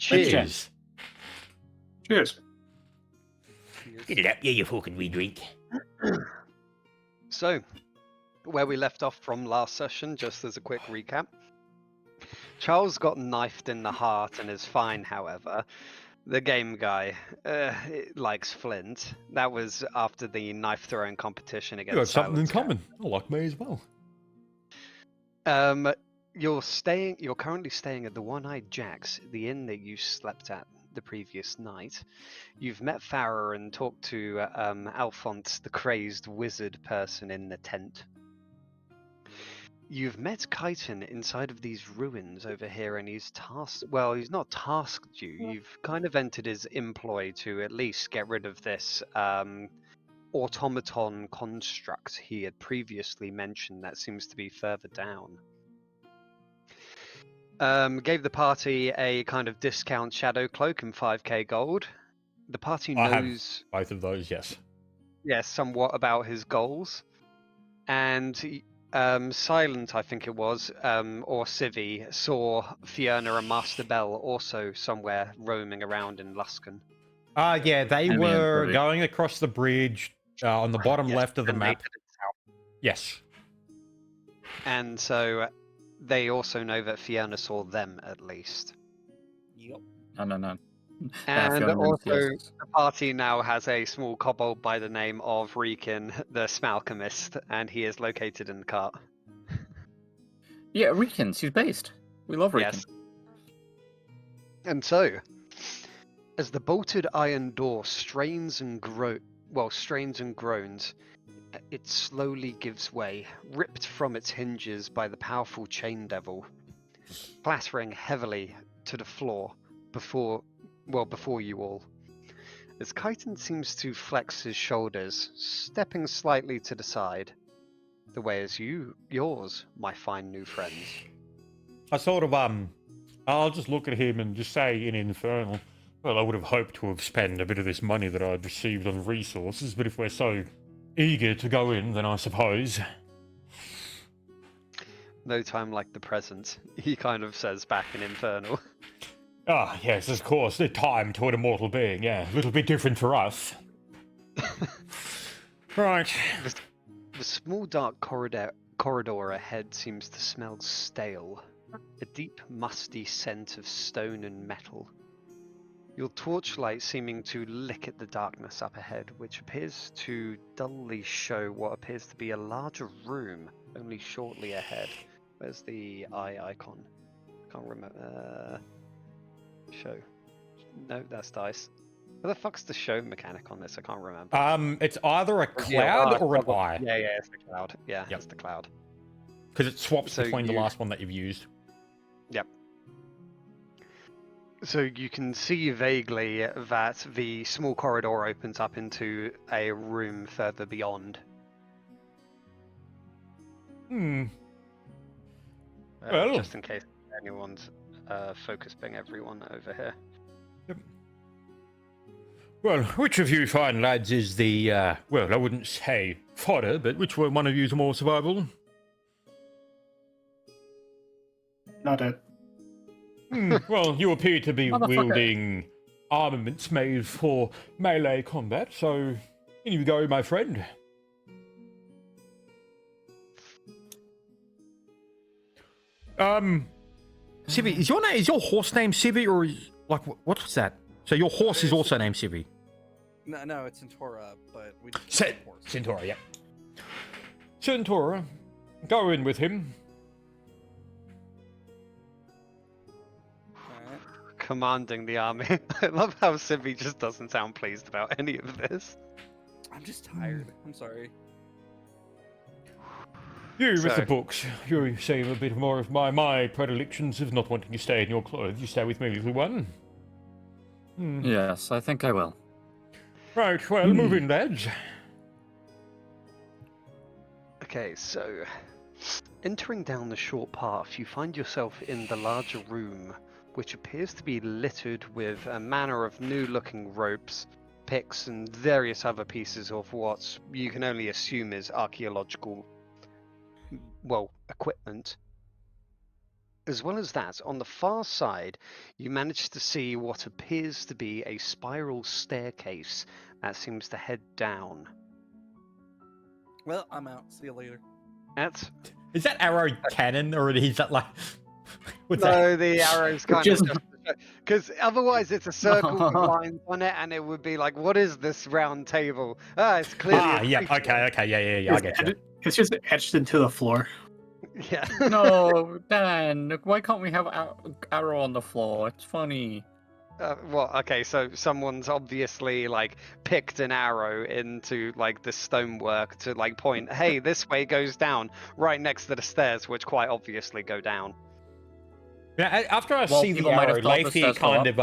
Cheers. Cheers. Get it up, yeah, you fucking wee drink. So, where we left off from last session, just as a quick recap. Charles got knifed in the heart and is fine, however. The game guy likes Flint. That was after the knife throwing competition You got against something in Silence common. I like me as well. You're currently staying at the One-Eyed Jack's, the inn that you slept at the previous night. You've met Farah and talked to Alphonse, the crazed wizard person in the tent. You've met Chiton inside of these ruins over here, and he's tasked. Well, he's not tasked you. You've kind of entered his employ to at least get rid of this automaton construct he had previously mentioned that seems to be further down. Gave the party a kind of discount shadow cloak and 5k gold. The party knows both of those, yes. Yes, somewhat about his goals. And Silent, I think it was, or Civi, saw Fiona and Master Bell also somewhere roaming around in Luskan. Yeah, they were going across the bridge on the bottom left of the map. Yes. And so they also know that Fiona saw them, at least. Yep. No. And also, the party now has a small kobold by the name of Rikin, the Smalchemist, and he is located in the cart. Yeah, Rikin, she's based. We love Rikin. Yes. And so, as the bolted iron door strains and groans, it slowly gives way, ripped from its hinges by the powerful chain devil, clattering heavily to the floor before you all. As Chiton seems to flex his shoulders, stepping slightly to the side. The way is yours, my fine new friends. I sort of, I'll just look at him and just say in Infernal, well, I would have hoped to have spent a bit of this money that I'd received on resources, but if we're so eager to go in, then I suppose. No time like the present, he kind of says back in Infernal. Ah, yes, of course, the time to an immortal being, yeah. A little bit different for us. Right. The small dark corridor ahead seems to smell stale. A deep, musty scent of stone and metal. Your torchlight seeming to lick at the darkness up ahead, which appears to dully show what appears to be a larger room, only shortly ahead. Where's the eye icon? Can't remember. Show. No, that's dice. What the fuck's the show mechanic on this? I can't remember. It's either a cloud or an eye. Yeah, it's the cloud. Yeah, it's the cloud. Because it swaps between the last one that you've used. Yep. So you can see vaguely that the small corridor opens up into a room further beyond. Well, just in case anyone's focus ping everyone over here. Yep. Well, which of you fine lads is the, well, I wouldn't say fodder, but which one of you is more survivable? Not it. Well, you appear to be wielding armaments made for melee combat, so in you go, my friend. Civi, is your horse named Civi, or is, like, what's that? So your horse is also named Civi? No, it's Centaura, but we just Centaura, yeah. Centaura, go in with him. Commanding the army. I love how Civi just doesn't sound pleased about any of this. I'm just tired. I'm sorry. You with the books. You seem a bit more of my predilections of not wanting to stay in your clothes. You stay with me, little one. Yes, I think I will. Right, well, move in, lads. Okay, so entering down the short path, you find yourself in the larger room, which appears to be littered with a manner of new-looking ropes, picks, and various other pieces of what you can only assume is archaeological, equipment. As well as that, on the far side, you manage to see what appears to be a spiral staircase that seems to head down. Well, I'm out. See you later. At Is that arrow cannon, or is that like... What's that? no, the arrow's kind Just- of because otherwise it's a circle with lines on it, and it would be like, what is this round table? Ah, it's clearly. Ah, a yeah, creature. okay, yeah, I get you. It's just etched into the floor. Yeah. No, Dan, why can't we have arrow on the floor? It's funny. Well, okay, so someone's obviously like picked an arrow into like the stonework to like point, hey, this way goes down, right next to the stairs, which quite obviously go down. Yeah, after I Well, see the people might have arrow, thought the Leafy stairs go kind up.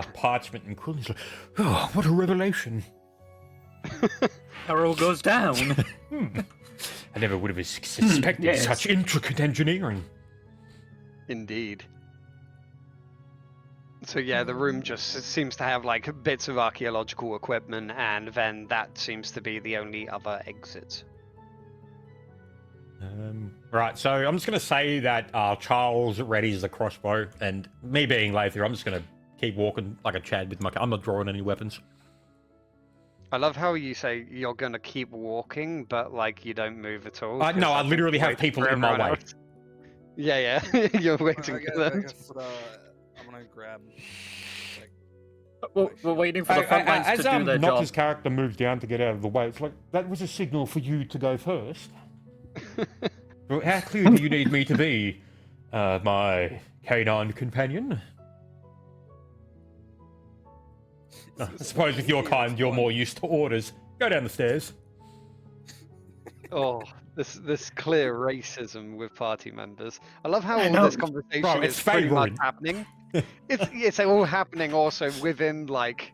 of parchment and quill. He's like, oh, what a revelation. Arrow goes down. I never would have suspected yes. such intricate engineering. Indeed. So yeah, the room just seems to have like bits of archaeological equipment, and then that seems to be the only other exit. Right, so I'm just going to say that Charles readies the crossbow, and me being Lather, I'm just going to keep walking like a Chad with my... I'm not drawing any weapons. I love how you say you're gonna keep walking, but like you don't move at all. 'cause No, I think literally you're have waiting people for in my everyone way. else. Yeah, yeah, you're waiting I for guess, them. I'm gonna grab. Like, We're waiting for the front lines As to do their job. Nocta's character moves down to get out of the way, it's like, that was a signal for you to go first. Well, how clear do you need me to be, my canine companion? I suppose if you're kind, you're more used to orders. Go down the stairs. Oh, this clear racism with party members. I love how I all know. this conversation Bro, it's is pretty much favouring. happening. It's all happening also within like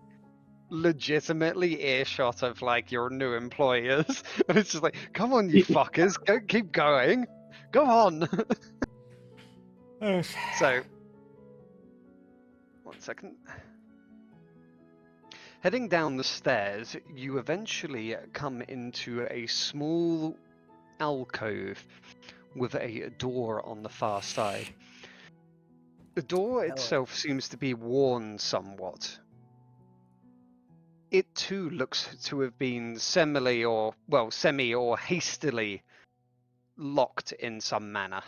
legitimately earshot of like your new employers, and it's just like, come on, you fuckers, keep going, go on. So, 1 second. Heading down the stairs, you eventually come into a small alcove with a door on the far side. The door itself seems to be worn somewhat. It too looks to have been semi or hastily locked in some manner.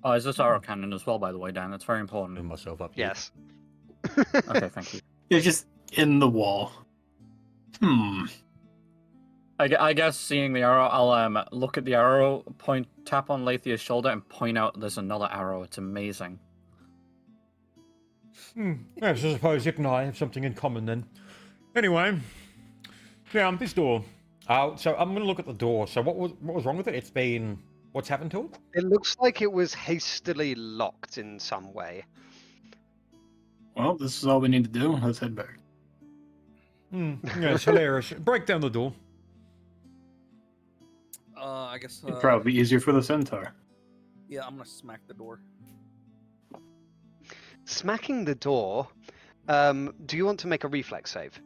Oh, is this arrow cannon as well, by the way, Dan? That's very important. Move myself up here. Yes. Okay, thank you. It's just in the wall. I guess seeing the arrow, I'll look at the arrow, tap on Lathia's shoulder, and point out there's another arrow. It's amazing. Yes, I suppose Yip and I have something in common then. Anyway, yeah, this door. So I'm going to look at the door. So what was wrong with it? It's been... What's happened to it? It looks like it was hastily locked in some way. Well, this is all we need to do. Let's head back. Yeah, it's hilarious. Break down the door. I guess. It'd probably be easier for the centaur. Yeah, I'm gonna smack the door. Smacking the door. Do you want to make a reflex save?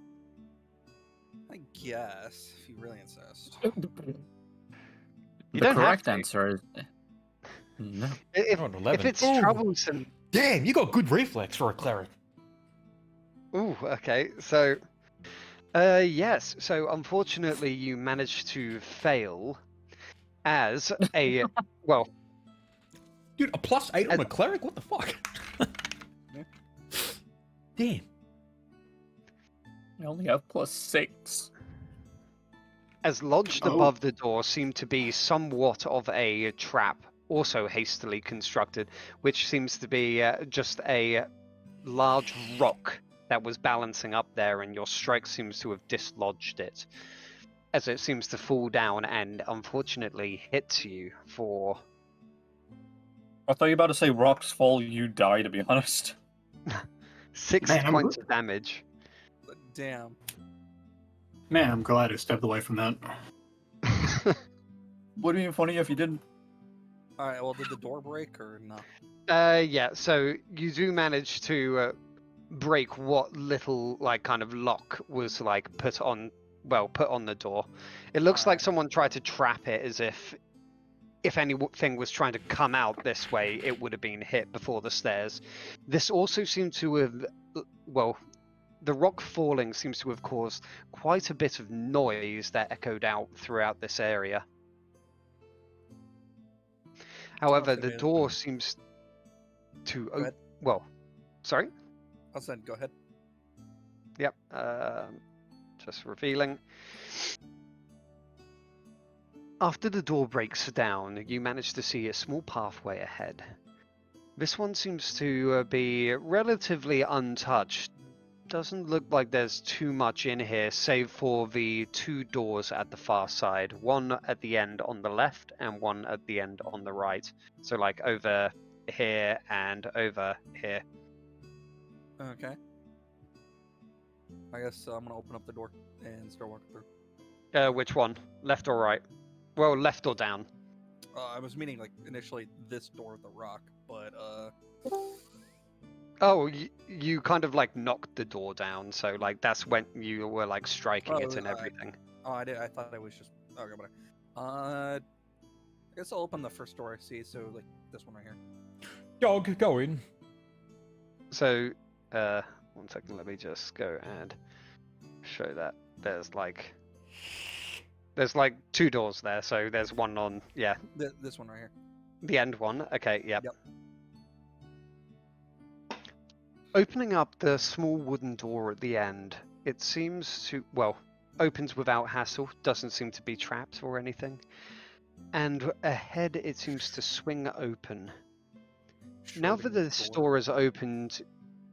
I guess if you really insist. You The don't have correct to. answer is no. If, Oh, an if 11. it's Ooh. troublesome. Damn, you got good reflex for a cleric. Ooh, okay. So, yes. So, unfortunately, you managed to fail as a well. Dude, a +8 on a cleric? What the fuck? Damn. I only have +6. As lodged Oh. above the door seemed to be somewhat of a trap, also hastily constructed, which seems to be just a large rock that was balancing up there, and your strike seems to have dislodged it, as it seems to fall down and unfortunately hits you for I thought you were about to say rocks fall, you die, to be honest. 6 Man, I'm points of damage. But damn. Man, I'm glad I stepped away from that. Would have been funny if you didn't. All right. Well, did the door break or no? Yeah, so you do manage to break what little like kind of lock was like put on the door. It looks like Alright. someone tried to trap it as if if anything was trying to come out this way, it would have been hit before the stairs. This also seemed to have, well, the rock falling seems to have caused quite a bit of noise that echoed out throughout this area. However, Okay, the man. door seems to Go ahead. well, sorry. I'll send. Go ahead. Yep. Just revealing. After the door breaks down, you manage to see a small pathway ahead. This one seems to be relatively untouched. Doesn't look like there's too much in here, save for the two doors at the far side. One at the end on the left and one at the end on the right. So like over here and over here. Okay. I guess I'm gonna open up the door and start walking through. Which one? Left or right? Well, left or down. I was meaning like initially this door with the rock, but Oh, you kind of like knocked the door down, so like that's when you were like striking Oh, it and I- everything. I did. I thought it was just okay, but I guess I'll open the first door I see. So like this one right here. Dog, go in. So, 1 second, let me just go and show that. There's like two doors there, so there's one on, yeah, This one right here. the end one. Okay, yep. Yep. Opening up the small wooden door at the end, it seems to, well, opens without hassle, doesn't seem to be trapped or anything. And ahead it seems to swing open. Now that this door is opened,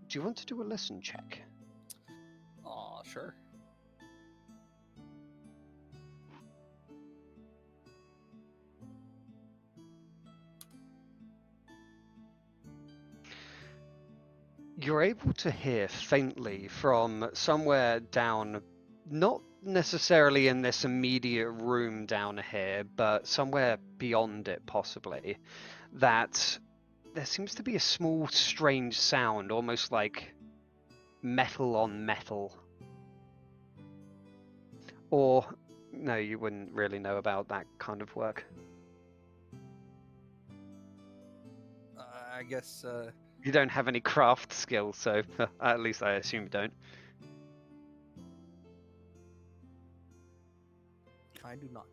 do you want to do a listen check? Aw, sure. You're able to hear faintly from somewhere down, not necessarily in this immediate room down here, but somewhere beyond it possibly, that there seems to be a small strange sound, almost like metal on metal. Or, no, you wouldn't really know about that kind of work. I guess. You don't have any craft skills, so at least I assume you don't. I do not.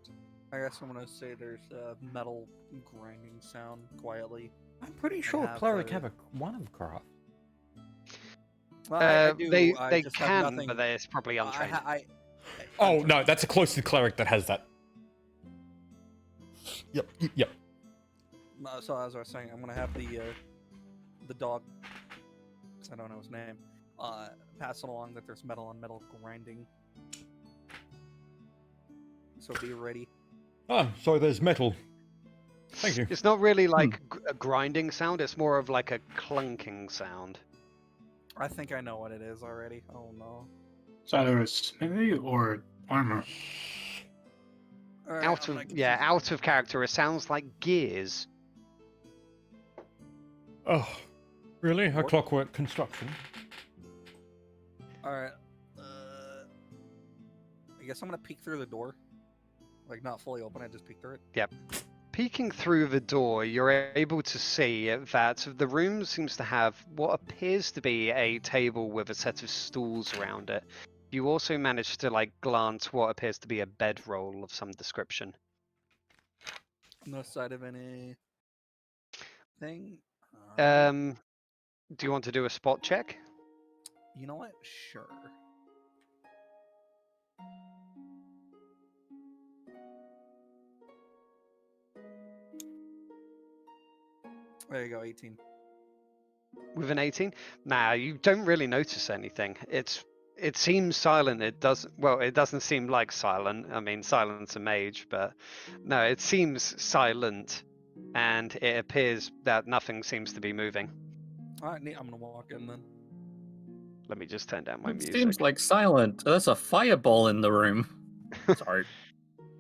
I guess I'm gonna say there's a metal grinding sound quietly. I'm pretty sure have, cleric have one of craft. Well, I do. They I just have can, nothing. but it's probably untrained. Oh no, that's a close cleric that has that. Yep. So as I was saying, I'm gonna have the dog, 'cause I don't know his name, pass it along that there's metal on metal grinding. So be ready. Ah, so there's metal. Thank you. It's not really like a grinding sound, it's more of like a clunking sound. I think I know what it is already. Oh no. It's either a smithy or armor. Alright, Out I'm of not yeah, confused. out of character, it sounds like gears. Oh, really? A What? clockwork construction? Alright. I guess I'm gonna peek through the door. Like not fully open, I just peek through it. Peeking through the door, you're able to see that the room seems to have what appears to be a table with a set of stools around it. You also manage to like glance what appears to be a bedroll of some description. No side of any thing. Do you want to do a spot check? You know what? Sure. There you go, 18. With an 18? Nah, you don't really notice anything. It seems silent. It doesn't seem like silent. I mean, silent's a mage, but no, it seems silent, and it appears that nothing seems to be moving. Alright, neat. I'm gonna walk in then. Let me just turn down my It music. seems like silent. There's a fireball in the room. Sorry.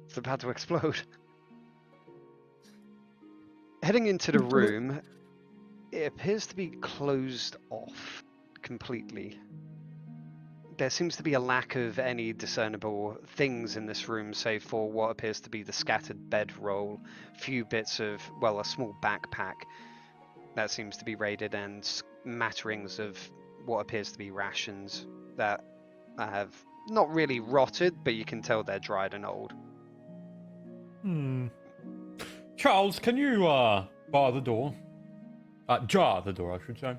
It's about to explode. Heading into the room, it appears to be closed off completely. there seems to be a lack of any discernible things in this room, save for what appears to be the scattered bedroll, few bits of, well, a small backpack that seems to be raided, and matterings of what appears to be rations that have not really rotted, but you can tell they're dried and old. Charles, can you bar the door? Jar the door, I should say.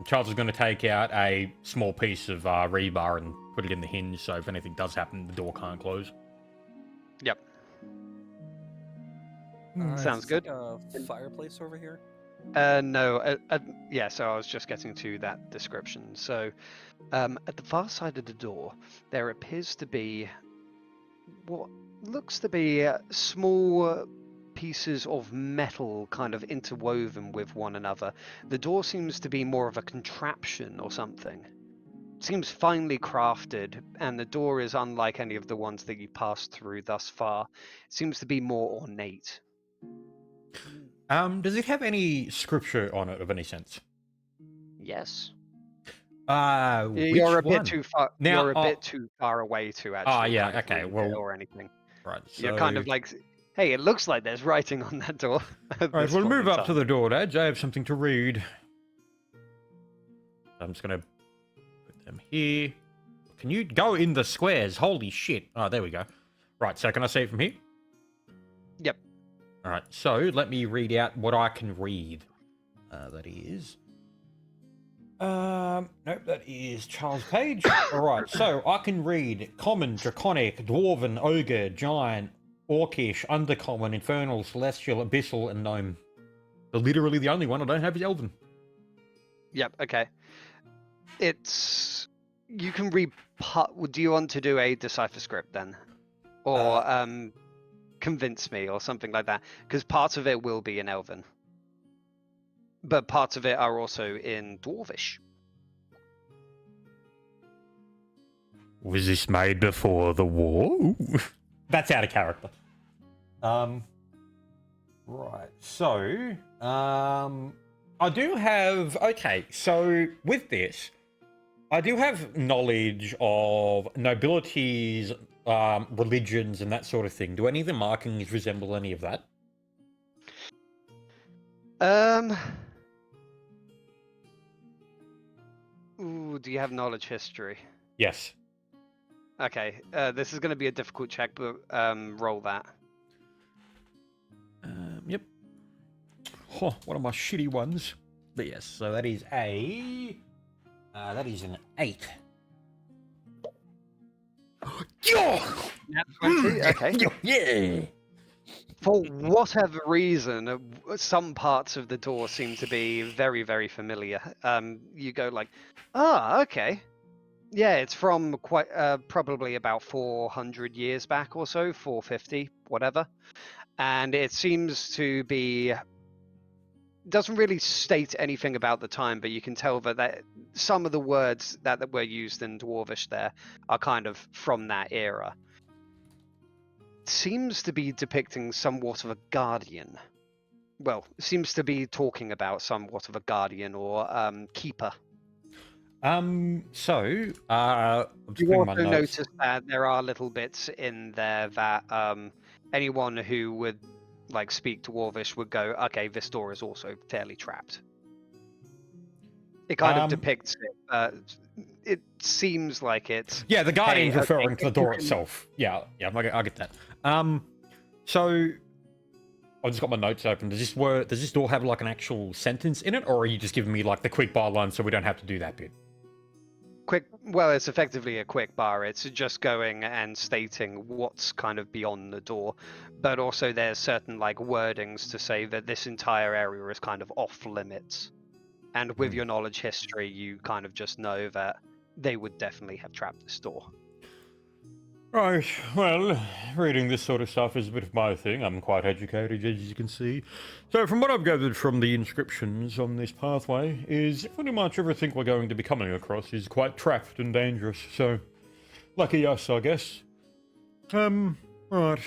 Charles is going to take out a small piece of rebar and put it in the hinge, so if anything does happen, the door can't close. Yep. Sounds is this good. like a fireplace over here? No, yeah, so I was just getting to that description. So, at the far side of the door, there appears to be what looks to be small pieces of metal kind of interwoven with one another. The door seems to be more of a contraption or something. It seems finely crafted, and the door is unlike any of the ones that you passed through thus far. It seems to be more ornate. Does it have any scripture on it of any sense? Yes. Which You're a one? bit too far. Now, You're a bit too far away to actually. yeah, kind of okay, read it well, or anything. Right, so... You're kind of like, hey, it looks like there's writing on that door. Right, we'll move up to the door, lads. I have something to read. I'm just going to put them here. Can you go in the squares? Holy shit. Oh, there we go. Right, so can I see it from here? Yep. All right, so let me read out what I can read. That is... nope, that is Charles Page. All right, so I can read Common, Draconic, Dwarven, Ogre, Giant, Orcish, Undercommon, Infernal, Celestial, Abyssal, and Gnome. But literally the only one I don't have is Elven. Yep. Okay. It's you can read. Do you want to do a decipher script then, or convince me or something like that? Because parts of it will be in Elven, but parts of it are also in Dwarvish. Was this made before the war? Ooh. That's out of character. Right, so, I do have, okay, so with this, I do have knowledge of nobilities, religions, and that sort of thing. Do any of the markings resemble any of that? Ooh, do you have knowledge history? Yes. Okay, this is going to be a difficult check, but roll that. Yep. Oh, one of my shitty ones. But yes, so that is a... that is an 8. Okay. Yeah! For whatever reason, some parts of the door seem to be very, very familiar. You go like, okay. Yeah, it's from quite probably about 400 years back or so, 450, whatever. And it seems to be doesn't really state anything about the time, but you can tell that some of the words that were used in Dwarvish there are kind of from that era. Seems to be depicting somewhat of a guardian. Well, seems to be talking about somewhat of a guardian or keeper. So, You also notice that there are little bits in there that anyone who would like speak Dwarvish would go, okay, this door is also fairly trapped. It kind of depicts it. It seems like it's... Yeah, the Guardian's referring to the door can... itself. Yeah, I get that. So I just got my notes open. Does this door have like an actual sentence in it, or are you just giving me like the quick bar line so we don't have to do that bit? Well, it's effectively a quick bar. It's just going and stating what's kind of beyond the door, but also there's certain like wordings to say that this entire area is kind of off limits. And with your knowledge history, you kind of just know that they would definitely have trapped this door. Right, well, reading this sort of stuff is a bit of my thing. I'm quite educated, as you can see. So from what I've gathered from the inscriptions on this pathway, is pretty much everything we're going to be coming across is quite trapped and dangerous, so lucky us, I guess. Right.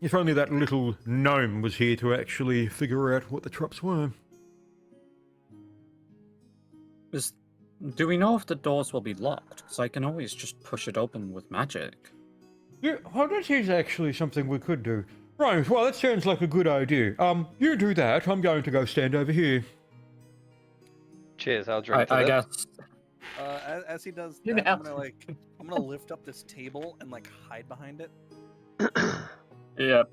If only that little gnome was here to actually figure out what the traps were. Do we know if the doors will be locked? Because I can always just push it open with magic. Yeah, oh, that is actually something we could do. Right, well, that sounds like a good idea. You do that. I'm going to go stand over here. Cheers, I'll drink to I this. guess. As he does You that, know. I'm gonna lift up this table and like hide behind it. Yeah.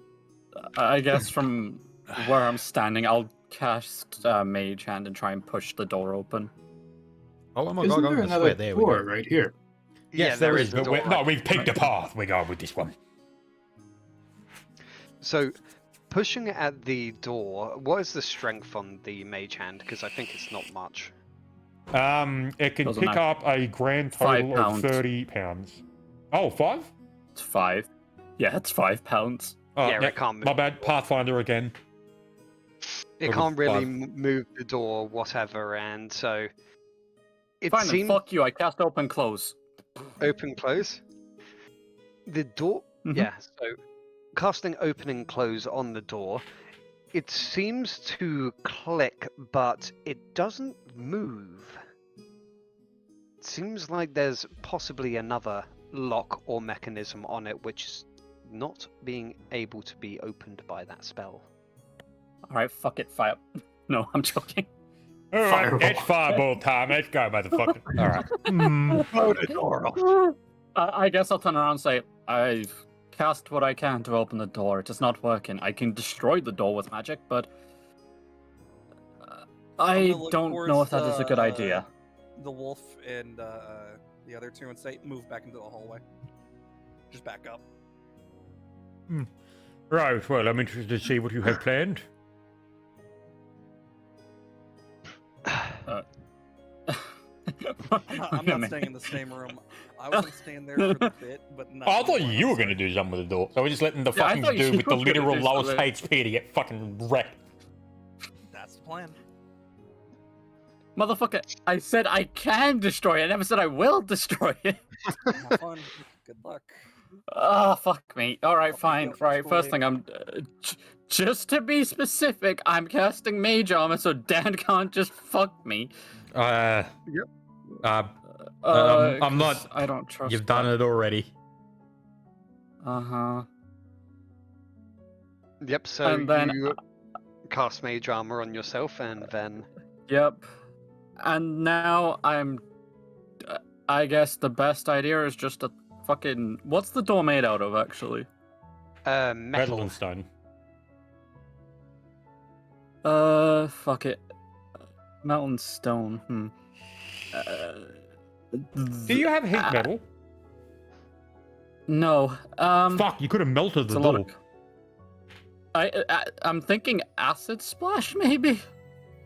I guess from where I'm standing, I'll cast Mage Hand and try and push the door open. Oh my Isn't god, there I another swear, there we door go. right here? Yes, there is, a but door no, right- we've picked a path. We're going with this one. So, pushing at the door, what is the strength on the mage hand? Because I think it's not much. It can Doesn't pick matter. up a grand 5 total of pounds. 30 pounds. Oh, 5? It's 5. Yeah, it's 5 pounds. Oh, Yeah, it can't move. my bad. Pathfinder again. It Or can't really 5. move the door, whatever, and so it Fine, then seems fuck you. I cast open close. open close. The door, Mhm. yeah. So casting open and close on the door, it seems to click, but it doesn't move. It seems like there's possibly another lock or mechanism on it, which is not being able to be opened by that spell. Alright, fuck it, fire. No, I'm joking. All right, Fireball. it's fireball time. Let's go, motherfucker. All right. Blow the door off. I guess I'll turn around and say, I've cast what I can to open the door. It is not working. I can destroy the door with magic, but I gonna look don't know if towards, that is a good idea. The wolf and the other two and say, move back into the hallway. Just back up. Right, well, I'm interested to see what you have planned. I'm not staying in the same room. I was gonna stand there for the bit, but not. Oh, I thought anymore. you were going to do something with the door. So we're just letting the Yeah, I fucking thought you dude with the were gonna literal do lowest something. HP to get fucking wrecked. That's the plan. Motherfucker, I said I can destroy it. I never said I will destroy it. Have fun. Good luck. Oh, fuck me. Alright, I'll fine. pick you up Right, first thing I'm... just to be specific, I'm casting Mage Armor so Dan can't just fuck me. I'm I'm not- I don't trust You've done it already. Uh-huh. Yep. So And then- you cast mage armor on yourself, and then Yep. And now I'm... I guess the best idea is just to fucking... What's the door made out of, actually? Metal metal. and stone. Fuck it. Metal and stone. Do you have heat metal? No. Fuck, you could have melted It's the a lot door. of... I'm thinking acid splash, maybe?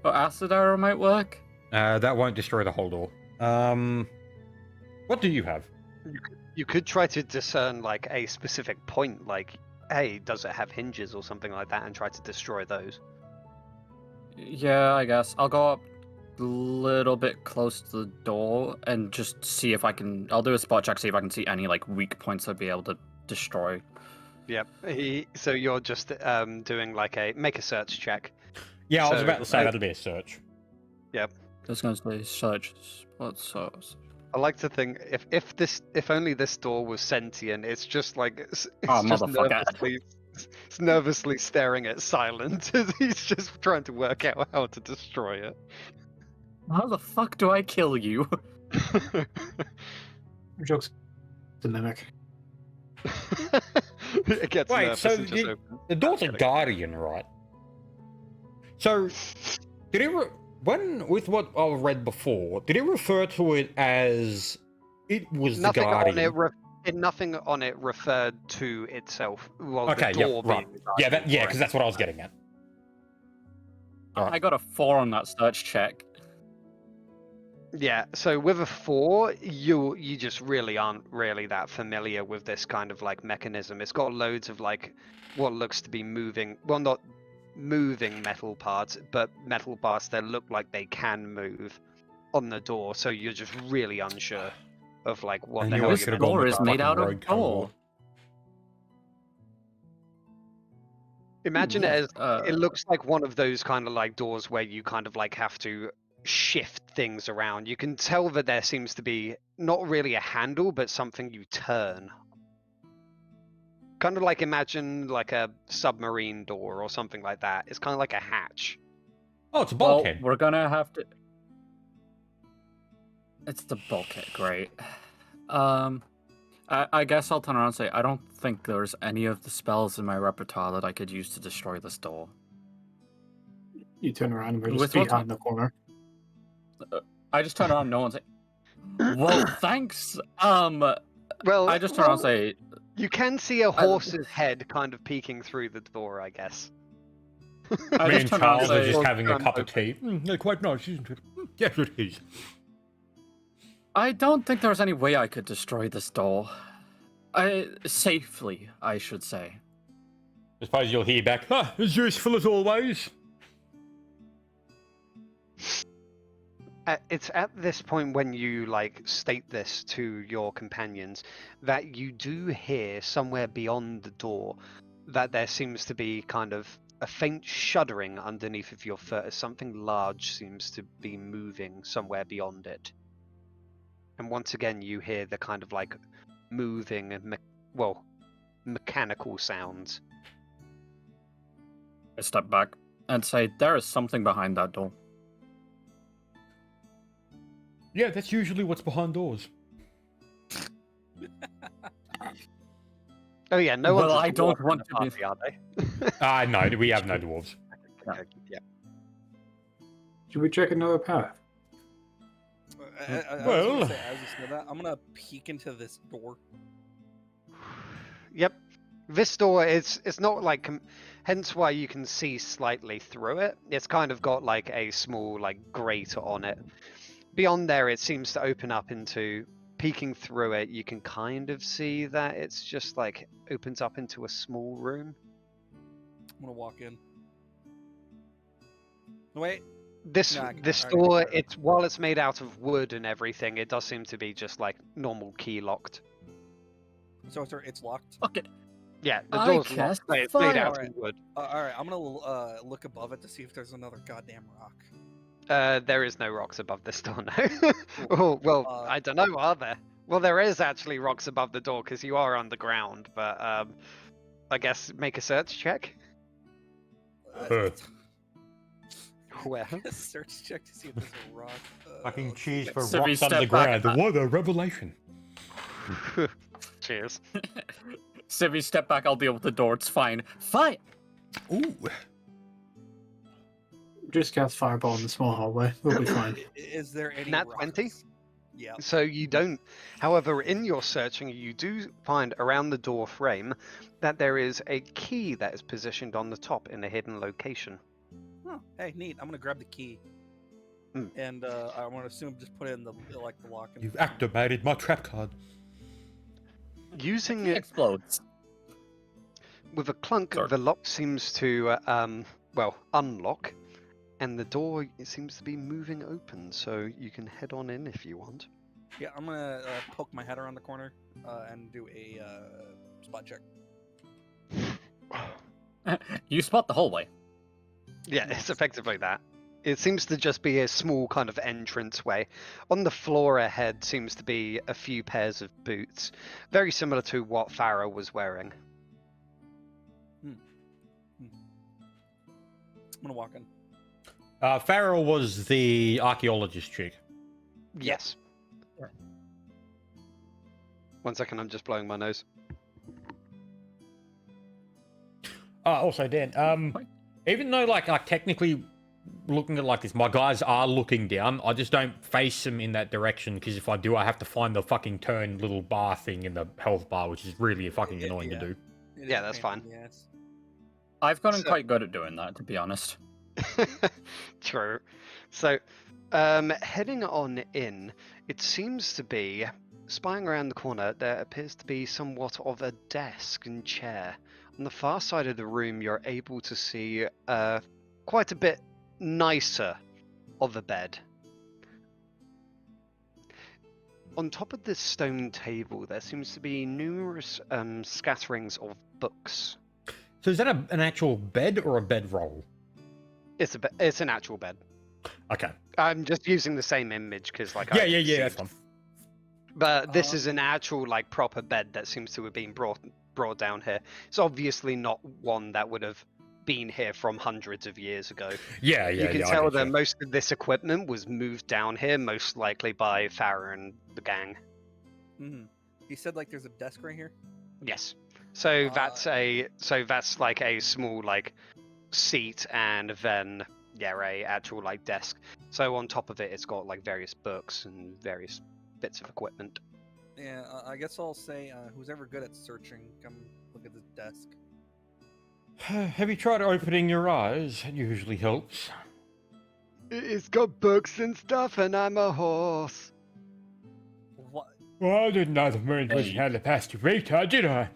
Or acid arrow might work? That won't destroy the whole door. What do you have? You could try to discern like a specific point, like, hey, does it have hinges or something like that, and try to destroy those. Yeah, I guess. I'll go up a little bit close to the door and just see if I can... I'll do a spot check, see if I can see any, like, weak points I'd be able to destroy. Yep. So you're just doing like make a search check. Yeah, I was So, about to say I- that'll be a search. Just gonna say search spot source. I like to think if only this door was sentient, it's just like it's Oh, just motherfucker. nervously staring at Silent as he's just trying to work out how to destroy it. How the fuck do I kill you? Jokes to mimic. It gets Wait, nervous so and just opens. The door's a Kidding. guardian, right? So, did it when with what I read before? Did it refer to it as it was Nothing the on guardian? it. Nothing on it referred to itself. Well, Okay, the yep, door right. being the Yeah, guardian, because correct. that's what I was getting at. Alright. I got a 4 on that search check. Yeah, so with a 4, you just really aren't really that familiar with this kind of like mechanism. It's got loads of like what looks to be moving, well, not moving metal parts, but metal parts that look like they can move on the door. So you're just really unsure of like what And the you hell always you're should've meant gone to with Door is the made fucking out of rogue code. gold. Imagine it as Uh, it looks like one of those kind of like doors where you kind of like have to shift things around. You can tell that there seems to be not really a handle, but something you turn. Kind of like imagine like a submarine door or something like that. It's kind of like a hatch. Oh, it's a Well, bulkhead. we're gonna have to. It's the bulkhead, great. I guess I'll turn around and say I don't think there's any of the spells in my repertoire that I could use to destroy this door. You turn around and we're just With what's- behind the corner. I just turn around, no one's. Well, thanks. Well, I just turn around and well, say, you can see a horse's head kind of peeking through the door, I guess. I Me just and turn around and Charles are say, just having a I'm cup of open. tea. They're quite nice, isn't it? Yes, it is. I don't think there's any way I could destroy this door. Safely, I should say. I suppose you'll hear back, as useful as always. It's at this point when you like state this to your companions that you do hear somewhere beyond the door that there seems to be kind of a faint shuddering underneath of your foot as something large seems to be moving somewhere beyond it. And once again you hear the kind of like moving and mechanical sounds. I step back and say, there is something behind that door. Yeah, that's usually what's behind doors. Oh yeah, no Well, one's a I don't dwarf in want the to be- party, are they? No, we have no dwarves. Okay, yeah. Should we check another path? I was gonna Well- say, as you said that, I'm gonna peek into this door. Yep. This door is it's not like hence why you can see slightly through it. It's kind of got like a small like grate on it. Beyond there it seems to open up into peeking through it, you can kind of see that it's just like opens up into a small room. I'm gonna walk in. Wait, This No, I this already door, got it. it's while it's made out of wood and everything, it does seem to be just like normal key locked. so it's locked. Okay. Yeah, the I door's guess locked, but it's made fine. out Alright. of wood. All right, I'm gonna look above it to see if there's another goddamn rock. There is no rocks above this door, no. Oh, well, I don't know, are there? Well, there is actually rocks above the door because you are underground, but I guess make a search check. Where? A search check to see if there's a rock. Fucking let's cheers see. for So if you rocks step underground. back- What a revelation. Cheers. So if you step back, I'll deal with the door. It's fine. Fine. Ooh. Just cast fireball in the small hallway. We'll be fine. Is there any Nat rocks? 20? Yeah. So you don't. However, in your searching, you do find around the door frame that there is a key that is positioned on the top in a hidden location. Oh, hey, neat. I'm gonna grab the key. Hmm. And I want to assume just put it in the lock. And You've activated my trap card. Using It it explodes. with a clunk, Sorry. the lock seems to unlock, and the door it seems to be moving open. So you can head on in if you want. Yeah, I'm gonna poke my head around the corner and do a spot check. You spot the hallway. Yeah, it's effectively that. It seems to just be a small kind of entrance way. On the floor ahead seems to be a few pairs of boots, very similar to what Farah was wearing. I'm gonna walk in. Farrell was the archaeologist chick. Yes. 1 second, I'm just blowing my nose. Also, Dan, even though like technically looking at it like this, my guys are looking down. I just don't face them in that direction because if I do, I have to find the fucking turn little bar thing in the health bar, which is really fucking annoying to do. It is Yeah, a that's pain in fine. the ass. I've gotten So- quite good at doing that, to be honest. True. So, heading on in, it seems to be, spying around the corner, there appears to be somewhat of a desk and chair. On the far side of the room, you're able to see quite a bit nicer of a bed. On top of this stone table, there seems to be numerous scatterings of books. So is that an actual bed or a bedroll? It's an actual bed. Okay. I'm just using the same image because, like, Yeah, I yeah, yeah. see- That's fine. But this is an actual, like, proper bed that seems to have been brought down here. It's obviously not one that would have been here from hundreds of years ago. Yeah, yeah, You can yeah. tell I that getcha. most of this equipment was moved down here, most likely by Farah and the gang. Hmm. He said like there's a desk right here. Yes. So Uh, that's like a small like seat and then a actual like desk. So on top of it, it's got like various books and various bits of equipment. Yeah, I guess I'll say who's ever good at searching, come look at this desk. Have you tried opening your eyes? It usually helps. It's got books and stuff, and I'm a horse. What? Well, I didn't know the moon was Hey. how to pass to retard, did I?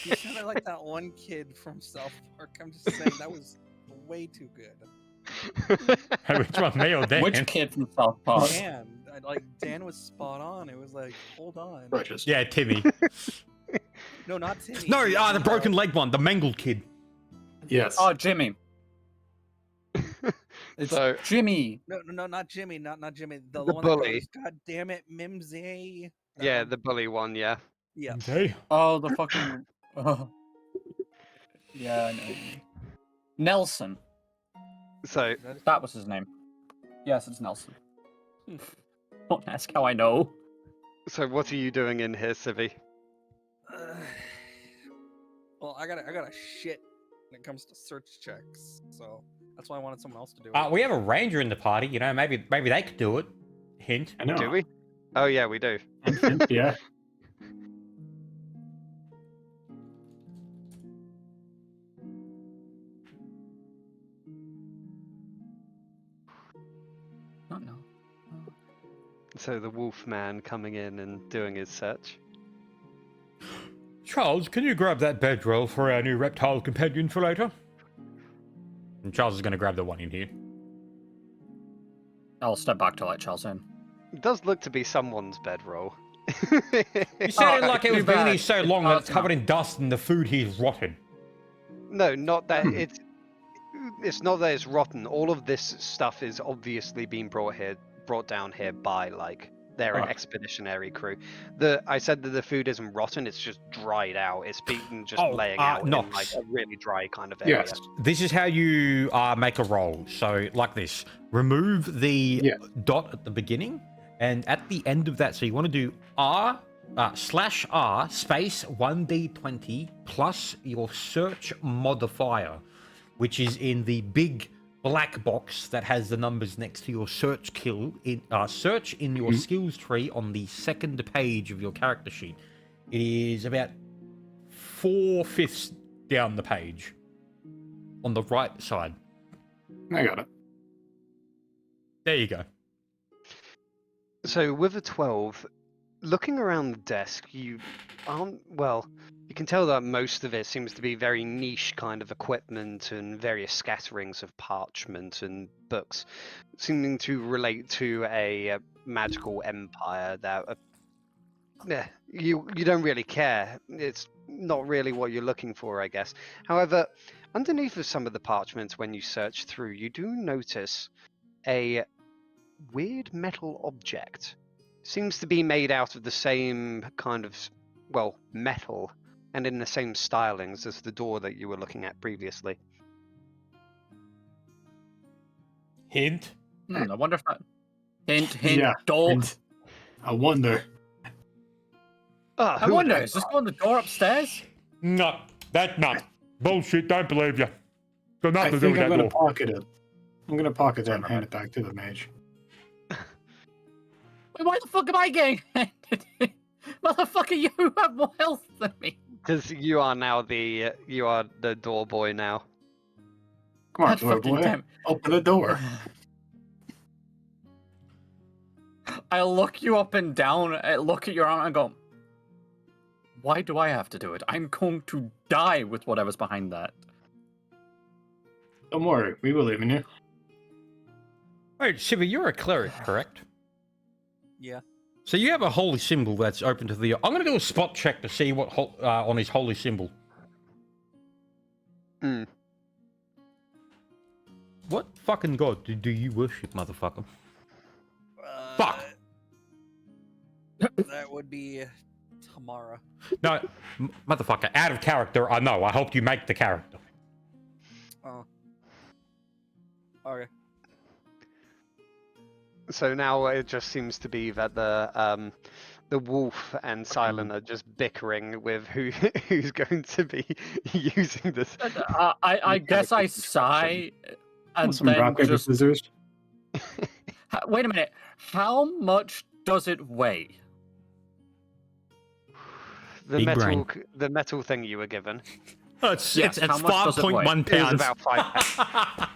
You sounded like that one kid from South Park. I'm just saying that was way too good. Which one, me or Dan? Which kid from South Park? Dan, Dan was spot on. It was like, hold on. Precious. Yeah, Timmy. No, not Timmy. No, the broken leg one, the mangled kid. Yes. Oh, Jimmy. It's So- Jimmy. No, not Jimmy. Not Jimmy. The, The one bully. That goes, God damn it, Mimsy. That Yeah, one. the bully one. Yeah. Yeah. Okay. Oh, the fucking. Yeah, I know. Nelson. So That was his name. Yes, it's Nelson. Don't ask how I know. what are you doing in here, Civi? Well, I got a shit when it comes to search checks, so that's why I wanted someone else to do it. We have a ranger in the party, you know, maybe they could do it. Hint. I know. Do we? Oh yeah, we do. Yeah. Oh, no. So the Wolfman coming in and doing his search. Charles, can you grab that bedroll for our new reptile companion for later? And Charles is going to grab the one in here. I'll step back to let Charles in. It does look to be someone's bedroll. You said it Oh, like it was too been bad. here so long that it's It's covered in dust and the food here's rotten. No, not that it's not that it's rotten. All of this stuff is obviously being brought down here by like their Oh. expeditionary crew. I said that the food isn't rotten; it's just dried out. It's been just Oh, laying out in Nox. like a really dry kind of area. Yes. This is how you make a roll. So, like this. Remove the Yeah. dot at the beginning, and at the end of that, so you want to do /R space 1d20 plus your search modifier, which is in the big black box that has the numbers next to your search search in your skills tree on the second page of your character sheet. It is about 4/5 down the page on the right side. I got it. There you go. So with a 12, looking around the desk, you can tell that most of it seems to be very niche kind of equipment and various scatterings of parchment and books, seeming to relate to a magical empire that you don't really care. It's not really what you're looking for, I guess. However, underneath of some of the parchments, when you search through, you do notice a weird metal object. Seems to be made out of the same kind of, metal, and in the same stylings as the door that you were looking at previously. Hint. I wonder if that. Hint, Yeah, door. and I wonder. I wonder, is this going the door upstairs? No, that's not. Bullshit, don't believe you. Got I nothing to do think with I'm that gonna door. pocket it. I'm gonna pocket that and hand it back to the mage. Wait, why the fuck am I getting handed? Motherfucker, you have more health than me. Because you are now the door boy now. Come on, God door fucking boy. damn. Open the door. I look you up and down, I look at your arm and go, why do I have to do it? I'm going to die with whatever's behind that. Don't worry, we believe in you. Wait, Shiva, you're a cleric, correct? Yeah. So you have a holy symbol that's open to the. I'm going to do a spot check to see what on his holy symbol. Hmm. What fucking god do you worship, motherfucker? Fuck! That would be Tamara. No, motherfucker, out of character, I know. I helped you make the character. Oh. Okay. So now it just seems to be that the wolf and Silent are just bickering with who's going to be using this. I guess I mechanical sigh and Some rock, then paper, just scissors. wait a minute. How much does it weigh? Big brain. The metal thing you were given. It's Yes, how much does it weigh? 5.1 It was pounds. about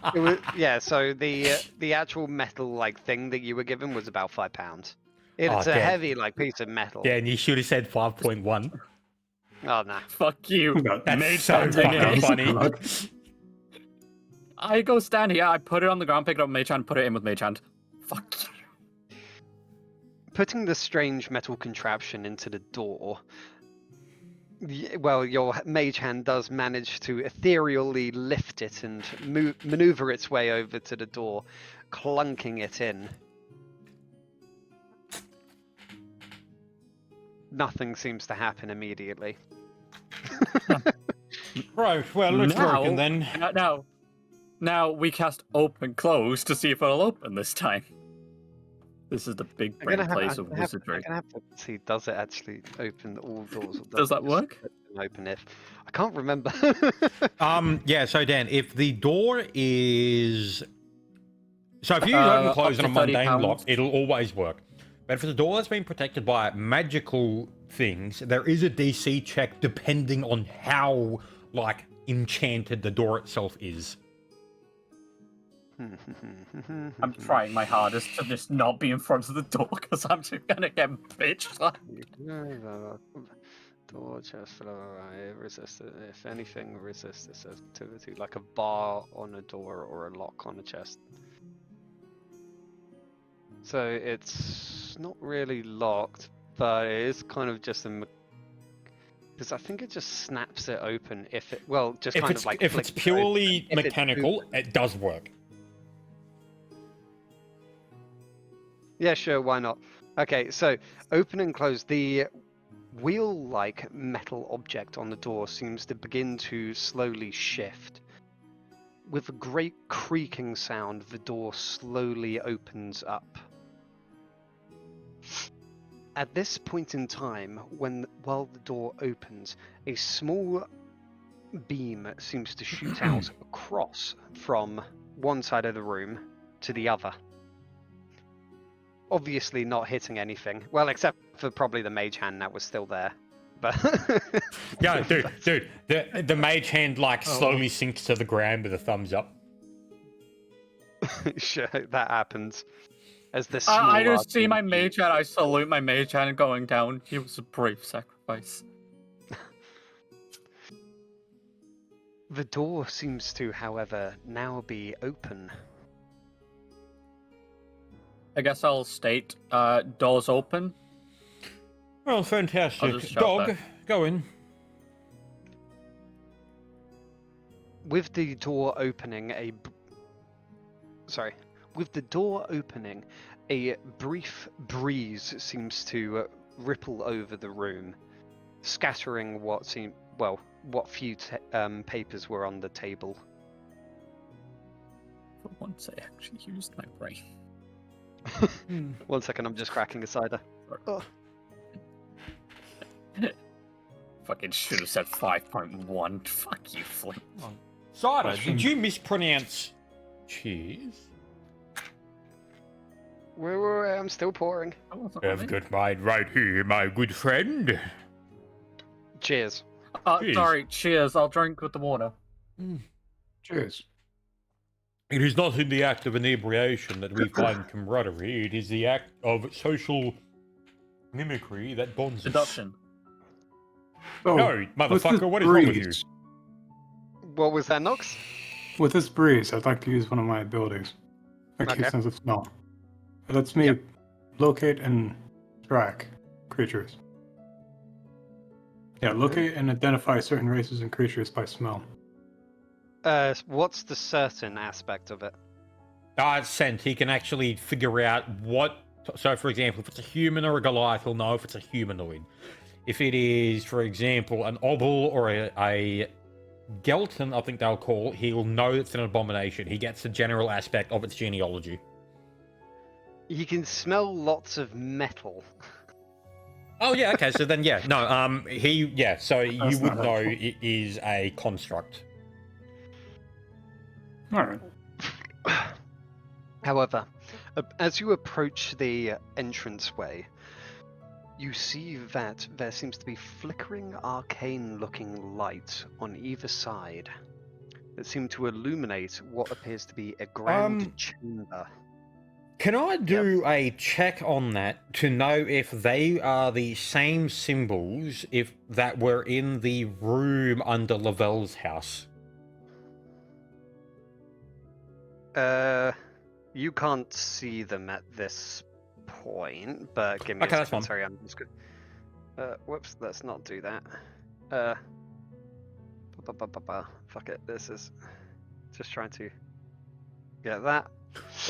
5 It was, yeah, so the actual metal like thing that you were given was about £5. It's Oh, a damn. heavy like piece of metal. Yeah, and you should have said 5.1. Oh nah. Fuck you. About That's Mage so hand fucking again. funny. I go stand here, I put it on the ground, pick it up with Mage Hand, put it in with Mage Hand. Fuck you. Putting the strange metal contraption into the door. Well, your mage hand does manage to ethereally lift it and maneuver its way over to the door, clunking it in. Nothing seems to happen immediately. Right, well, let's work and then. Now we cast open close to see if it'll open this time. This is the big brain place of wizardry. I'm gonna have to see, does it actually open all doors? Or Does that it work? just open if I can't remember. Yeah, so Dan, if the door is. So if you use Uh, open close up on a to 30 mundane lock, pounds. it'll always work. But if the door has been protected by magical things, there is a DC check depending on how, like, enchanted the door itself is. I'm trying my hardest to just not be in front of the door because I'm just gonna get bitched. Door chest resist it. If anything, resist this activity, like a bar on a door or a lock on a chest. So it's not really locked, but it is kind of just a. Because I think it just snaps it open if it. Well, just kind of like. If it's flicks it purely open. If it's mechanical, open. it does work. Yeah, sure, why not? Okay, so open and close. The wheel-like metal object on the door seems to begin to slowly shift. With a great creaking sound, the door slowly opens up. At this point in time, while the door opens, a small beam seems to shoot out across from one side of the room to the other. Obviously not hitting anything. Well, except for probably the mage hand that was still there. But Yeah, dude, the mage hand slowly sinks to the ground with a thumbs up. sure, that happens. As this I just see small my RPG mage hand, I salute my mage hand going down. He was a brave sacrifice. The door seems to, however, now be open. I guess I'll state, doors open. Well, I'll fantastic. just shout Dog, that. go in. With the door opening, with the door opening, a brief breeze seems to ripple over the room, scattering what few papers were on the table. For once, I actually used my brain. 1 second, I'm just cracking a cider. Oh. Fucking should have said 5.1. Fuck you, Flint. Cider, did you mispronounce cheese? Wait, I'm still pouring. I've got mine right here, my good friend. Cheers. Cheers. Sorry, cheers. I'll drink with the water. Cheers. It is not in the act of inebriation that we find camaraderie. It is the act of social mimicry that bonds us. Seduction. So, No, with motherfucker, this what is wrong with you? breeze- What was that, Nox? With this breeze, I'd like to use one of my abilities. Okay. Sense of smell. It lets me locate and track creatures. Yeah, locate and identify certain races and creatures by smell. What's the certain aspect of it? It's sent. He can actually figure out what. So, for example, if it's a human or a Goliath, he'll know if it's a humanoid. If it is, for example, an obel or a Gelton, I think they'll call, he'll know it's an abomination. He gets the general aspect of its genealogy. You can smell lots of metal. Oh yeah, okay. So then, yeah, no, So you That's would not know helpful. it is a construct. All right. However, as you approach the entranceway, you see that there seems to be flickering arcane-looking lights on either side that seem to illuminate what appears to be a grand chamber. Can I do a check on that to know if they are the same symbols if that were in the room under Lavelle's house? You can't see them at this point, but give me Okay, a that's second. fine. Sorry, I'm just good. Whoops, let's not do that. Fuck it. This is just trying to get that.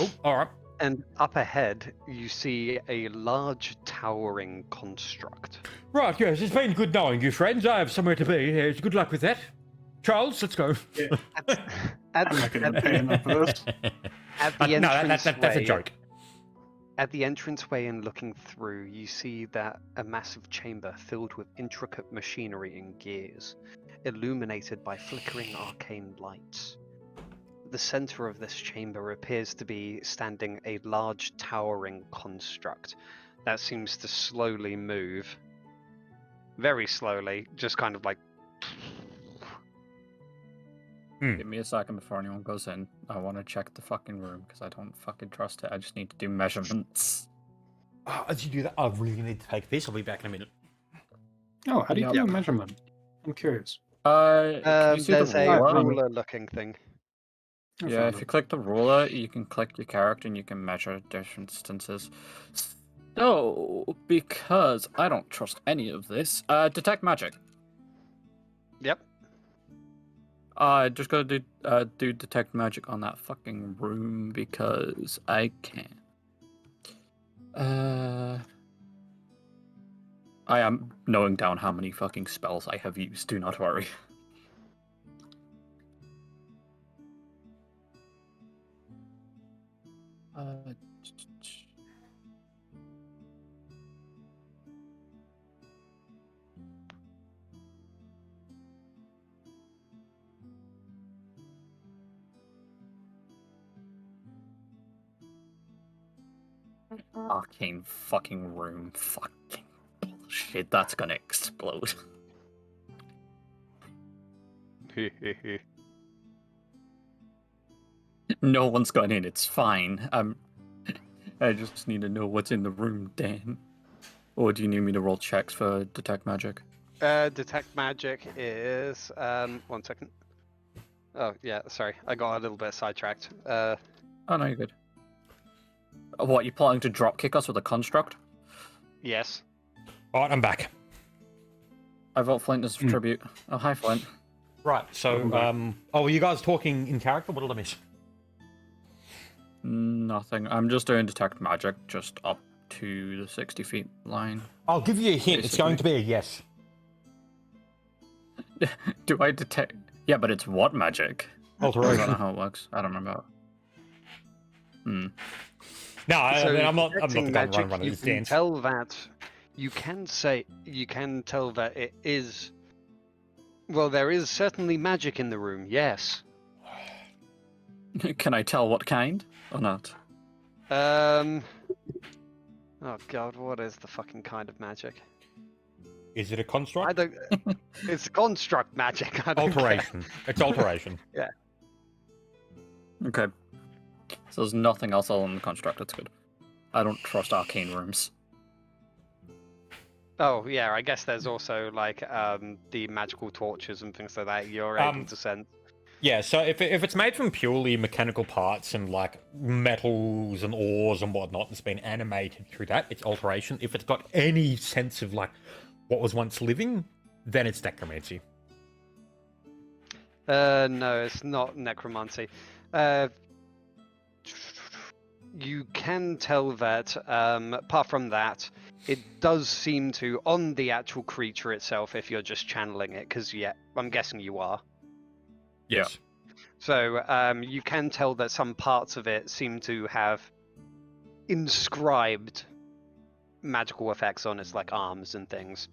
Oh, all right. And up ahead, you see a large towering construct. Right, yes, it's been good knowing you, friends. I have somewhere to be. Good luck with that. Charles, let's go. At I'm not going to pay enough for this. the No, that's a entranceway- joke. At the entranceway and looking through, you see that a massive chamber filled with intricate machinery and gears, illuminated by flickering arcane lights. At the center of this chamber appears to be standing a large towering construct that seems to slowly move. Very slowly, just kind of like... Give me a second before anyone goes in. I want to check the fucking room because I don't fucking trust it. I just need to do measurements. As you do that, I really need to take this. I'll be back in a minute. Oh, how do you Yep. do a measurement? I'm curious. Can you see there's the a ruler? ruler-looking thing. I Yeah, found if you it. click the ruler, you can click your character and you can measure different distances. So, because I don't trust any of this, detect magic. Yep. Just gotta do detect magic on that fucking room because I can. I am knowing down how many fucking spells I have used. Do not worry. Arcane fucking room. Fucking bullshit. That's gonna explode. No one's gone in. It's fine. I just need to know what's in the room, damn. Or do you need me to roll checks for detect magic? Detect magic is 1 second. Oh yeah, sorry, I got a little bit sidetracked. Oh no, you're good. What, you planning to drop kick us with a construct? Yes. All right, I'm back. I vote Flint as tribute. Oh, hi, Flint. Right, so, were you guys talking in character? What did I miss? Nothing. I'm just doing detect magic, just up to the 60 feet line. I'll give you a hint. It's going to Basically. be a yes. Do I detect? Yeah, but it's what magic? I don't know Alteration. how it works. I don't remember. No, So I mean, I'm not the detecting guy magic, running you this can dance. tell that you can tell that it is. Well, there is certainly magic in the room. Yes. Can I tell what kind or not? Oh god, what is the fucking kind of magic? Is it a I construct? don't. It's construct magic. I don't care. Alteration. It's alteration. Okay. So there's nothing else other than the construct. That's good. I don't trust arcane rooms. Oh yeah, I guess there's also like the magical torches and things like that you're able to send. Yeah, so if it's made from purely mechanical parts and like metals and ores and whatnot, it's been animated through that, it's alteration. If it's got any sense of like what was once living, then it's necromancy. No, it's not necromancy. You can tell that, apart from that, it does seem to, on the actual creature itself, if you're just channeling it, because, yeah, I'm guessing you are. Yes. So, you can tell that some parts of it seem to have inscribed magical effects on its, like, arms and things,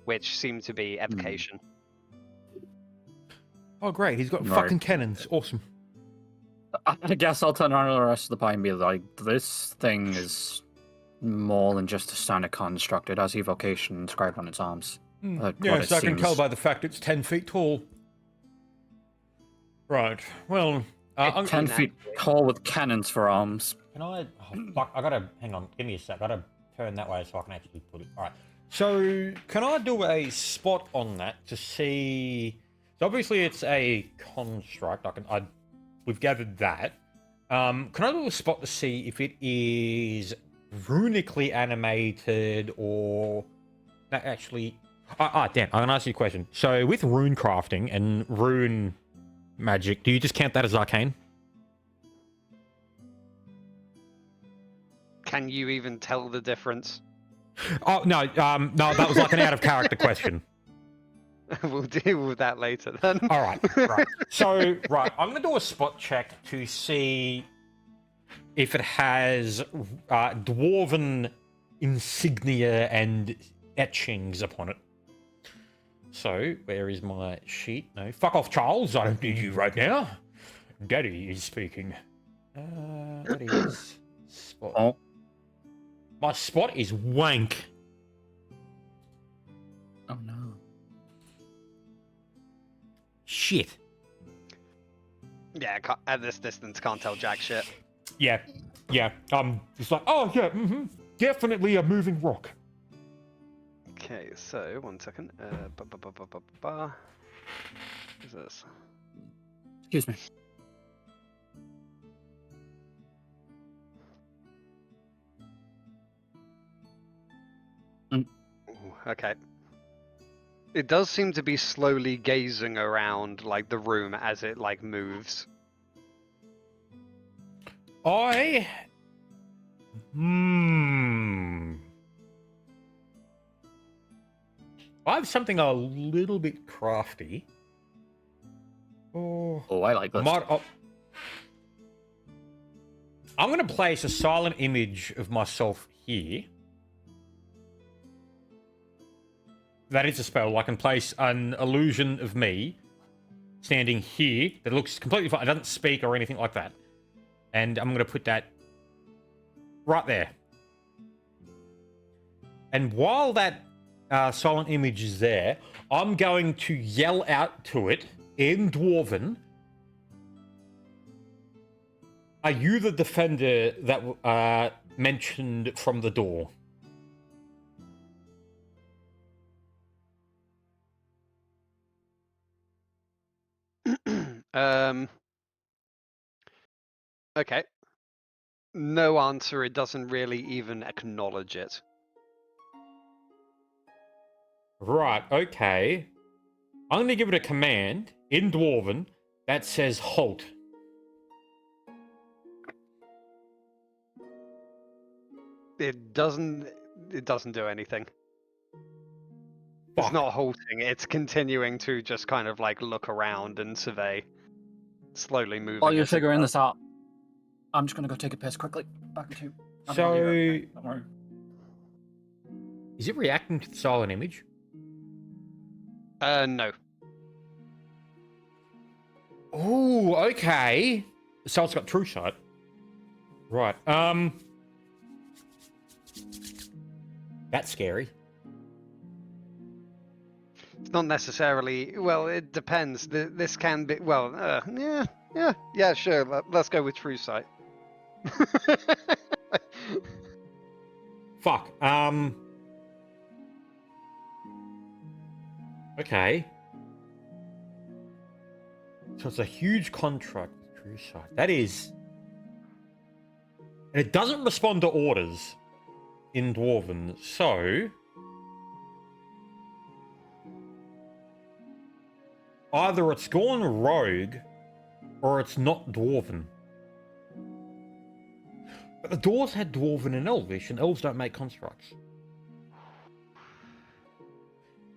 which seem to be evocation. Oh, great. He's got Right. fucking cannons. Awesome. I guess I'll turn around to the rest of the party and be like, this thing is more than just a standard construct. It has evocation inscribed on its arms. What Yes, it I can tell seems- by the fact it's 10 feet tall. Right. Well, I'm 10 feet tall with cannons for arms. Can I? Oh, fuck! I gotta hang on. Give me a sec. I gotta turn that way so I can actually put it. All right. So, can I do a spot on that to see? So obviously, it's a construct. We've gathered that. Can I do a spot to see if it is runically animated or that actually? Damn! I'm gonna ask you a question. So, with rune crafting and rune magic, do you just count that as arcane? Can you even tell the difference? Oh no, no, that was like an out of character question. We'll deal with that later then. All right, right. So, right, I'm going to do a spot check to see if it has dwarven insignia and etchings upon it. So, where is my sheet? No, fuck off, Charles. I don't need you right now. Daddy is speaking. That is spot. Oh. My spot is wank. Oh no. Shit. Yeah, at this distance, can't tell jack shit. Yeah, yeah. It's like, oh yeah, definitely a moving rock. Okay, so 1 second. What is this? Excuse me. Ooh, okay. It does seem to be slowly gazing around like the room as it like moves. I have something a little bit crafty. Oh, I like this. I'm going to place a silent image of myself here. That is a spell. I can place an illusion of me standing here that looks completely fine. It doesn't speak or anything like that. And I'm going to put that right there. And while that silent image is there, I'm going to yell out to it in Dwarven, are you the defender that mentioned from the door? Okay. No answer. It doesn't really even acknowledge it. Right, okay. I'm going to give it a command in Dwarven that says halt. It doesn't do anything. Fuck. It's not halting. It's continuing to just kind of like look around and survey, slowly moving. While you're as it figuring does. this out, I'm just gonna go take a piss quickly. Back to you. So, Don't worry. is it reacting to the silent image? No. Oh, okay. So it's got true sight. Right. That's scary. It's not necessarily. Well, it depends. This can be. Well, yeah. Sure. Let's go with true sight. Fuck. Okay. So it's a huge contract with true sight. That is. And it doesn't respond to orders in Dwarven, so. either it's gone rogue or it's not dwarven. But the doors had dwarven and elvish, and elves don't make constructs.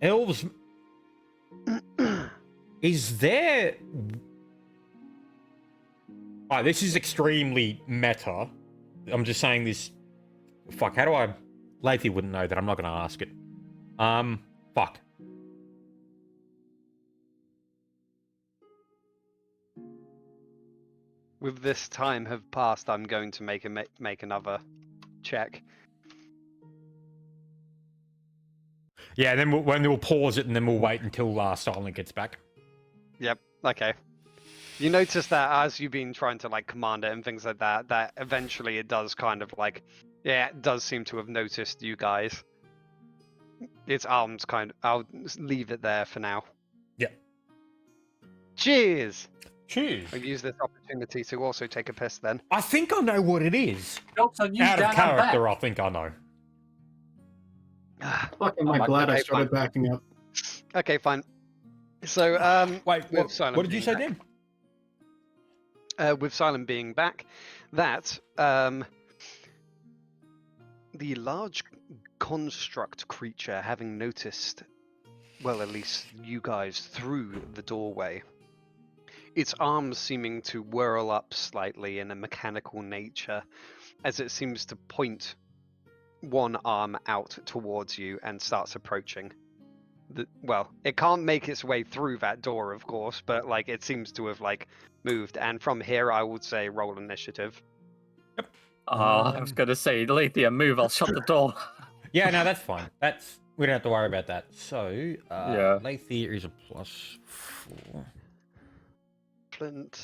Elves. Is there. Alright, this is extremely meta. I'm just saying this. Fuck, how do I. Lathy wouldn't know that. I'm not going to ask it. Fuck. With this time have passed, I'm going to make another check. Yeah, and then we'll pause it and then we'll wait until Silent gets back. Yep. Okay. You notice that as you've been trying to like command it and things like that, that eventually it does kind of like, yeah, it does seem to have noticed you guys. Its arms kind of. I'll leave it there for now. Yeah. Cheers. Cheers. I'll use this opportunity to also take a piss then. I think I know what it is. Jokes on you, Out of Dan, I'm back. character, I think I know. Fuck, am I Okay, glad I fine. started backing up. Okay, fine. So, Wait, with Silent what did you being say, back- Dan? with Silent being back, that the large construct creature, having noticed, well, at least you guys through the doorway, its arms seeming to whirl up slightly in a mechanical nature, as it seems to point one arm out towards you and starts approaching. Well, it can't make its way through that door, of course, but like it seems to have like moved. And from here, I would say roll initiative. I was going to say, Lethea, move, I'll shut the door. Yeah, no, that's fine. We don't have to worry about that. So, Yeah. Lathier is a +4. Flint.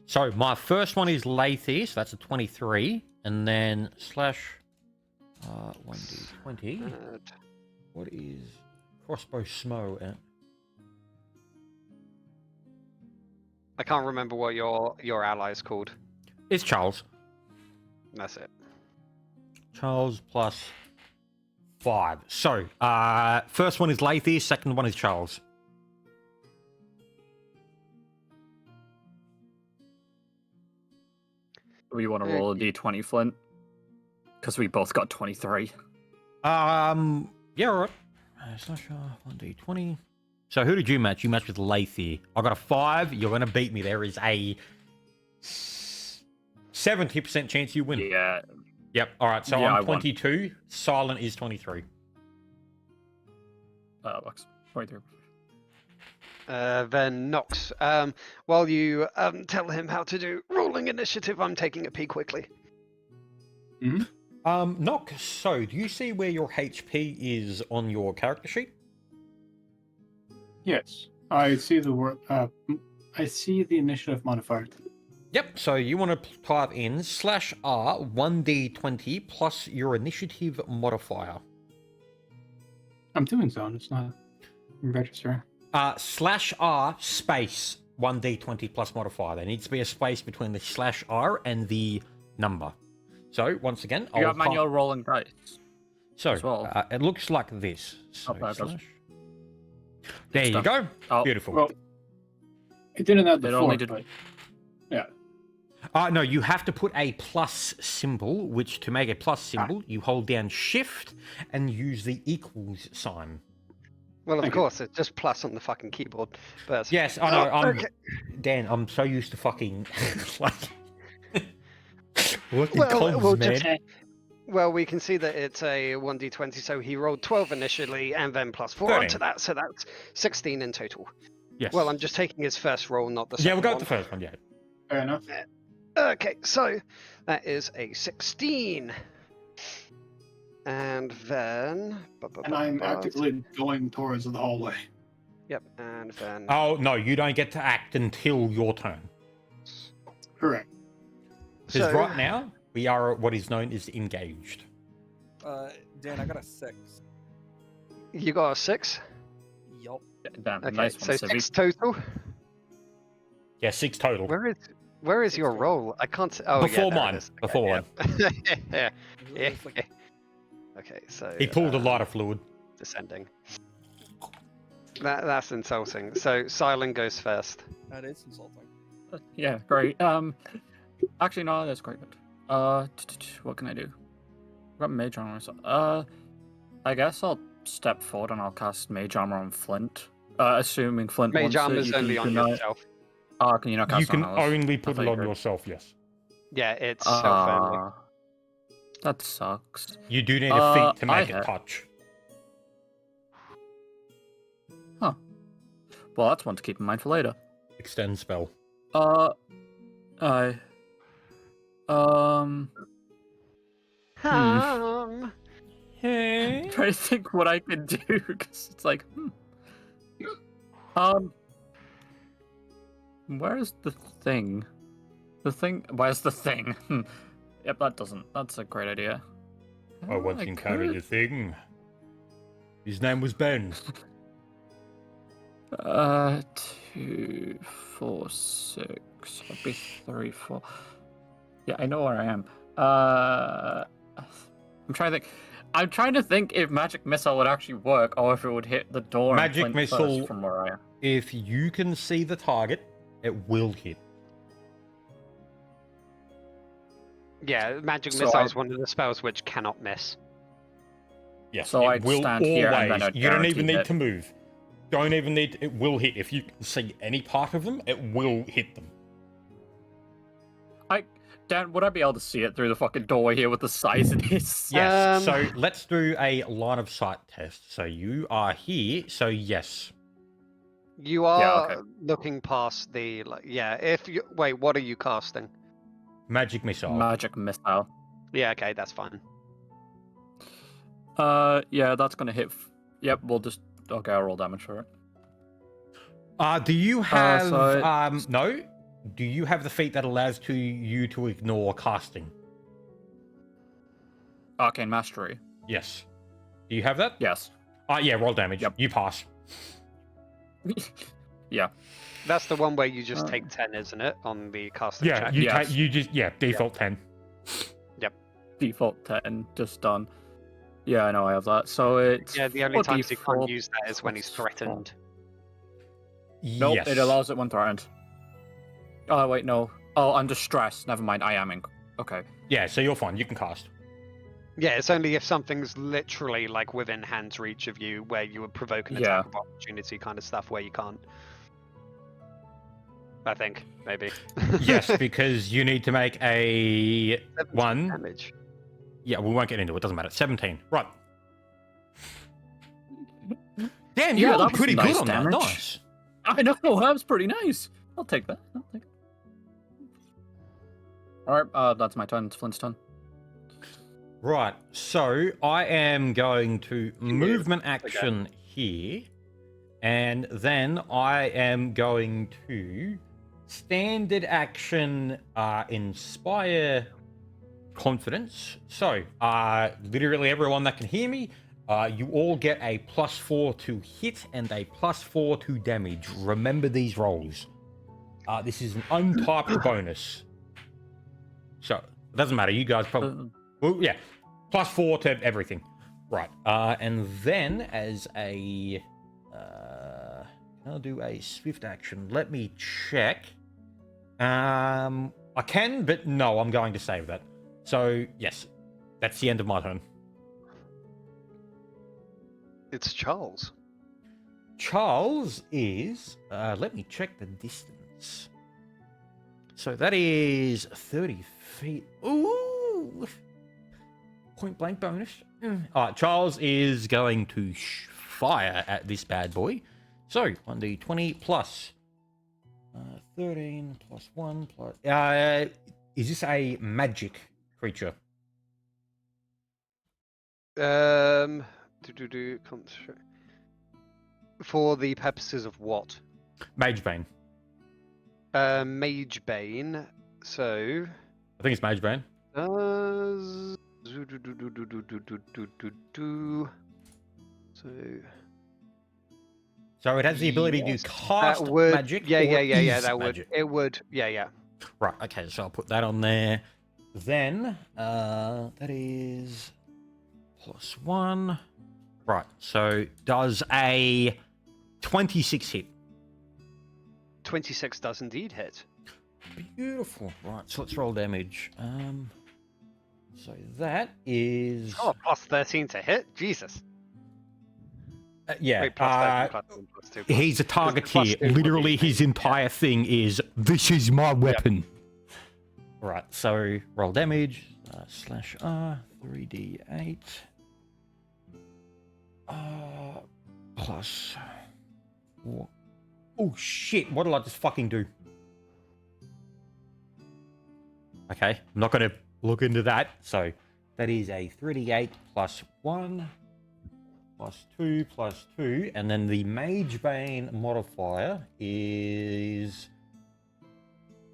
So, my first one is Lathier, so that's a 23. And then slash 1d20. What is crossbow smo at? I can't remember what your ally's called. It's Charles. That's it. Charles +5. So, first one is Lathier, second one is Charles. We want to roll a d20, Flint? Because we both got 23. Yeah, alright. Slash 1d20. So who did you match? You matched with Lathier. I got a 5. You're going to beat me. There is a 70% chance you win. Yeah. Yep. All right. So Yeah, I I'm won. 22. Silent is 23. Works. 23. Then Nox. While you tell him how to do rolling initiative, I'm taking a pee quickly. Nock, so do you see where your HP is on your character sheet? Yes, I see the word. I see the initiative modifier. Yep. So you want to type in /R 1d20 plus your initiative modifier. I'm doing so. It's not registering. /R space 1d20 plus modifier. There needs to be a space between the /R and the number. So once again, You I'll have manual rolling dice. So as well. it looks like this. So Oh, that does. there you stuff. go. Oh. Beautiful. Well, it didn't have the It four, only did- but yeah. No, you have to put a plus symbol, which to make a plus symbol, you hold down shift and use the equals sign. Well, of Thank you. course, it's just plus on the fucking keyboard. But Yes, I know. Okay. Dan, I'm so used to fucking like working Well, comms, we'll man. just- Well, we can see that it's a 1d20, so he rolled 12 initially and then plus 4 onto 13. that, so that's 16 in total. Yes. Well, I'm just taking his first roll, not the yeah, second we'll go one. with the first one. Yeah. Fair enough. Okay, so that is a 16. And then... And I'm actively going towards the hallway. Yep, and then... Oh no, you don't get to act until your turn. Correct. Because So- right now we are what is known as engaged. Dan, I got a 6. You got a 6? Yup. Damn, Okay, nice so one, 6 Civi. total. Yeah, 6 total. Where is your roll? I can't see. Oh, Before yeah, there it mine. is. Okay, Before yeah. yeah. It's like- Okay, so... He pulled a lot of fluid. Descending. That's insulting. So Silent goes first. That is insulting. Yeah, great. Actually, no, that's quite good. What can I do? I've got mage armor. I guess I'll step forward and I'll cast mage armor on Flint. Assuming Flint Mage wants it, armor's you can only on deny- yourself. Oh, can you not cast You can on others? only I put thought it you on could. yourself, yes. Yeah, it's self only. That sucks. You do need a feat to I make it hit. touch. Well, that's one to keep in mind for later. Extend spell. I. Hey. Trying to think what I could do because it's like, where's the thing? Where's the thing? Yep, that doesn't. That's a great idea. I once encountered a thing. His name was Ben. 2, 4, 6. That'd be 3, 4. Yeah, I know where I am. I'm trying to think. I'm trying to think if magic missile would actually work, or if it would hit the door. Magic and Flint missile- first from where I am. If you can see the target, it will hit. Yeah, magic So missile I- is one of the spells which cannot miss. Yes, So it I'd will stand here and then always. I'd You don't even guarantee need hit. to move. Don't even need. It will hit. If you can see any part of them, it will hit them. Dan, would I be able to see it through the fucking doorway here with the size it is? Yes. So let's do a line of sight test. So you are here. So yes. You are okay. looking past the if you wait, what are you casting? Magic missile. Magic missile. Yeah, okay, that's fine. Yeah, that's gonna hit. Yep, we'll just. Okay, I'll roll damage for it. Do you have so no? Do you have the feat that allows you to ignore casting? Arcane Mastery. Yes. Do you have that? Yes. Yeah, roll damage. Yep. You pass. Yeah. That's the one where you just take 10, isn't it? On the casting Yeah, check. you Yes. you just default 10. Default 10, just done. Yeah, I know I have that. So it's. Yeah, the only times he 4d4 can't use that is when he's plus 4. threatened. Nope, Yes. it allows it when threatened. Oh, wait, no. Oh, under stress. Never mind, I am in. Okay. Yeah, so you're fine. You can cast. Yeah, it's only if something's literally like within hand's reach of you where you would provoke an Yeah. attack of opportunity kind of stuff where you can't. I think, maybe. Yes, because you need to make a 17 one. damage. Yeah, we won't get into it. Doesn't matter. 17. Right. Damn, you Yeah, rolled that was pretty nice good on damage. that. Nice. I know, that was pretty nice. I'll take that. Alright, that's my turn. It's Flint's turn. Right. So I am going to movement action here, and then I am going to standard action inspire confidence. So literally everyone that can hear me, you all get a +4 to hit and a +4 to damage. Remember these rolls. This is an untyped bonus. So it doesn't matter. You guys probably. Well, yeah, +4 to everything. Right. And then as a. I'll do a swift action. Let me check. I can, but no, I'm going to save that. So, yes, that's the end of my turn. It's Charles. Charles is. Let me check the distance. So that is 30 feet. Ooh! Point blank bonus. All right, Charles is going to fire at this bad boy. So 1d20 plus 13 plus 1 plus. Is this a magic creature? For the purposes of what? Mage Bane. Mage Bane. So. I think it's Mage Bane. So it has the ability Yes. to cast That would, magic. yeah, or that is would. magic? It would, yeah. Right, okay, so I'll put that on there. Then, that is +1. Right, so does a 26 hit. 26 does indeed hit. Beautiful. Right, so let's roll damage. So that is... Oh, plus 13 to hit? Jesus. yeah. Wait, plus 13, plus 1, plus 2. He's a target plus here. 2 would be Literally, his amazing, entire thing is, this is my weapon. Right, so roll damage. Slash R, 3d8. Plus... Oh, shit. What did I just fucking do? Okay, I'm not going to look into that. So that is a 3d8 plus 1, plus 2, plus 2. And then the Mage Bane modifier is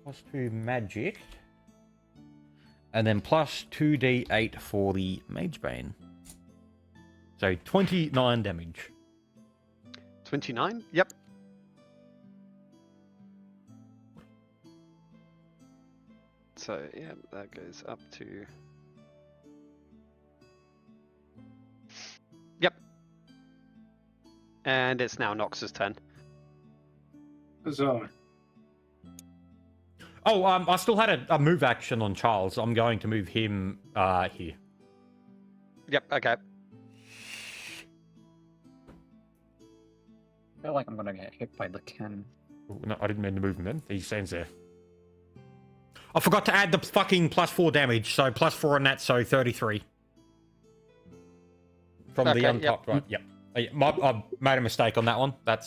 plus 2 magic. And then plus 2d8 for the Mage Bane. So 29 damage. 29? Yep. So, yeah, that goes up to... Yep. And it's now Nox's turn. So, Oh, I still had a move action on Charles. I'm going to move him here. Yep, okay. I feel like I'm gonna get hit by the cannon. Oh, no, I didn't mean to move him then. He stands there. I forgot to add the fucking plus 4 damage, so plus 4 on that, so 33. From the Okay, untopped one. Yep. I made a mistake on that one. I'll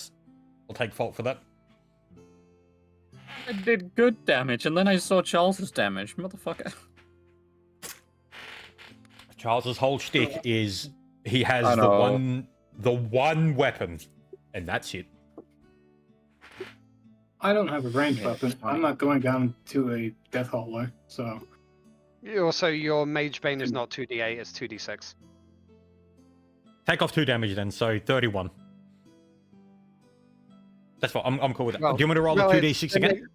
take fault for that. I did good damage, and then I saw Charles's damage. Motherfucker. Charles's whole shtick is he has I know. the one weapon, and that's it. I don't have a ranged Yeah, weapon. it's fine. I'm not going down to a death hallway, so Also, your Mage Bane is not 2d8, it's 2d6. Take off 2 damage then, so 31. That's fine. I'm cool with that. Well, Do you want me to roll well, the it's- 2d6 again?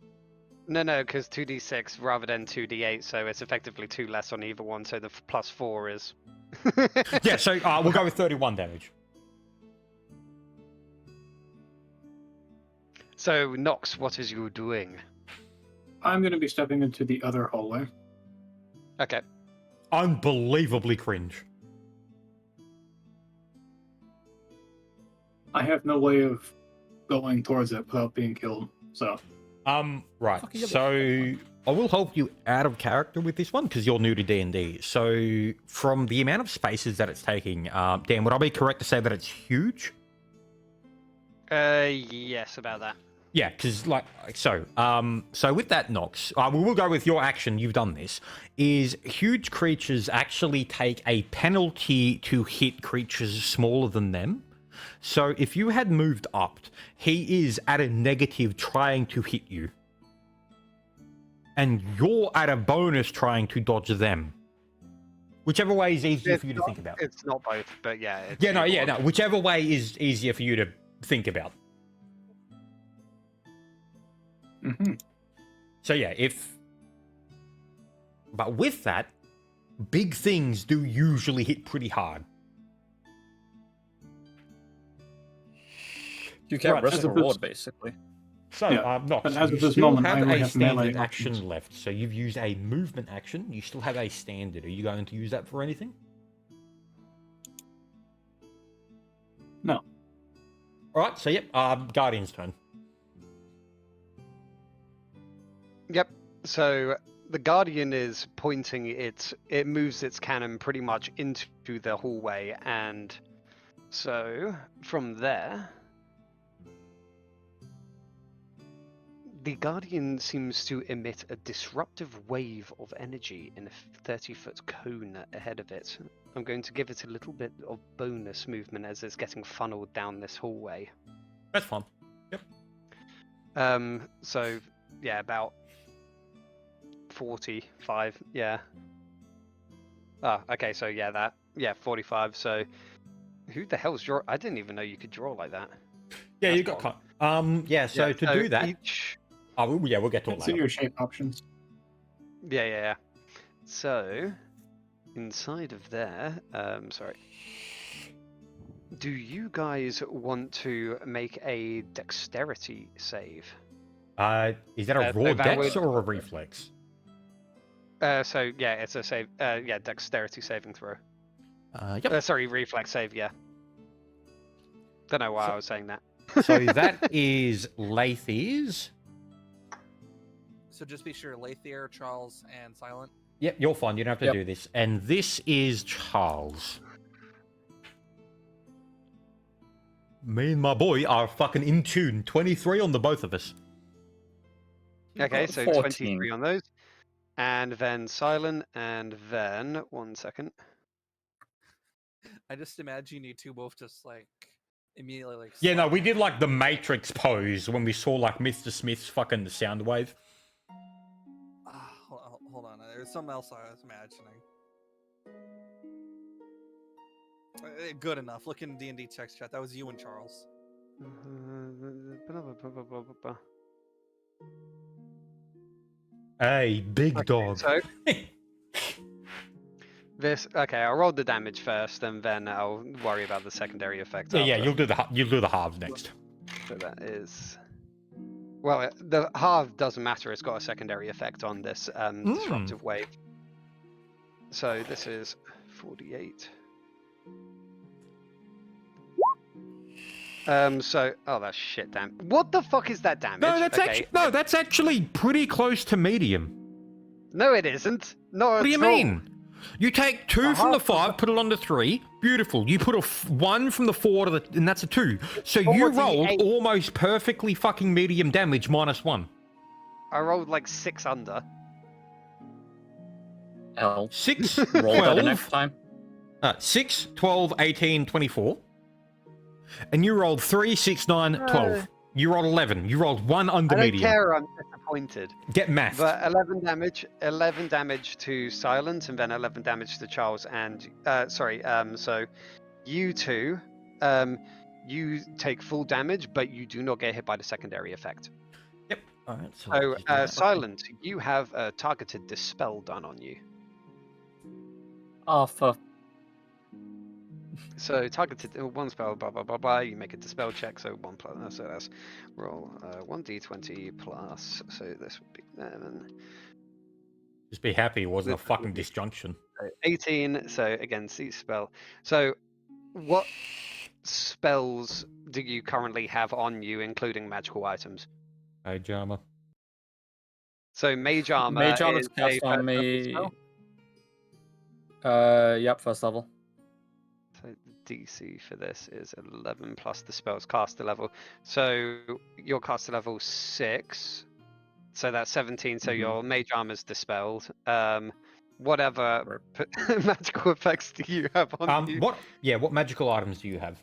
No, because 2d6 rather than 2d8, so it's effectively 2 less on either one, so the plus 4 is... Yeah, so we'll go with 31 damage. So, Nox, what is you doing? I'm going to be stepping into the other hallway. Okay. Unbelievably cringe. I have no way of going towards it without being killed, so Right. Fucking So I will help you out of character with this one because you're new to D&D. So from the amount of spaces that it's taking, Dan, would I be correct to say that it's huge? Yes, about that. Yeah, because so with that, Nox, we will go with your action. You've done this. Is huge creatures actually take a penalty to hit creatures smaller than them? So if you had moved up, he is at a negative trying to hit you, and you're at a bonus trying to dodge them. Whichever way is easier for you to think about. It's not both, but yeah. It's Yeah, no, either yeah, one. no. Whichever way is easier for you to think about. mhm. So yeah, but with that, big things do usually hit pretty hard. You get Right, risk as opposed- reward, basically. So, Yeah, Nox, but as you of this still moment, I have only a have melee standard action options. left. So you've used a movement action. You still have a standard. Are you going to use that for anything? No. All right. So yep. Guardian's turn. Yep. So the Guardian is pointing it moves its cannon pretty much into the hallway, and so from there, the Guardian seems to emit a disruptive wave of energy in a 30-foot cone ahead of it. I'm going to give it a little bit of bonus movement as it's getting funneled down this hallway. That's fine. So yeah, about 45, yeah. Ah, okay, so yeah, 45. So who the hell's draw? I didn't even know you could draw like that. Yeah, That's you got cool. cut. Yeah. So Yeah, to do that, each... we'll get to it It's in later. your shape options. Yeah. So inside of there, sorry. Do you guys want to make a dexterity save? Is that a So raw that dex would- or a reflex? So yeah, it's a save. Yeah, dexterity saving throw. Yep. Sorry, reflex save. Yeah. Don't know why So- I was saying that. So that is Lathies. So just be sure, Lathier, Charles, and Silent. Yep, you're fine. You don't have to Yep. do this. And this is Charles. Me and my boy are fucking in tune. 23 on the both of us. Okay, so 14. 23 on those. And then silent, and then 1 second. I just imagine you two both just like immediately like. Yeah, no, slap we on did each like the other. Matrix pose when we saw like Mr. Smith's fucking sound wave. Hold on, there's something else I was imagining. Good enough. Look in D&D text chat. That was you and Charles. Hey, big Okay, dog. so this. Okay, I'll roll the damage first, and then I'll worry about the secondary effects. yeah, after. you'll do the halves next. So that is. Well, the halve doesn't matter. It's got a secondary effect on this disruptive wave. So this is 48. So that's shit. Damn. What the fuck is that damage? That's actually pretty close to medium. No, it isn't. No, What do you it's not. mean? You take 2 from the 5, put it on the 3. Beautiful. You put a 1 from the 4 to the, and that's a 2. So you rolled 48. almost perfectly fucking medium damage minus 1. I rolled like 6 under. L. 6, Roll better 12, next time. 6, 12, 18, 24. And you rolled 3, 6, 9, 12. You rolled 11. You rolled 1 under I don't medium. care. I'm disappointed. Get math. But 11 damage to Silent, and then 11 damage to Charles. And so you two, you take full damage, but you do not get hit by the secondary effect. Yep. All right. So, So just do that. Silent, you have a targeted dispel done on you. Oh, for So targeted one spell, blah blah blah blah. You make a dispel check. So 1 plus. So that's roll 1d20 plus. So this would be 11. Just be happy it wasn't a fucking disjunction. 18. So again, see spell. So what spells do you currently have on you, including magical items? Hey, Jama. So mage armor. Mage Armor's is a cast on first level me. spell. Yep, first level. So the DC for this is 11 plus the spell's caster level. So your caster level 6. So that's 17. So your mage armor's dispelled. Whatever magical effects do you have on you? What magical items do you have?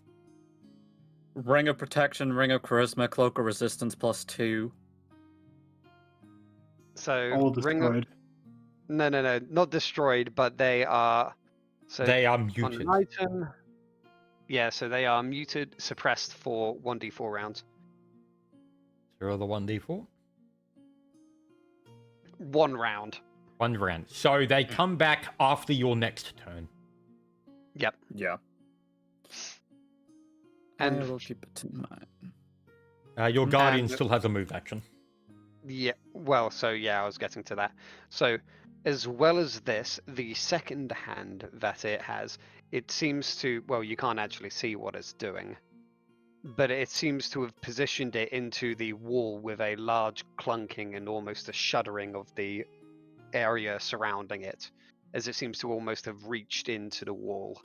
Ring of Protection, Ring of Charisma, Cloak of Resistance +2. So All ring of, destroyed. no, not destroyed, but they are. So They are on muted. an item. Yeah, so they are muted, suppressed for 1d4 rounds. Zero the 1d4. 1 round. 1 round. So they come back after your next turn. Yep. Yeah. And I will keep it in mind. Your guardian And- still has a move action. yeah, well, so yeah, I was getting to that. So as well as this, the second hand that it has, it seems to, well, you can't actually see what it's doing, but it seems to have positioned it into the wall with a large clunking and almost a shuddering of the area surrounding it, as it seems to almost have reached into the wall.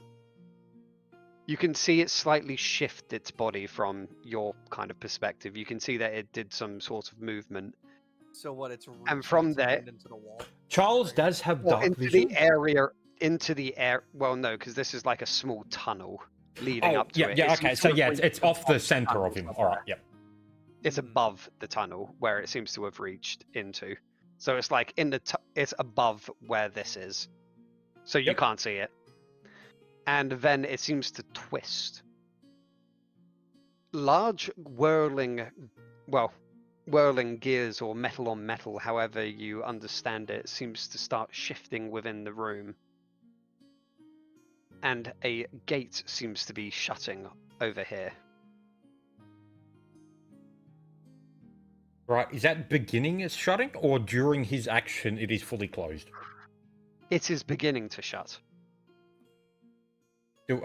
You can see it slightly shift its body from your kind of perspective. You can see that it did some sort of movement. So what? It's And from reaching its there- hand into the wall. Charles does have Well, dark into vision. the area, into the air. Well, no, because this is like a small tunnel leading up to yeah, it. yeah, It okay. seems So to yeah, have it's reached off the above center tunnel of him. All somewhere. right, yep. It's above the tunnel where it seems to have reached into. So it's like in the. It's above where this is, so you Yep. can't see it. And then it seems to twist. Large whirling gears or metal on metal, however you understand it, seems to start shifting within the room. and a gate seems to be shutting over here. Right, is that beginning as shutting, or during his action it is fully closed? It is beginning to shut. Do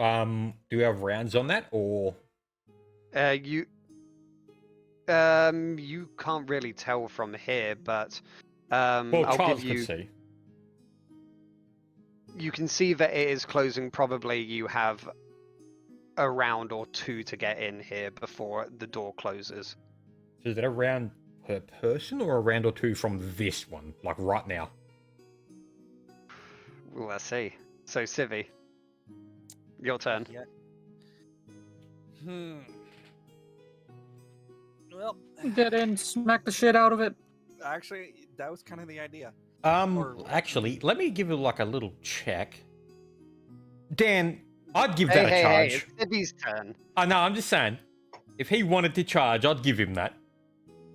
we have rounds on that, or You can't really tell from here, but well, I'll Charles give you. could see. You can see that it is closing. Probably you have a round or two to get in here before the door closes. So is that a round per person, or a round or two from this one, like right now? Well, let's see. So, Civi, your turn. Yeah. Well, Get in, smack the shit out of it. actually, that was kind of the idea. Actually, let me give you like a little check. Dan, I'd give that a charge. Hey, it's Civi's turn. I know, I'm just saying. If he wanted to charge, I'd give him that.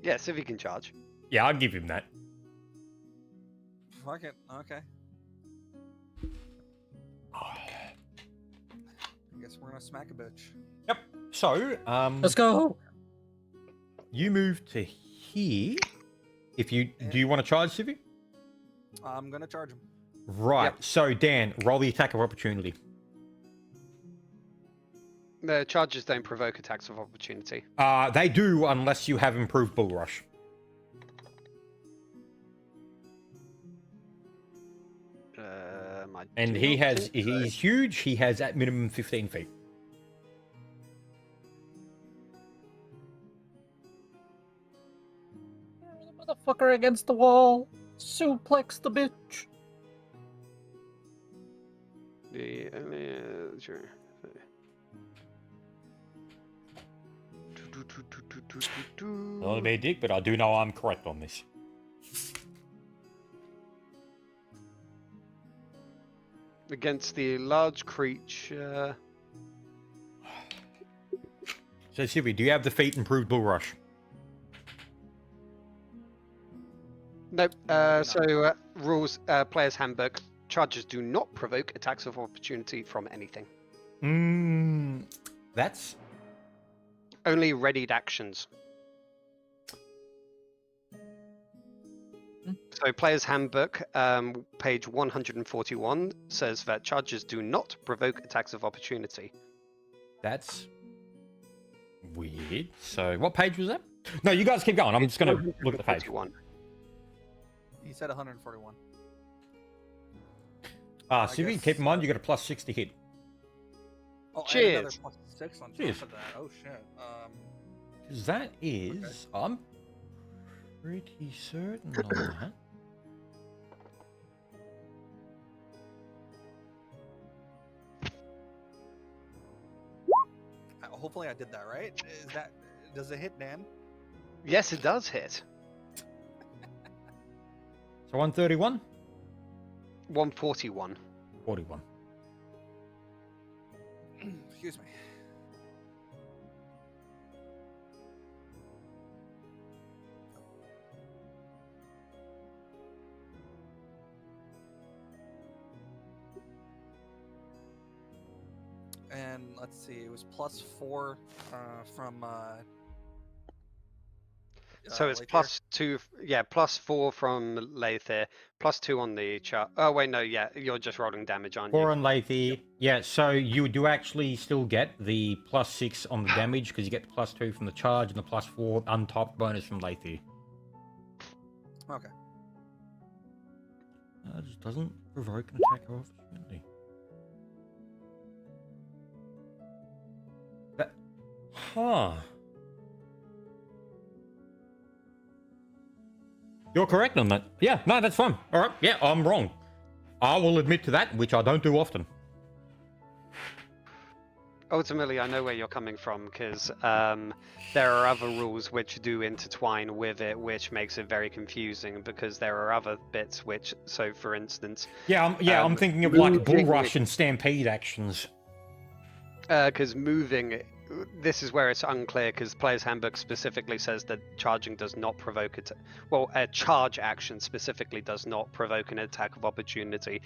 Yeah, Civi can charge. Yeah, I'd give him that. Fuck it. Okay. I guess we're gonna smack a bitch. Yep. So, Let's go. you move to here. If you do, you want to charge, Civi? I'm gonna charge him. Right. Yep. So, Dan, roll the attack of opportunity. The charges don't provoke attacks of opportunity. They do unless you have improved bull rush. I And do he not has, think so. he's huge. He has at minimum 15 feet. Motherfucker against the wall. Suplex the bitch. Sure. Not a bad dick, but I do know I'm correct on this. Against the large creature. So, Civi, do you have the feat improved bull rush? Nope. Rules, player's handbook. Charges do not provoke attacks of opportunity from anything. That's Only readied actions. So, player's handbook, page 141, says that charges do not provoke attacks of opportunity. That's weird. So, what page was that? No, you guys keep going. I'm just going to look at the page. 141. He said 141. Civi, guess, keep in mind you got a plus 6 to hit. Oh, and Cheers. another +6 on top Cheers. of that. Oh shit. Because that is, I'm pretty certain on that. Hopefully I did that right. Does it hit Dan? Yes, it does hit. So 131? 141. 41. Excuse me. And let's see, it was +4 from. So it's Lathier. +2, +4 from Lathier, +2 on the chart. Oh wait, no, yeah, you're just rolling damage, aren't 4 you? on Lathier. Yeah, so you do actually still get the plus 6 on the damage because you get the +2 from the charge and the +4 untopped bonus from Lathier. Okay. It just doesn't provoke an attack of opportunity. Huh. You're correct on that. Yeah, no, that's fine. All right, yeah, I'm wrong. I will admit to that, which I don't do often. Ultimately, I know where you're coming from because there are other rules which do intertwine with it, which makes it very confusing because there are other bits which, so for instance, Yeah, I'm thinking of like bull moving rush and stampede actions. because moving this is where it's unclear because Player's Handbook specifically says that charging does not provoke it. Well, a charge action specifically does not provoke an attack of opportunity,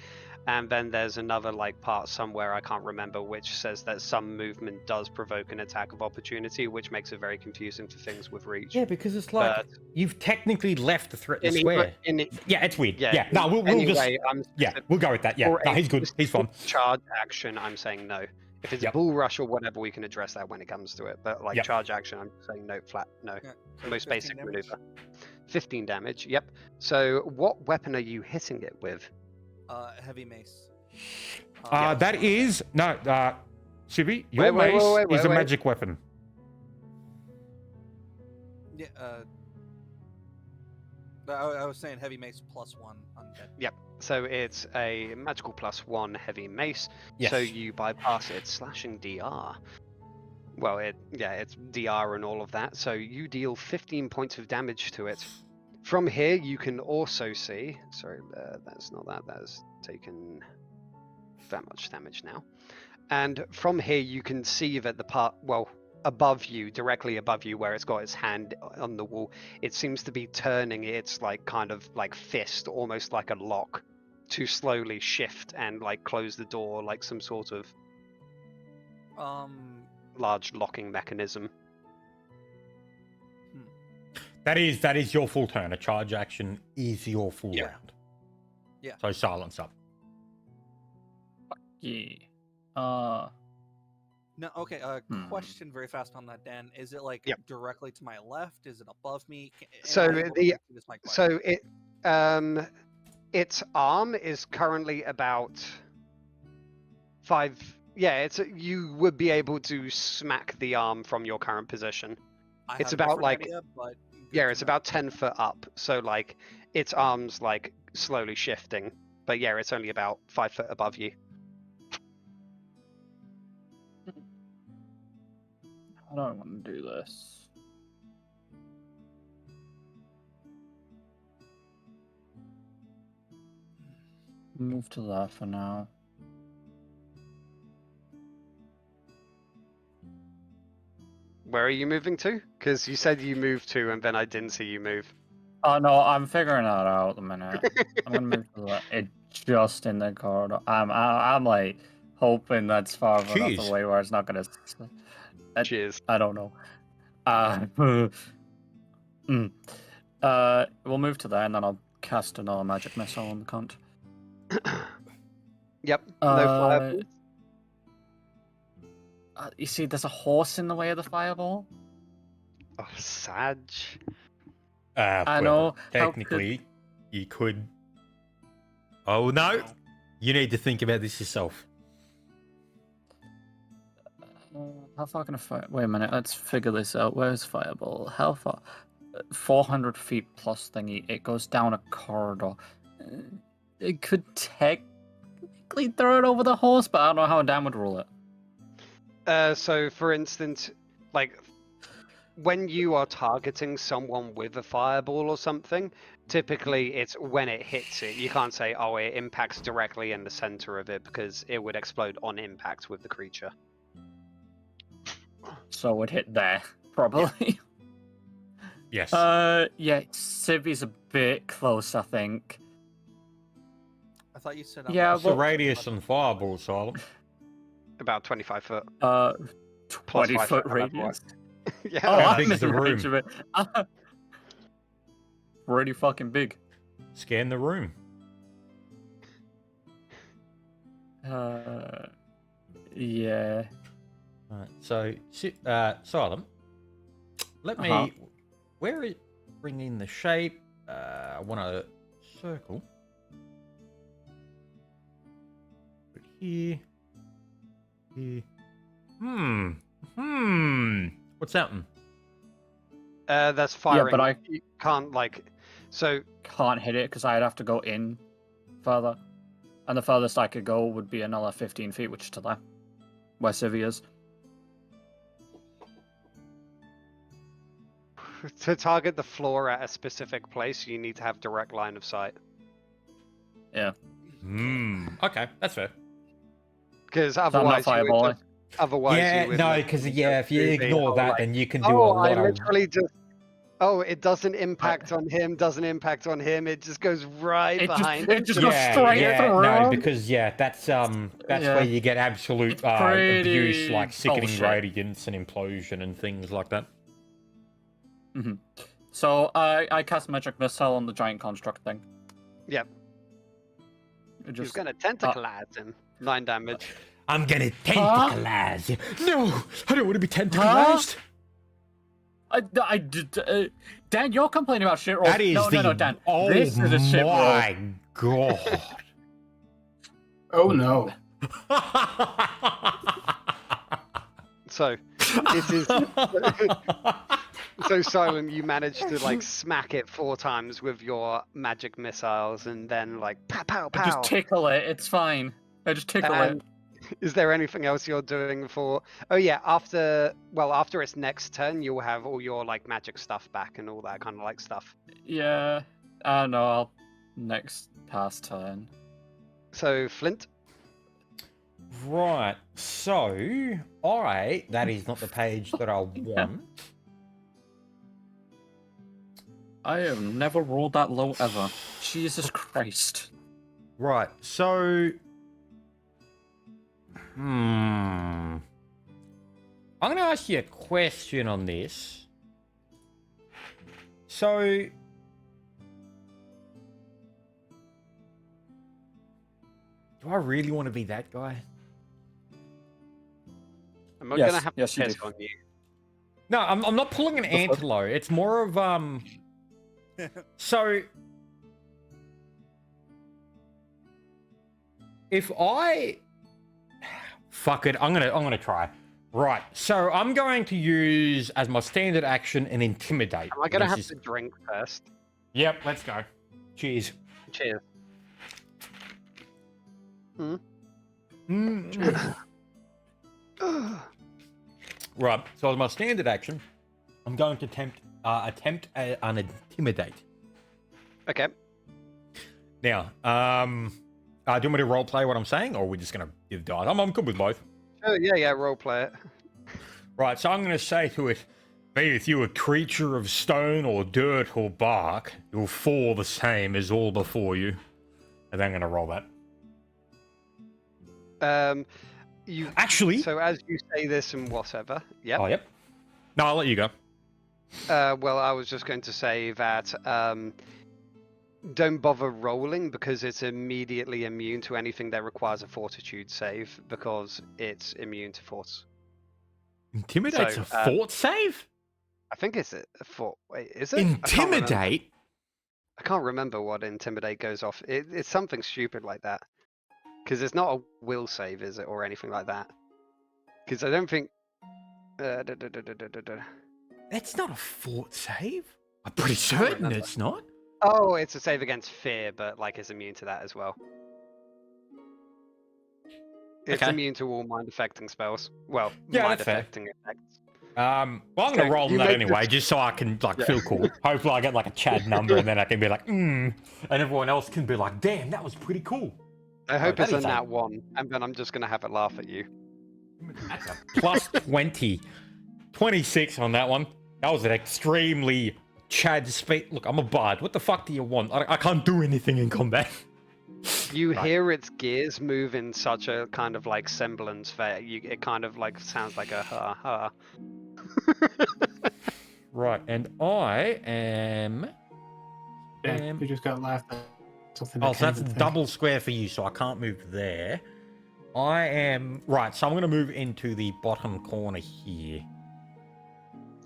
and then there's another like part somewhere I can't remember which says that some movement does provoke an attack of opportunity, which makes it very confusing for things with reach. Yeah, because it's like But- you've technically left the threat to In- square. in- Yeah, it's weird. yeah, Yeah, no, we'll just. anyway, I'm Yeah, we'll go with that. Yeah, for no, a he's good. He's fine. charge action, I'm saying no. If it's Yep. bull rush or whatever, we can address that when it comes to it. But like Yep. charge action, I'm saying no, flat, no. Yeah, so Most 15 basic damage. maneuver. 15 damage, yep. So what weapon are you hitting it with? Heavy mace. That is no, Civi. Your Wait, mace wait, is a wait. magic weapon. Yeah. I was saying heavy mace +1 undead. So it's a magical +1 heavy mace. Yes. So you bypass its slashing DR. Well, it's DR and all of that. So you deal 15 points of damage to it. From here, you can also see. Sorry, that's not that. That has taken that much damage now. And from here, you can see that the part, well, above you, directly above you, where it's got its hand on the wall, it seems to be turning its like kind of like fist, almost like a lock, to slowly shift and like close the door, like some sort of large locking mechanism. That is your full turn. A charge action is your full Yeah. round. Yeah. So silence up. Yeah. No, okay. Hmm. Question very fast on that, Dan. Is it like Yep. directly to my left? Is it above me? So Am I able to the- see this, my question? So its arm is currently about 5. Yeah, you would be able to smack the arm from your current position. I it's have a about, different like- idea, but good Yeah, to it's know. about 10 foot up. So like its arm's like slowly shifting. But yeah, it's only about 5 foot above you. I don't want to do this. Move to that for now. Where are you moving to? Because you said you moved to, and then I didn't see you move. Oh no, I'm figuring that out at the minute. I'm gonna move to that. It just in the corridor. I'm like hoping that's far enough Jeez. away where it's not gonna. Cheers. I don't know. We'll move to there and then I'll cast another magic missile on the cunt. Yep. No Uh, fireballs. You see, there's a horse in the way of the fireball. Oh, Sag. I Well, know. How technically, you could. Oh no! You need to think about this yourself. How far can I fire? Wait a minute, let's figure this out. Where's fireball? How far? 400 feet plus thingy. It goes down a corridor. It could technically throw it over the horse, but I don't know how Dan would rule it. So, for instance, like when you are targeting someone with a fireball or something, typically it's when it hits it. You can't say, oh, it impacts directly in the center of it because it would explode on impact with the creature. So it would hit there, probably. Yes. Yeah, Civi's a bit close, I think. I thought you said. Yeah, What's the well- radius on fireball, Silent? About 25 foot. 20 5 foot foot, radius. Yeah. Oh, How I'm big is the in range room? of it. Pretty fucking big. Scan the room. Yeah. Alright, so, Silent, let me. Uh-huh. Where it bring in the shape? I want a circle. Put it here. Here. What's happening? That's firing. but I- You can't, like. So, Can't hit it because I'd have to go in further. And the furthest I could go would be another 15 feet, which is to there. Where Civi is. to target the floor at a specific place, you need to have direct line of sight. Yeah. Okay, that's fair. Because So I'm not otherwise, fireballing. Otherwise, Yeah, you would no, literally because just if you do the ignore whole, that, like, then you can do a oh, I lot of. literally just. Oh, it doesn't impact on him. Doesn't impact on him. It just goes right behind him. it just to goes the straight idiot. through no, him. because that's Yeah. where you get absolute Pretty abuse, like sickening bullshit. radiance and implosion and things like that. So I cast magic missile on the giant construct thing. Yep. It He's just gonna tentacleize him. 9 damage. I'm gonna tentacleize you. No, I don't want to be tentacleized. I did. Dan, you're complaining about shit rolls. That is no, Dan. Oh This is a shit roll. my god. Oh no. So, this is. So, Silent, you managed to, like, smack it 4 times with your magic missiles and then, like, pow, pow, I pow. just tickle it. It's fine. I just tickle And it. is there anything else you're doing for? Oh yeah, after its next turn, you'll have all your like magic stuff back and all that kind of like stuff. Yeah. No, I'll next pass turn. So Flint, Right, so that is not the page that I want. I have never rolled that low ever. Jesus Christ. Right, so I'm gonna ask you a question on this. So do I really want to be that guy? I'm not Yes, gonna have yes, to you piss do. on you. No, I'm not pulling an antelope. It's more of so if I fuck it, I'm gonna try. Right, so I'm going to use as my standard action an intimidate. Am I gonna This have is- to drink first? Yep, let's go. Cheers. Cheers. Right, so as my standard action, I'm going to attempt an intimidate. Okay. Now, do you want me to role play what I'm saying, or are we just gonna give dice? I'm good with both. Oh yeah, role play it. Right, so I'm gonna say to it, be with you a creature of stone or dirt or bark, you'll fall the same as all before you. And then I'm gonna roll that. You Actually, So as you say this and whatever, yep. oh yep. No, I'll let you go. Well, I was just going to say that don't bother rolling because it's immediately immune to anything that requires a fortitude save because it's immune to force. Intimidate's So, a fort save? I think it's a fort. Wait, is it? Intimidate? I can't remember what intimidate goes off. It's something stupid like that. Because it's not a will save, is it, or anything like that? Because I don't think. That's not a fort save. I'm pretty certain remember. it's not. Oh, it's a save against fear, but like it's immune to that as well. It's Okay. immune to all mind affecting spells. Well, Yeah, mind that's fair. affecting effects. Well, I'm So, gonna roll you that make anyway, this- just so I can like Yeah. feel cool. Hopefully, I get like a Chad number, and then I can be like, and everyone else can be like, damn, that was pretty cool. I hope that it's a is a- nat 1, and then I'm just gonna have a laugh at you. That's a plus 20. 26 on that one. That was an extremely Chad speed. Look, I'm a bard. What the fuck do you want? I can't do anything in combat. You Right. hear its gears move in such a kind of like semblance that it kind of like sounds like a ha ha. Right, and I am. Yeah, you just got laughed at. Something I Oh, so can't that's even think. double square for you, so I can't move there. I am. Right, so I'm going to move into the bottom corner here.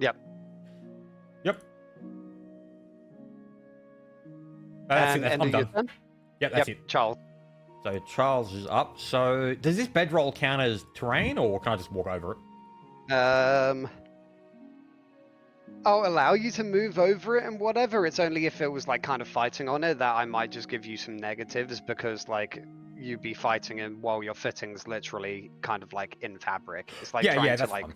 Yep. Yep. That's it. And That's, end I'm of your done. turn? Yep, that's Yep, it. Charles. So Charles is up. So does this bedroll count as terrain, or can I just walk over it? I'll allow you to move over it and whatever. It's only if it was like kind of fighting on it that I might just give you some negatives because like you'd be fighting it while your fitting's literally kind of like in fabric. It's like Yeah, trying yeah, to that's like fine.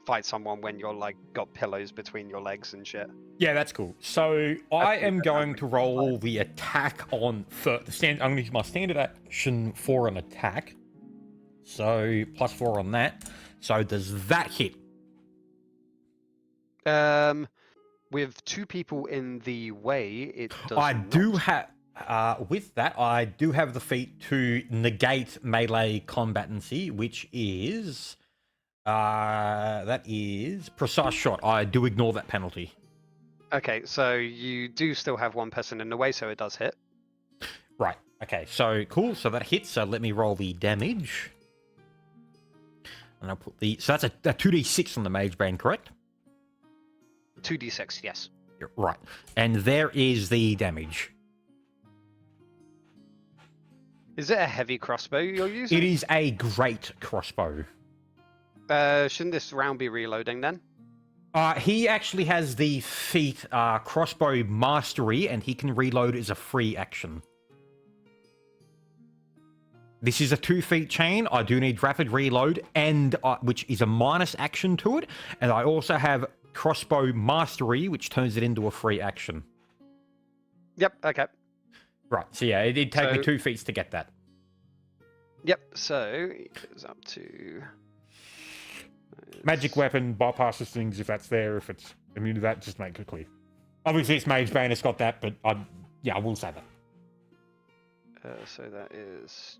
fight someone when you're like got pillows between your legs and shit. Yeah, that's cool. So I am that going makes to sense. roll the attack on. I'm going to use my standard action for an attack. So +4 on that. So does that hit? With 2 people in the way, it does I not. do have. With that, I do have the feat to negate melee combatancy, which is that is precise shot. I do ignore that penalty. Okay, so you do still have 1 person in the way, so it does hit. Right. Okay. So cool. So that hits. So let me roll the damage, and I'll put the. So that's a 2d6 on the mage bane, correct? 2d6, yes. Yeah, right. And there is the damage. Is it a heavy crossbow you're using? It is a great crossbow. Shouldn't this round be reloading then? He actually has the feat crossbow mastery, and he can reload as a free action. This is a 2-feat chain. I do need rapid reload, and which is a minus action to it, and I also have crossbow mastery, which turns it into a free action. Yep, okay. Right. So yeah, it did take me So- 2 feats to get that. Yep, so it goes up to... Magic weapon bypasses things if that's there. If it's immune to that, just make it clear. Obviously, it's Mage Bane. It's got that, but I will say that. So that is...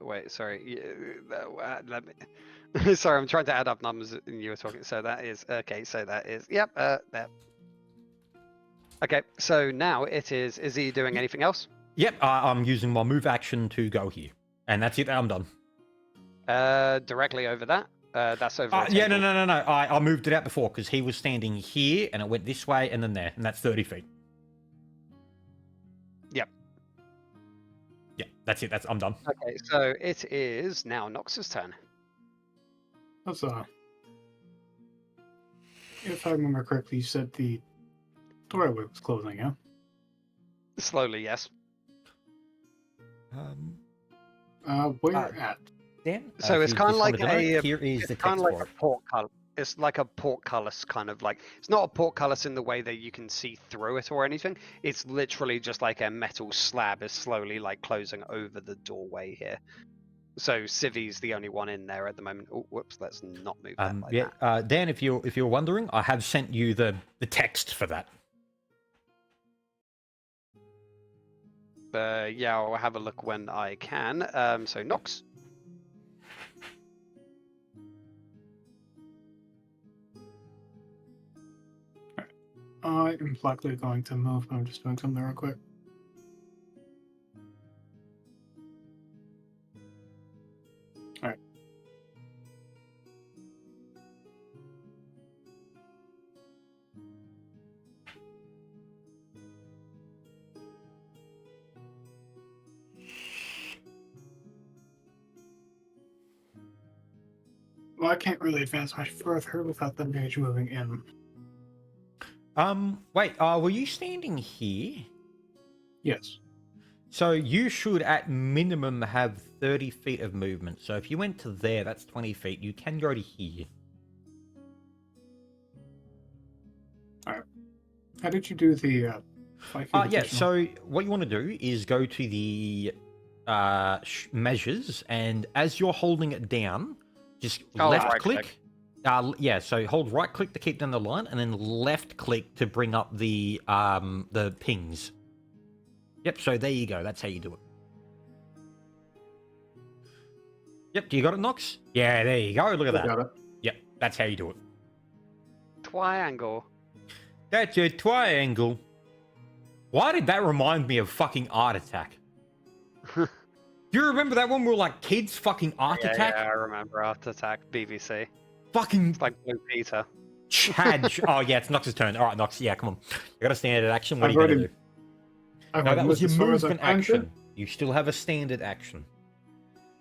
wait, sorry. Let me... sorry, I'm trying to add up numbers and you were talking. So that is... Okay, so that is... Yep, there. Okay, so now it is... Is he doing anything else? Yep. I'm using my move action to go here, and that's it. I'm done. Directly over that? That's over a Yeah. table. No. I moved it out before because he was standing here, and it went this way and then there, and that's 30 feet. Yep. Yeah. That's it. I'm done. Okay, so it is now Nox's turn. That's if I remember correctly, you said the doorway was closing, yeah? Slowly, yes. Where Uh, at? Dan? So if it's you kind of just like wanted to know, a... here is the It's kind text of like for a it. portcullis. It's like a portcullis, kind of like... It's not a portcullis in the way that you can see through it or anything. It's literally just like a metal slab is slowly like closing over the doorway here. So Civi's the only one in there at the moment. Oh, whoops! Let's not move that like Yeah, that. Dan, if you're wondering, I have sent you the text for that. Yeah, I'll have a look when I can. So Nox. I am likely going to move, but I'm just doing something real quick. Alright. Well, I can't really advance much further without the mage moving in. Wait, were you standing here? Yes. So you should at minimum have 30 feet of movement. So if you went to there, that's 20 feet. You can go to here. How did you do the 5 feet? Yeah, additional? so what you want to do is go to the measures, and as you're holding it down, just left right click. Yeah, so hold right click to keep down the line, and then left click to bring up the pings. Yep, so there you go. That's how you do it. Yep, do you got it, Nox? Yeah, there you go. Look at I that. got it. Yep, that's how you do it. Triangle. That's a triangle. Why did that remind me of fucking Art Attack? Do you remember that one? We were like kids, fucking Art Attack? Yeah, I remember Art Attack, BBC. Fucking It's like Blue Peter. Chad. Oh, yeah, it's Nox's turn. All right, Nox. Yeah, come on. You got a standard action. What I've are you going to already- do? I've No, that was your moved as far as I movement can to. action. You still have a standard action.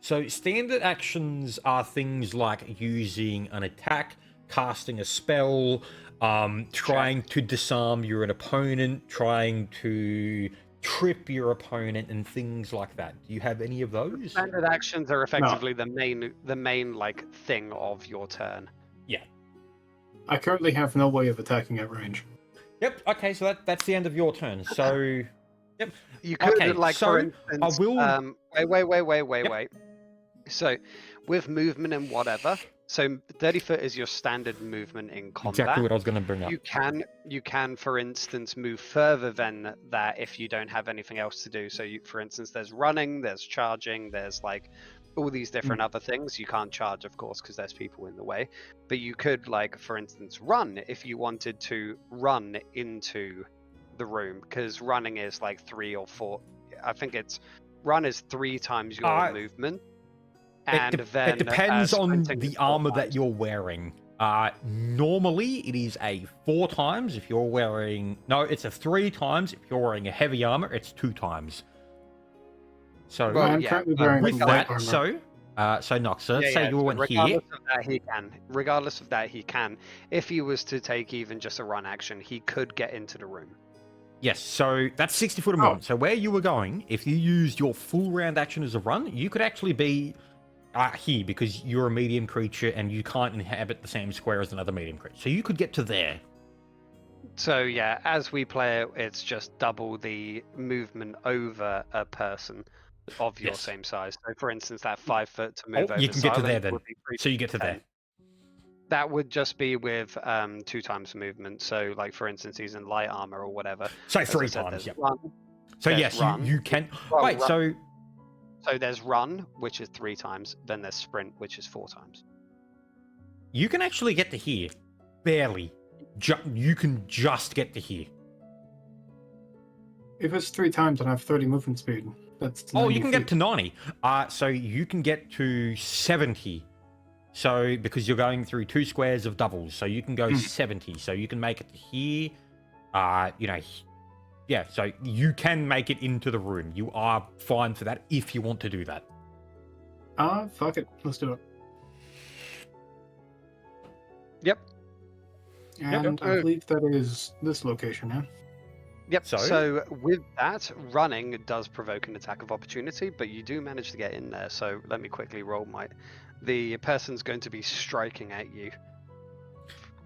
So standard actions are things like using an attack, casting a spell, trying to disarm your opponent, trying to trip your opponent, and things like that. Do you have any of those? Standard actions are effectively the main like thing of your turn. I currently have no way of attacking at range. Yep. Okay, so that's the end of your turn. So Yep. You could, Okay, like, so for I instance, will. wait. So, with movement and whatever, so 30 foot is your standard movement in combat. Exactly what I was going to bring up. You can, for instance, move further than that if you don't have anything else to do. So, for instance, there's running, there's charging, there's like all these different other things. You can't charge, of course, because there's people in the way. But you could, like, for instance, run if you wanted to run into the room, because running is like 3 or 4. I think run is 3 times your movement. And then it depends on sprinting the is 4 armor that times. you're wearing. Normally, it is a 4 times if you're wearing. No, it's a 3 times if you're wearing a heavy armor. It's 2 times. So Well, I'm yeah, currently wearing with light that, armor. so Noxa, let's say you so went here. regardless of that, he can. Regardless of that, he can. If he was to take even just a run action, he could get into the room. Yes, so that's 60 foot of movement. So where you were going, if you used your full round action as a run, you could actually be here because you're a medium creature and you can't inhabit the same square as another medium creature. So you could get to there. So yeah, as we play it, it's just double the movement over a person of your Yes. same size. So for instance, that 5 foot to move over you can get to there silent then. would be 3 So you get to 10. there. That would just be with 2 times movement. So like for instance, he's in light armor or whatever. So As I 3 said, times, there's yeah. run. So there's yes, run. you can. Well, Wait, run. so So there's run, which is 3 times. Then there's sprint, which is 4 times. you can actually get to here. Barely. You can just get to here. If it's 3 times and I have 30 movement speed, that's Oh, 90 you can feet. get to 90. So you can get to 70. So because you're going through 2 squares of doubles, so you can go 70. So you can make it to here. Yeah. So you can make it into the room. You are fine for that if you want to do that. Fuck it. Let's do it. Yep. And I believe that is this location, yeah? Yep. So? So with that, running does provoke an attack of opportunity, but you do manage to get in there. So let me quickly roll the person's going to be striking at you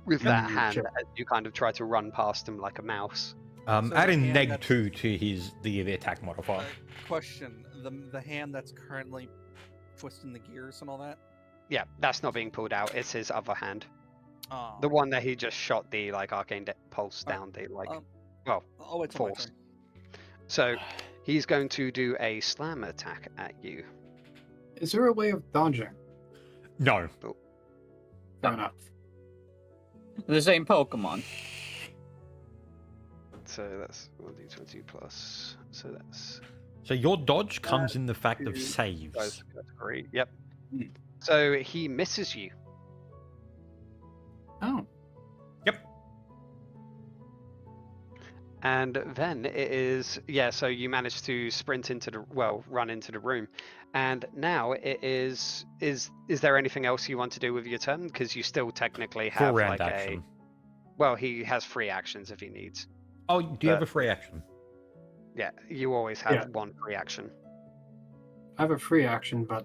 with that hand Sure. as you kind of try to run past him like a mouse. So Add the in hand neg that's- 2 to the attack modifier. Question: the hand that's currently twisting the gears and all that. Yeah, that's not being pulled out. It's his other hand, Oh. the one that he just shot the like arcane pulse down the like. Oh, wait till my force. turn. So he's going to do a slam attack at you. Is there a way of dodging? No. Fair enough. The same Pokemon. So that's 1d20 plus. So that's So your dodge comes in the fact of two, saves. that's great. Yep. Hmm. So he misses you. Oh. And then it is, yeah, so you manage to run into the room. And now it is there anything else you want to do with your turn? Because you still technically Full have round like action. he has 3 actions if he needs. Oh, do you have a free action? Yeah, you always have Yeah. 1 free action. I have a free action, but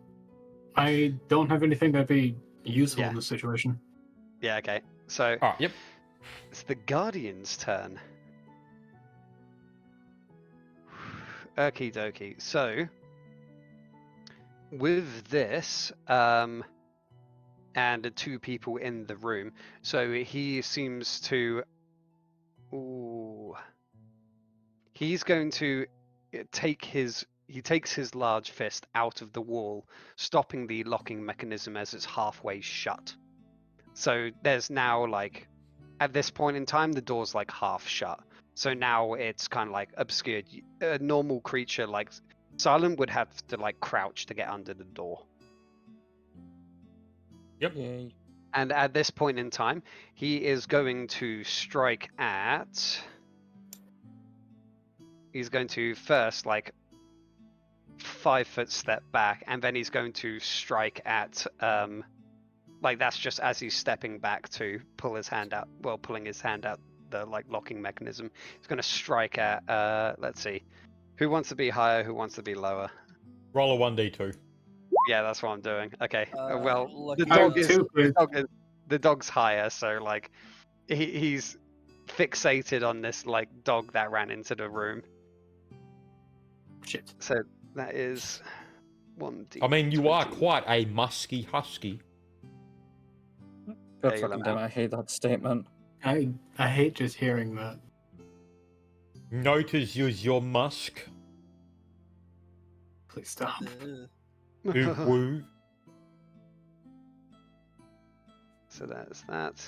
I don't have anything that'd be useful Yeah. in this situation. Yeah, okay. So Oh, yep. it's the Guardian's turn. Okie dokie. So with this, and the 2 people in the room, so he seems to. Ooh. He's going to he takes his large fist out of the wall, stopping the locking mechanism as it's halfway shut. So there's now like, at this point in time, the door's like half shut. So now it's kind of like obscured. A normal creature like Silent would have to like crouch to get under the door. Yay. And at this point in time, he is going to strike at. He's going to first like 5 foot step back, and then he's going to strike at like that's just as he's stepping back to pull his hand out. Well, pulling his hand out the like locking mechanism. He's going to strike at. Let's see, who wants to be higher? Who wants to be lower? Roll a 1d2. Yeah, that's what I'm doing. Okay. Well, lucky the I dog have is 2, please. the dog's higher, so like he's fixated on this like dog that ran into the room. Shit. So that is 1d. I mean, you are quite a musky husky. God There you fucking go, damn, Mal. I hate that statement. I hate just hearing that. Notice use your musk. Please stop. Ooh, woo. So that's that.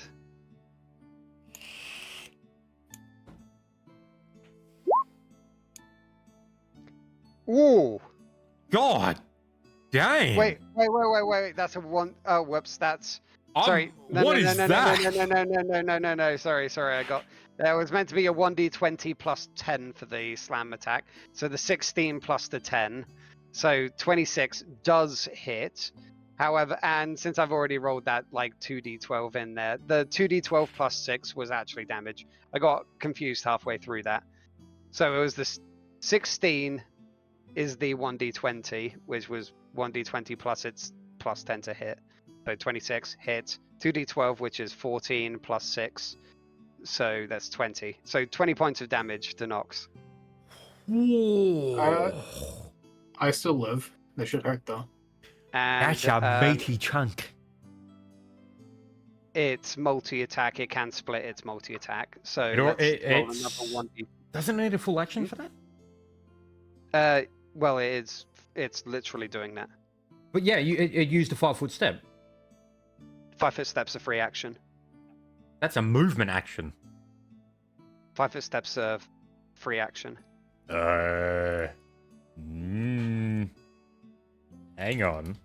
Ooh! God dang. Wait. That's a one. Oh, whoops. That's. Sorry. What is that? No. Sorry. I got. There was meant to be a 1d20 plus 10 for the slam attack. So the 16 plus the 10. So 26 does hit. However, and since I've already rolled that like 2d12 in there, the 2d12 plus 6 was actually damage. I got confused halfway through that. So it was the 16 is the 1d20, which was 1d20 plus its plus 10 to hit. So 26 hit. 2d12, which is 14 plus 6. So that's 20. So 20 points of damage to Nox. I still live. This should hurt though. And That's a meaty chunk. it's multi-attack. It can split its multi-attack. So It al- let's it- roll it's- another 1d. Doesn't it need a full action for that? Well, it's literally doing that. But yeah, it used a 5-foot step. 5-foot step's a free action. That's a movement action. 5-foot step's a free action. Hang on.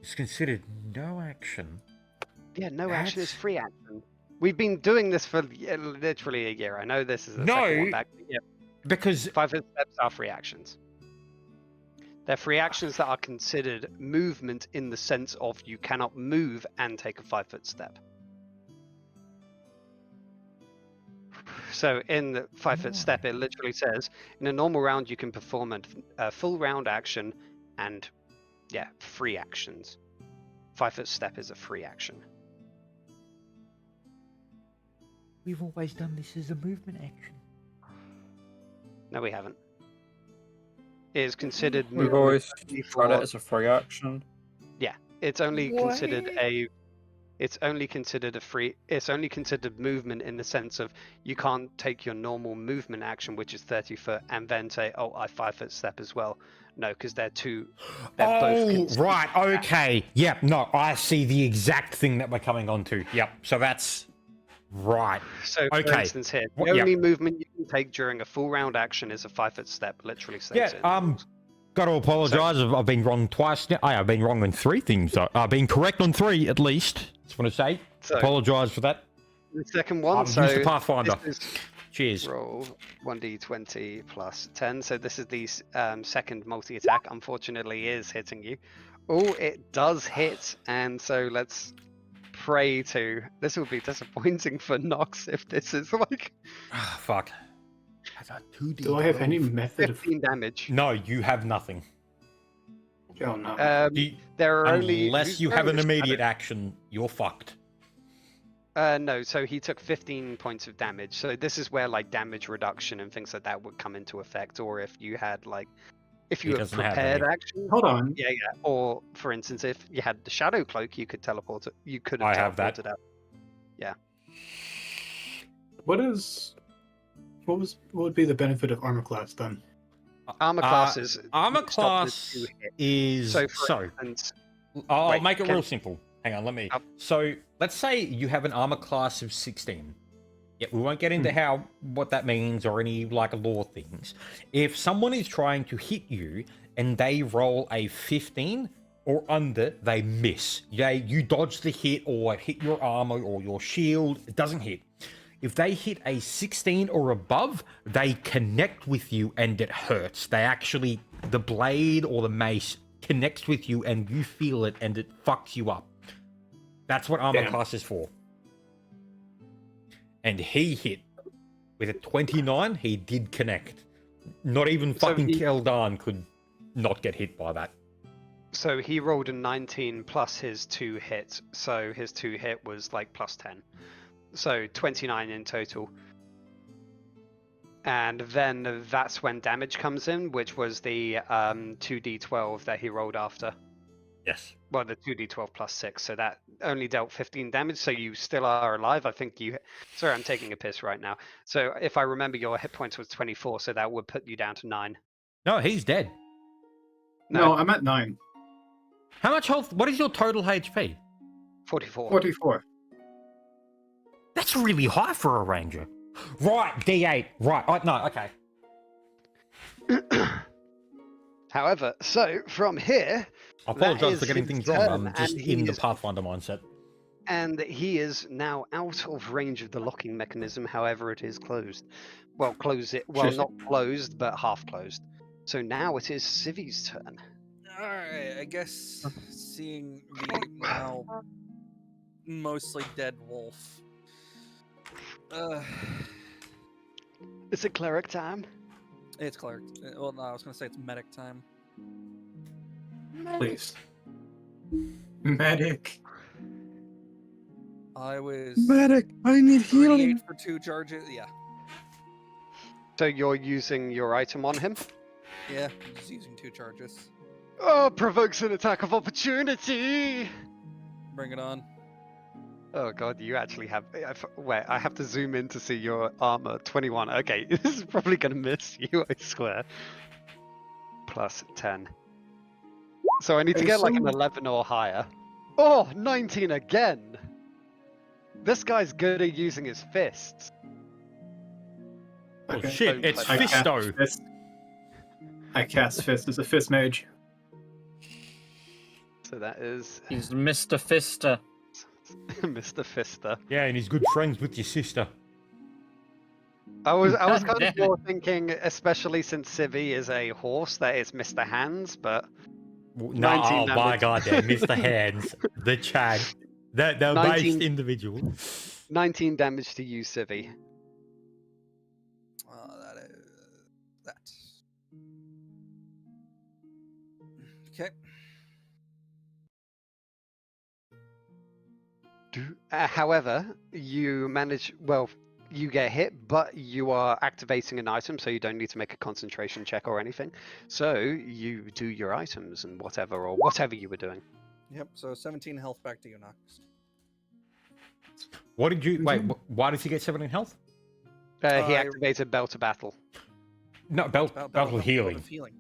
It's considered no action. Yeah, no action is That's- free action. We've been doing this for literally a year. I know this is the No. second one back. But yeah, Because 5-foot steps are free actions. They're free actions that are considered movement in the sense of you cannot move and take a 5-foot step. So in the 5-foot step, it literally says, in a normal round, you can perform a full round action and, yeah, free actions. 5-foot step is a free action. we've always done this as a movement action. No, we haven't. It is considered We've movement always only tried it for- as a free action. It's only considered What? it's only considered movement in the sense of you can't take your normal movement action, which is 30 foot, and then say, oh, I 5-foot step as well. No, because they're both Oh, considered right. that. Okay. Yep. No, I see the exact thing that we're coming on to. Yep. So that's right. So for Okay. instance here, the Well, yeah. only movement you can take during a full round action is a 5-foot step, literally states it in the rules. Got to apologise. I've been wrong twice now. I've been wrong on 3 things. I've been correct on 3 at least. Just want to say. So Apologise for that. the second one, I've so used the Pathfinder. this is Cheers. roll 1d20 plus 10. So this is the second multi-attack. Unfortunately, is hitting you. Oh, it does hit, and so let's pray to. This will be disappointing for Nox if this is like Ah, fuck. That's a 2D. Do I have any method of? 15 damage. No, you have nothing. Oh no. There are only Unless you have an immediate action, you're fucked. No, so he took 15 points of damage. So this is where like damage reduction and things like that would come into effect, or if you had like, if you He had doesn't have prepared any. action. Hold on. Yeah. Or for instance, if you had the shadow cloak, you could teleport it. You could have I have that. teleported out. What would be the benefit of armor class then? Armor classes. Armor stop the class 2 hit. is So for so. instance, I'll Wait, make it can- real simple. Hang on, let me. Up. So let's say you have an armor class of 16. Yeah, we won't get into what that means or any like law things. If someone is trying to hit you and they roll a 15 or under, they miss. You dodge the hit or it hit your armor or your shield. It doesn't hit. If they hit a 16 or above, they connect with you and it hurts. They actually, the blade or the mace connects with you and you feel it and it fucks you up. That's what armor Damn. class is for. And he hit with a 29. He did connect. Not even So fucking he- Keldan could not get hit by that. So he rolled a 19 plus his 2 hit. So his 2 hit was like plus 10. So 29 in total. And then that's when damage comes in, which was the 2d12 that he rolled after. Yes. Well, the 2d12 plus 6. So that only dealt 15 damage. So you still are alive. I think you. Sorry, I'm taking a piss right now. So if I remember, your hit points was 24. So that would put you down to 9. No, he's dead. No, I'm at 9. How much health? What is your total HP? 44. 44. That's really high for a ranger. Right, D8. Right. Oh, no, okay. However, so from here, I apologize is for getting his things wrong. turn, I'm just and in the he's- Pathfinder mindset. and he is now out of range of the locking mechanism. However, it is closed. Well, close it. Well, Shit. not closed, but half closed. So now it is Civi's turn. Alright, I guess seeing the now mostly dead wolf. Is it cleric time? It's cleric. Well, no, I was gonna say it's medic time. Please. Medic. I was Medic, I need 38 for 2 charges. Yeah, So you're using your item on him? yeah, I'm just using 2 charges. Oh, provokes an attack of opportunity! Bring it on. Oh god, you actually have. Wait, I have to zoom in to see your armor. 21. Okay, this is probably gonna miss you, I swear. Plus 10. So I need to get like an 11 or higher. Oh, 19 again! This guy's good at using his fists. Oh Okay. shit, it's I cast Fisto. Fist. I cast Fist as a Fist Mage. So that is He's Mr. Fister. Mr. Fister. Yeah, and he's good friends with your sister. I was kind Damn of it. more thinking, especially since Civi is a horse, that it's Mr. Hands, but No, 19 oh my damage. god, there, Mr. Hands, the Chad. They're 19 based individual. 19 damage to you, Civi. That is that. Okay. However, you manage, well, you get hit, but you are activating an item, so you don't need to make a concentration check or anything. So you do your items and whatever you were doing. Yep. So 17 health back to you, Nox. What did you wait? Why does he get 17 health? He I- activated Bell to Battle. No, belt healing. of healing.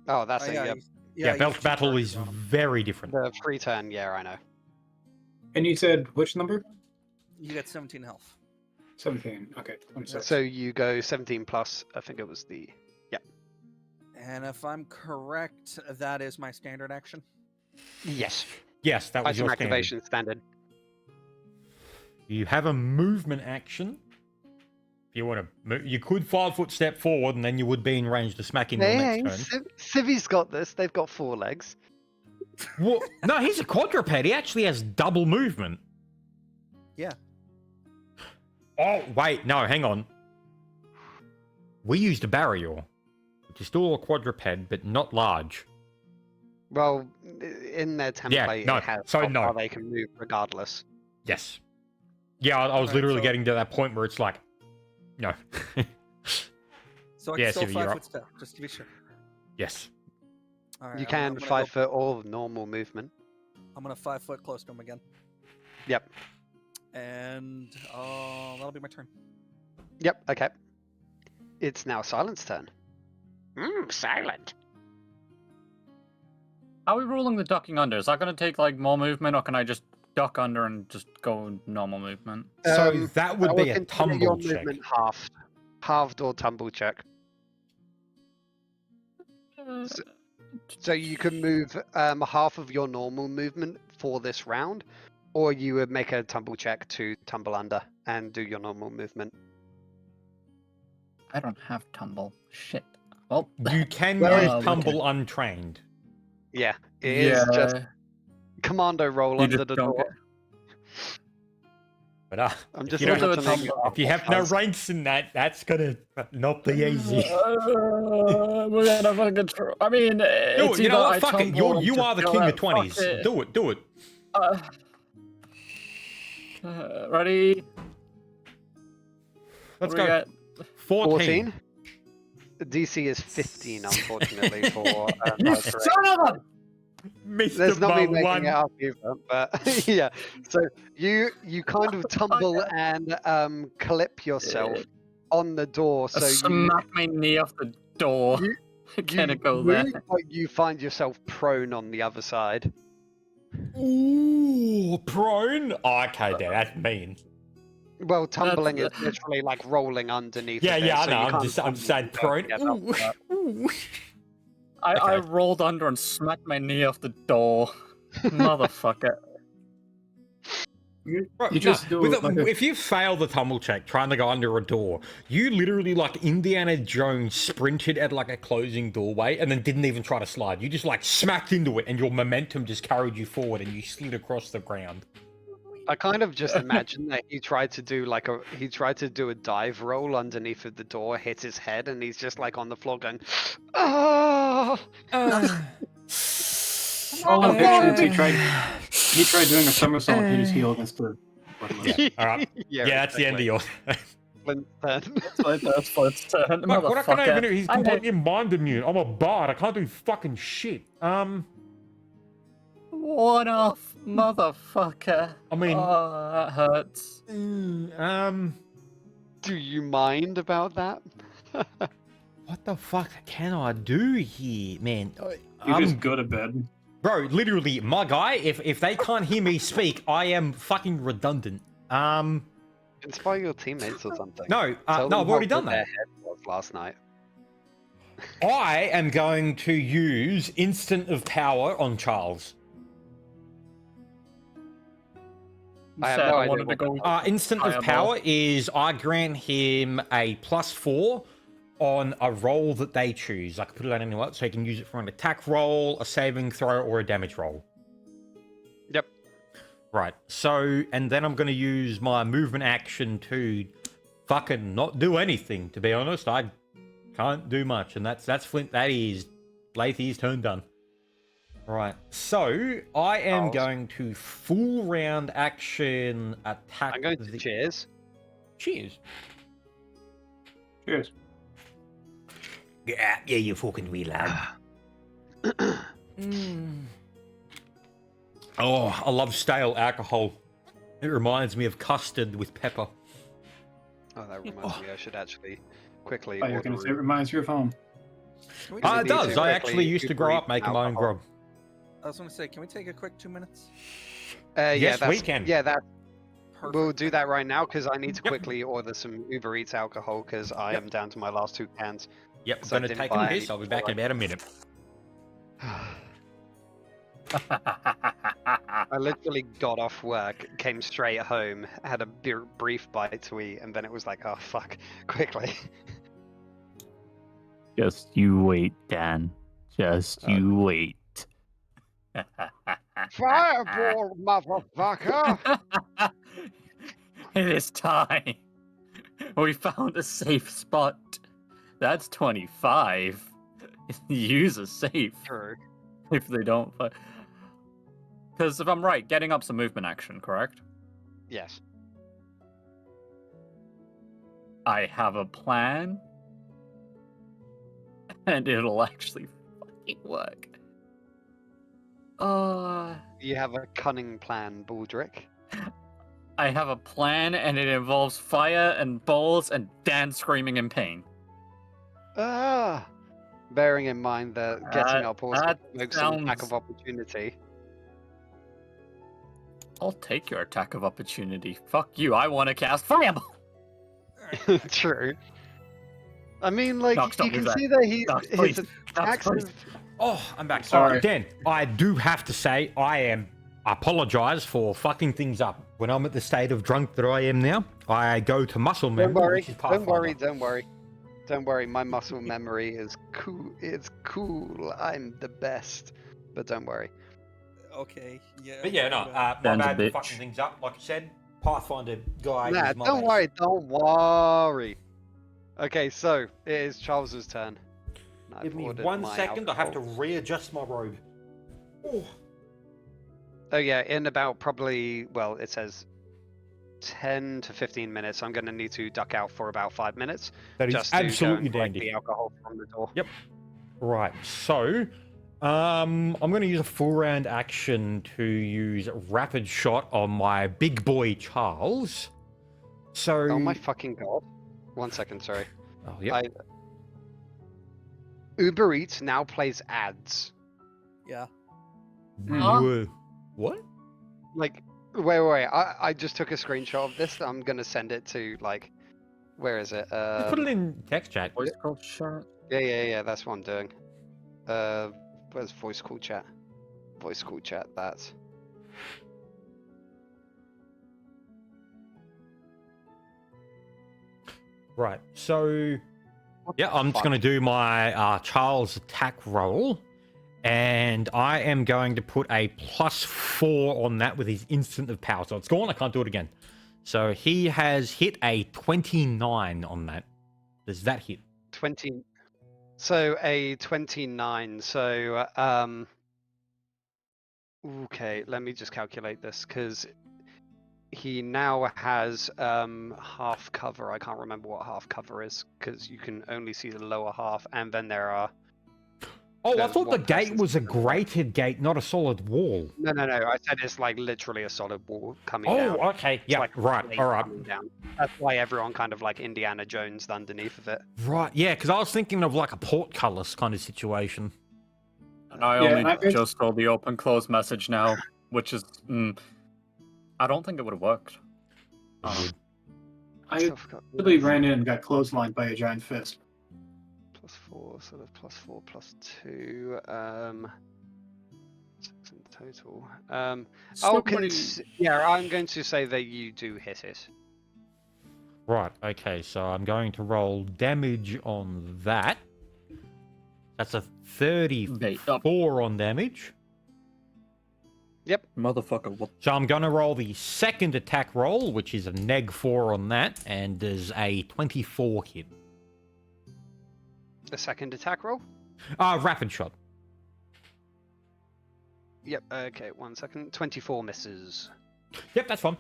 Oh, that's Oh, a yeah, Yeah, you belt have 2 battle charges is on him. very different. the free turn. Yeah, I know. And you said which number? You get 17 health. 17. Okay. 26. So you go 17 plus. I think it was the. And if I'm correct, that is my standard action. Yes. Yes, that was Item your standard. activation standard. You have a movement action. If you want to move, you could 5-foot step forward, and then you would be in range to smack him your Hey, next turn. Civi's got this. They've got 4 legs. Well, no, he's a quadruped. He actually has double movement. Yeah. Oh, wait, no, hang on. We used a barrier, which is still a quadruped, but not large. Well, in their template, no, it has so how no. far they can move regardless. Yes. Yeah, I was Alright, literally so- getting to that point where it's like, no. So I Yeah, can still Civi, you're 5 up. foot step, just to be sure. Yes. All right, You I'm can gonna 5 go- foot or normal movement. I'm gonna 5 foot close to him again, Yep. and that'll be my turn. Yep. Okay. It's now Silent's turn. Silent. How are we ruling the ducking under? Is that going to take like more movement, or can I just duck under and just go normal movement? So Um, that would be a consider your tumble check. movement halved or tumble check. So you can move half of your normal movement for this round, or you would make a tumble check to tumble under and do your normal movement. I don't have tumble. Shit. Well, You can Well, use okay. tumble untrained. Yeah, it is just commando roll You under just the don't door. But I'm if just you don't- imagining. if you have no ranks in that, that's gonna not be easy. We're gonna fucking try. I mean, Do it's it. You know either what? I Fuck it. tumble and You just are the go king out, of 20s. fuck it. Do it. Do it. Ready? Let's What do we go. got? 14. 14. DC is 15, unfortunately, for Son of a! Mr. There's not me making One. it up either, but yeah. So you kind of tumble and clip yourself on the door. So Smack my knee off the door. you Can it go there? move, but you find yourself prone on the other side. Ooh, prone. Oh, okay, there. That's mean. Well, tumbling is literally like rolling underneath. Yeah, of it, yeah, I so know. you I'm can't just tumble saying and go prone. together. Ooh. Ooh. I Okay. rolled under and smacked my knee off the door. Motherfucker. Bro, You just do with it like a- if you fail the tumble check trying to go under a door, you literally like Indiana Jones sprinted at like a closing doorway and then didn't even try to slide. You just like smacked into it and your momentum just carried you forward and you slid across the ground. I kind of just imagine that he tried to do a dive roll underneath of the door, hit his head, and he's just like on the floor going, "Oh!" All I'm picturing is he tried doing a somersault and hit his heel against the Yeah. All right. Yeah, that's the end of your. Flint's turn. That's Flint's turn. Fuck, what can I even do? He's I hate- completely mind immune. I'm a bard. I can't do fucking shit. One off, motherfucker. I mean, Oh, that hurts. Do you mind about that? What the fuck can I do here, man? You just go to bed. Bro, literally, my guy. If they can't hear me speak, I am fucking redundant. Inspire your teammates or something. No, Tell no, them I've how already good done their that. head was last night. I am going to use Instant of Power on Charles. I have Said no I idea wanted to what go. Instant of Fireball. Power is I grant him a +4 on a roll that they choose. I can put it on anywhere, so he can use it for an attack roll, a saving throw, or a damage roll. Yep. Right. So, and then I'm going to use my movement action to fucking not do anything. To be honest, I can't do much, and that's Flint. That is Lathy's turn done. Right. So I am Charles. going to full round action attack. I'm going to cheers. Cheers. Cheers. Yeah, you fucking wee lad. Oh, I love stale alcohol. It reminds me of custard with pepper. Oh, that reminds me. I should actually quickly. Oh, you're order gonna say it reminds you of home. Can we Ah, take- It need does. to I quickly actually used to grow up debrief making my own alcohol. grub. I was going to say, can we take a quick 2 minutes? Yeah, Yes, we that's, can. Yeah, that Perfect. we'll do that right now because I need to Yep. quickly order some Uber Eats alcohol because I am down to my last 2 cans. Yep, So I gonna didn't take buy a piss. I'll be back in about a minute. I literally got off work, came straight home, had a brief bite to eat, and then it was like, oh fuck, quickly. Just you wait, Dan. Just you wait. Fireball, motherfucker! It is time. We found a safe spot. That's 25. Use a safe True. if they don't. Because if I'm right, getting up's a movement action, correct? Yes. I have a plan. And it'll actually fucking work. You have a cunning plan, Baldric. I have a plan and it involves fire and balls and Dan screaming in pain. Ah! Bearing in mind that getting up also that makes an attack sounds- of opportunity. I'll take your attack of opportunity. Fuck you, I want to cast fireball. True. I mean, like, Nox, don't you can do that. see that he Nox, his please. Nox, attacks please. have- Oh, I'm back. Sorry. Alright, Dan, I do have to say, I apologize for fucking things up. When I'm at the state of drunk that I am now, I go to muscle Don't memory, worry, which is don't worry, Pathfinder. don't worry. Don't worry, my muscle memory is cool. It's cool. I'm the best. But don't worry. Okay, yeah. But yeah, no, but- my Dan's a bad for bitch. fucking things up, like I said. Pathfinder guy. Nah, is my don't base. worry, don't worry. Okay, so it is Charles's turn. I've Give me ordered 1 my second. I have to alcohol. readjust my robe. Oh. Oh yeah, in about probably, well, it says 10 to 15 minutes. I'm going to need to duck out for about 5 minutes. That is just to go absolutely and collect dandy. the alcohol from the door. Yep. Right. So, I'm going to use a full round action to use rapid shot on my big boy Charles. So. Oh my fucking god. 1 second, sorry. Oh, yep. Uber Eats now plays ads. Yeah. What? Like, wait. I just took a screenshot of this. I'm going to send it to, like, where is it? Just put it in text chat. Voice call chat. Yeah, that's what I'm doing. Where's voice call chat? Voice call chat, that's. Right. So, What yeah, the I'm just fuck? going to do my Charles attack roll. And I am going to put a +4 on that with his instant of power. So it's gone. I can't do it again. So he has hit a 29 on that. Does that hit? 20. So a 29. So, okay, let me just calculate this because he now has half cover. I can't remember what half cover is because you can only see the lower half, and then there are. Oh, I There's thought the one gate person's was a gonna be like- grated gate, not a solid wall. No. I said it's like literally a solid wall coming Oh, down. okay. It's Yeah, like a right. plate All right. coming down. That's why everyone kind of like Indiana Jones underneath of it. Right. Yeah, because I was thinking of like a portcullis kind of situation. And I Yeah, only I bet- just saw the open close message now, which is. I don't think it would have worked. I So I've got really ran in and got clotheslined by a giant fist. +4, so that's +4 +2. 6 in total. Yeah, I'm going to say that you do hit it. Right. Okay. So I'm going to roll damage on that. That's a 34 on damage. Motherfucker, what? So I'm going to roll the second attack roll, which is a -4 on that, and there's a 24 hit. The second attack roll? Rapid shot. Yep, okay, 1 second. 24 misses. Yep, that's fine.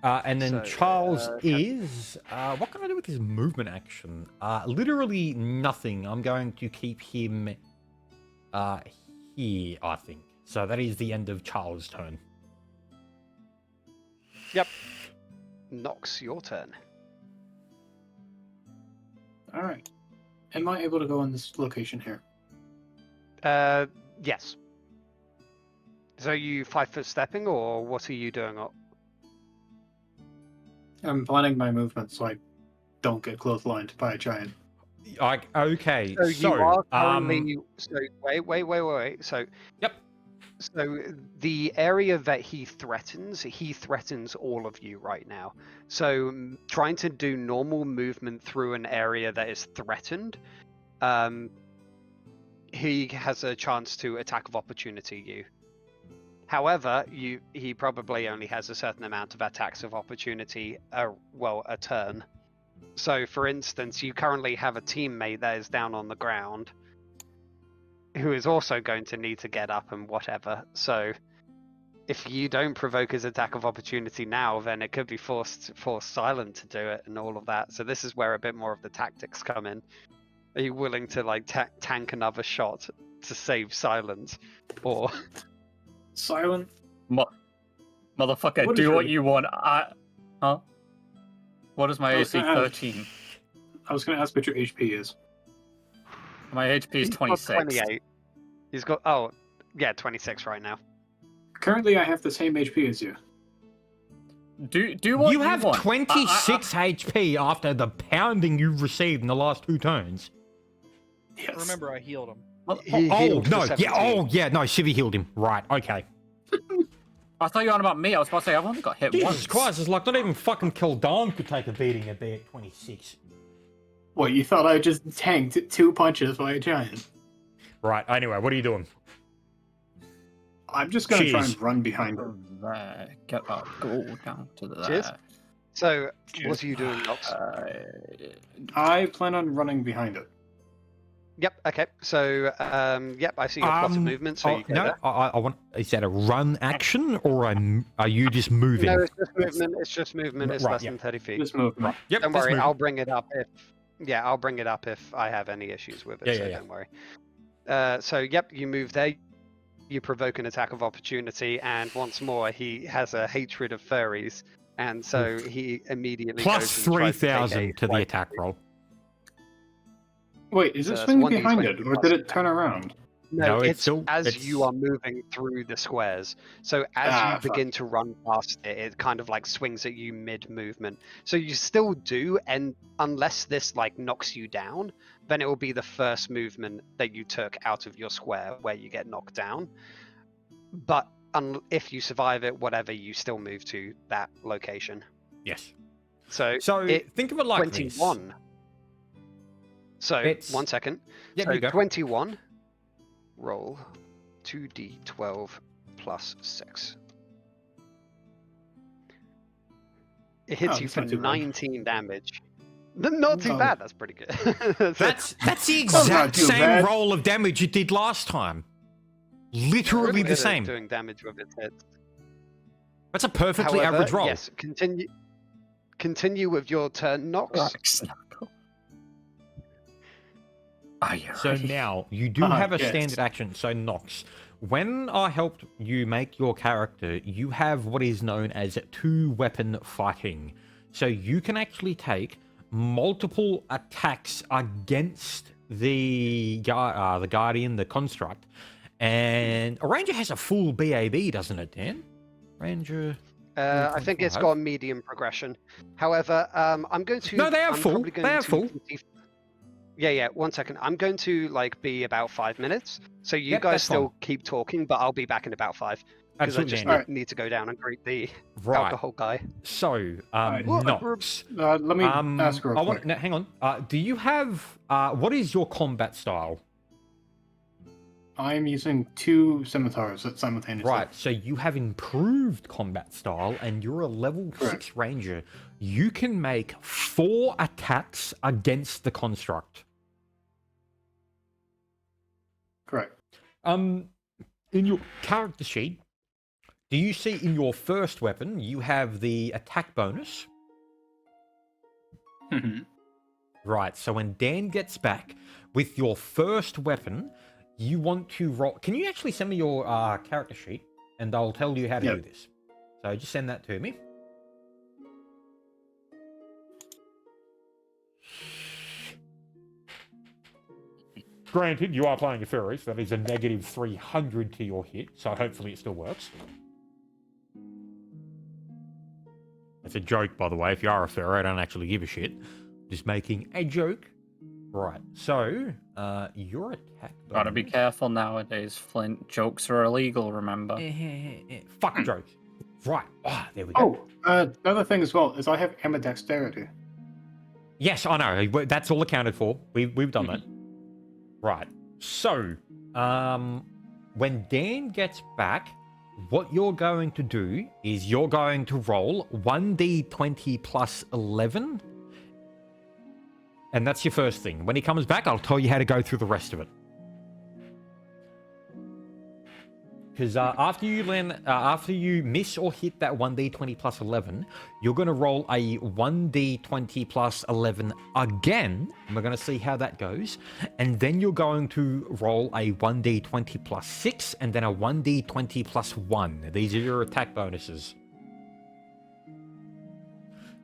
And then So, Charles is... what can I do with his movement action? Literally nothing. I'm going to keep him here, I think. So that is the end of Charles' turn. Yep. Nox, your turn. All right. Am I able to go in this location here? Yes. So you 5-foot stepping, or what are you doing? I'm planning my movement so I don't get clotheslined by a giant. Okay, So you are currently. Wait. So. Yep. So the area that he threatens all of you right now. So trying to do normal movement through an area that is threatened, he has a chance to attack of opportunity you. However, he probably only has a certain amount of attacks of opportunity, a turn. So for instance, you currently have a teammate that is down on the ground who is also going to need to get up and whatever. So if you don't provoke his attack of opportunity now, then it could be forced silent to do it and all of that. So this is where a bit more of the tactics come in. Are you willing to like tank another shot to save silence, or Silent? Motherfucker, What is do your- what you want. Huh? What is my I was AC? gonna ask- 13. I was going to ask what your HP is. My HP is He's got 26. 28. He's got 26 right now. Currently, I have the same HP as you. Do what You have want. 26 HP after the pounding you've received in the last 2 turns. Yes. Remember, I healed him. He Oh, healed for no. 17. No, Shivy healed him. Right, okay. I thought you were on about me. I was about to say, I've only got hit Jesus once. Christ, it's like not even fucking Kildon could take a beating at 26. What, you thought I just tanked 2 punches by a giant? Right, anyway, what are you doing? I'm just going to try Cheers. and run behind it. There. Get up. Go down to the Cheers. there. So, what are you doing, Nox? I plan on running behind it. Yep. Okay. So, yep. I see your plot of movement. So you go no, there. I want. Is that a run action or are you just moving? No, it's just movement. It's just movement. It's Right, less yeah. than 30 feet. Just movement. Yep. Don't that's worry. moving. I'll bring it up if. Yeah, I'll bring it up if I have any issues with it. Yeah, so yeah, yeah. don't worry. So, yep. You move there. You provoke an attack of opportunity, and once more, he has a hatred of furries, and so he immediately Plus goes and tries to take 3,000 to the swipe attack at you. roll. Wait, is So it it's swinging 1d20 behind it, or plus did it turn around? No, No, it's still as it's... you are moving through the squares. So as you fuck. begin to run past it, it kind of like swings at you mid-movement. So you still do, and unless this like knocks you down, then it will be the first movement that you took out of your square where you get knocked down. But if you survive it, whatever, you still move to that location. Yes. So Think of it like 21. this. So It's- 1 second. Yep, So you go. 21. Roll 2d12 plus 6. It hits Oh, you that's for not too bad. 19 damage. Not too Oh. bad. That's pretty good. That's the That's not exact too same bad. roll of damage it did last time. Literally Really the good at same. doing damage with its hits. That's a perfectly However, average roll. Yes, continue with your turn, Nox. Are you So ready? now you do Ah, have a yes. standard action. So Nox, when I helped you make your character, you have what is known as two-weapon fighting. So you can actually take multiple attacks against the guardian, the construct, and a ranger has a full BAB, doesn't it, Dan? Ranger. I think it's 25. got a medium progression. However, I'm going to. No, they are I'm full. probably going They are to full. continue- Yeah. 1 second. I'm going to like be about 5 minutes. So you Yep, guys that's still keep talking, but I'll be back in about 5 because I Absolutely, just Dan. Alright. need to go down and greet the Right. alcohol guy. So, Alright. Nox. Let me ask real I quick. want. Hang on. Do you have? What is your combat style? I'm using two scimitars simultaneously. Right. So you have improved combat style, and you're a level Correct. 6 ranger. You can make 4 attacks against the construct. Correct. In your character sheet, do you see in your first weapon you have the attack bonus? Mhm. Right, so when Dan gets back with your first weapon, you want to roll. Can you actually send me your character sheet and I'll tell you how to Yep. do this? So just send that to me. Granted, you are playing a furry, so that is a negative 300 to your hit, so hopefully it still works. That's a joke, by the way. If you are a furry, I don't actually give a shit. Just making a joke. Right, so, your attack... Gotta be careful nowadays, Flint. Jokes are illegal, remember? Fuck jokes. Right, there we go. Oh, the other thing as well is I have ambidexterity. Yes, I know. That's all accounted for. We've done that. Right. So, when Dan gets back, what you're going to do is you're going to roll 1d20 plus 11. And that's your first thing. When he comes back, I'll tell you how to go through the rest of it. Because after you miss or hit that 1d20 plus 11, you're going to roll a 1d20 plus 11 again. And we're going to see how that goes. And then you're going to roll a 1d20 plus 6 and then a 1d20 plus 1. These are your attack bonuses.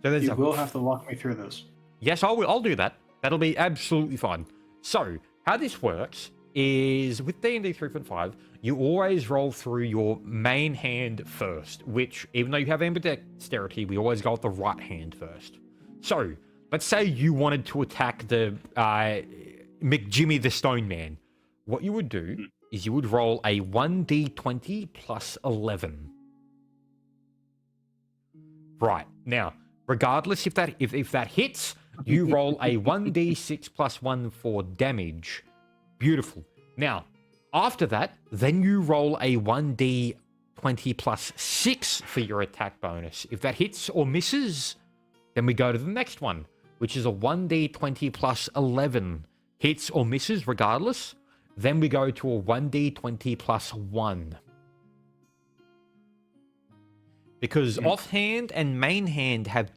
So there's You will have to walk me through this. Yes, I'll do that. That'll be absolutely fine. So, how this works is with D&D 3.5, you always roll through your main hand first, which, even though you have ambidexterity, we always go with the right hand first. So, let's say you wanted to attack the McJimmy the Stone Man. What you would do is you would roll a 1d20 plus 11. Right, now, regardless if that hits, you roll a 1d6 plus 1 for damage. Beautiful. Now, After that, then you roll a 1d20 plus 6 for your attack bonus. If that hits or misses, then we go to the next one, which is a 1d20 plus 11. Hits or misses regardless. Then we go to a 1d20 plus 1. Because offhand and main hand have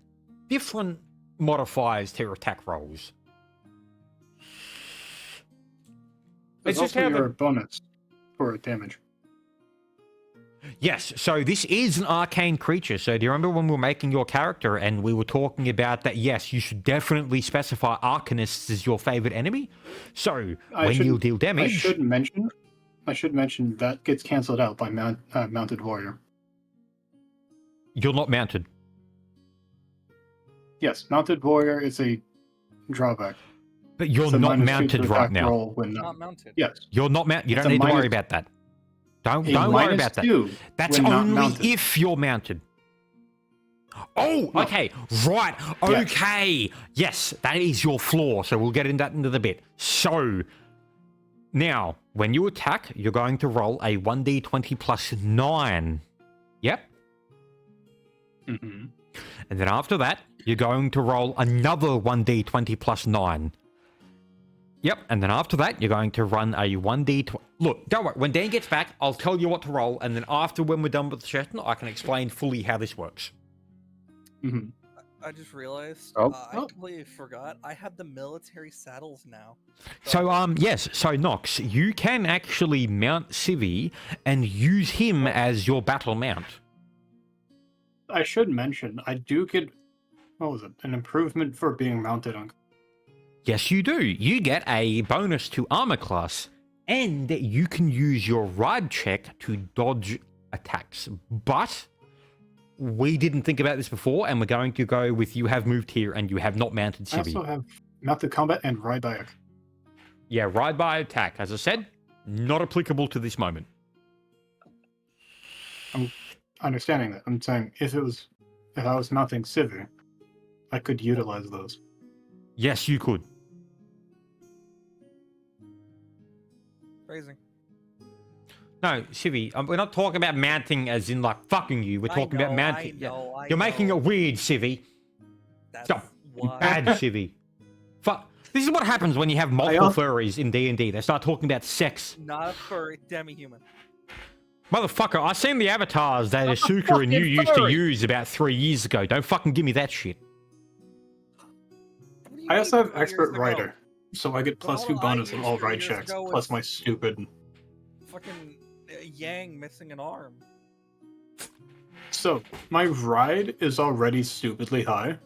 different modifiers to your attack rolls. There's just also how the- your bonus for damage. Yes, so this is an arcane creature. So do you remember when we were making your character and we were talking about that, yes, you should definitely specify arcanists as your favorite enemy? So when you deal damage... I should mention that gets cancelled out by Mounted Warrior. You're not mounted. Yes, Mounted Warrior is a drawback. But you're It's a not -2 mounted to right attack now. roll when Not mounted. Yes. You're not mounted. You It's don't a need to worry minus- about that. Don't A worry about that. -2 That's when not only mounted. if you're mounted. Oh, No. okay. Right. Yes. Okay. Yes, that is your flaw. So we'll get into that into the bit. So now, when you attack, you're going to roll a 1d20 plus 9. Yep. Mm-hmm. And then after that, you're going to roll another 1d20 plus 9. Yep, and then after that, you're going to run a 1d20... Look, don't worry. When Dan gets back, I'll tell you what to roll, and then after, when we're done with the session, I can explain fully how this works. Mm-hmm. I just realized I completely forgot. I have the military saddles now. So, yes. So, Nox, you can actually mount Civi and use him as your battle mount. I should mention, I do get, what was it, an improvement for being mounted on. Yes, you do. You get a bonus to armor class, and you can use your ride check to dodge attacks. But we didn't think about this before, and we're going to go with you have moved here and you have not mounted I Civi. also have mounted combat and ride by attack. Yeah, ride by attack. As I said, not applicable to this moment. I'm understanding that. I'm saying if I was mounting Civi, I could utilize those. Yes, you could. Phrasing. No, Civi, we're not talking about mounting as in like fucking you. We're talking about mounting. You're making it weird, Civi. That's Stop. You why. bad Civi. This is what happens when you have multiple furries in D&D. They start talking about sex. Not a furry, demi-human. Motherfucker, I seen the avatars that I'm a Asuka and you fucking used to furry. use about 3 years ago. Don't fucking give me that shit. What do you I mean also have 3 years expert ago? writer, so I get The plus 2 whole bonus on I all used 3 ride years checks, ago plus was- my stupid. Fucking Yang missing an arm. So my ride is already stupidly high,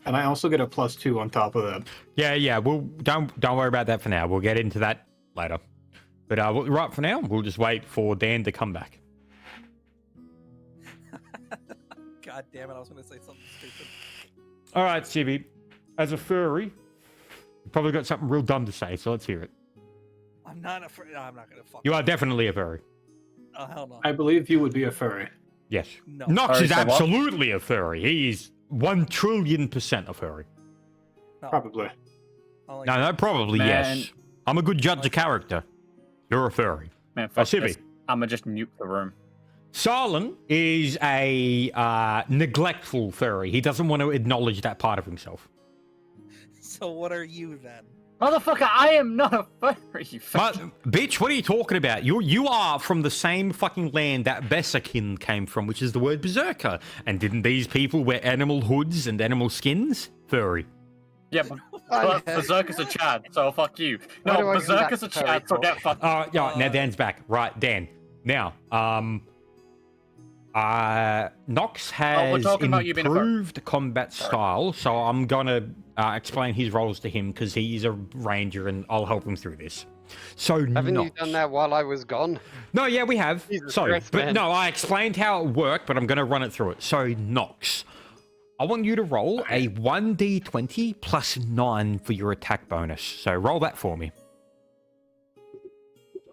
and I also get a plus 2 on top of that. Yeah. Well, don't worry about that for now. We'll get into that later. But right for now, we'll just wait for Dan to come back. God damn it! I was gonna say something stupid. All right, Civi. As a furry, you probably got something real dumb to say, so let's hear it. I'm not a furry. No, I'm not gonna fuck. You are definitely a furry. Oh hell no. I believe you would be a furry. Yes. No. Nox Furry is for what? absolutely a furry. He is 1,000,000,000% a furry. No. Probably. Only- No, probably Man. yes. I'm a good judge of character. You're a furry. Man, fuck Civi. this. I'ma just nuke the room. Silent is a neglectful furry. He doesn't want to acknowledge that part of himself. So what are you then? Motherfucker, I am not a furry, you But, fucking... bitch, what are you talking about? You are from the same fucking land that Berserkin came from, which is the word berserker. And didn't these people wear animal hoods and animal skins? Furry. Yeah, but Berserker's a Chad, so fuck you. Why do No, I come back Berserker's a to furry Chad, so talk? get fucked. Yeah, now Dan's back. Right, Dan. Now, Nox has talking about you being a furry. improved combat style, so I'm gonna explain his roles to him because he's a ranger and I'll help him through this. So Haven't Nox. you done that while I was gone? No, yeah, we have. Jesus So, Christ, but man. no, I explained how it worked, but I'm gonna run it through it. So Nox, I want you to roll a 1d20 plus 9 for your attack bonus. So roll that for me.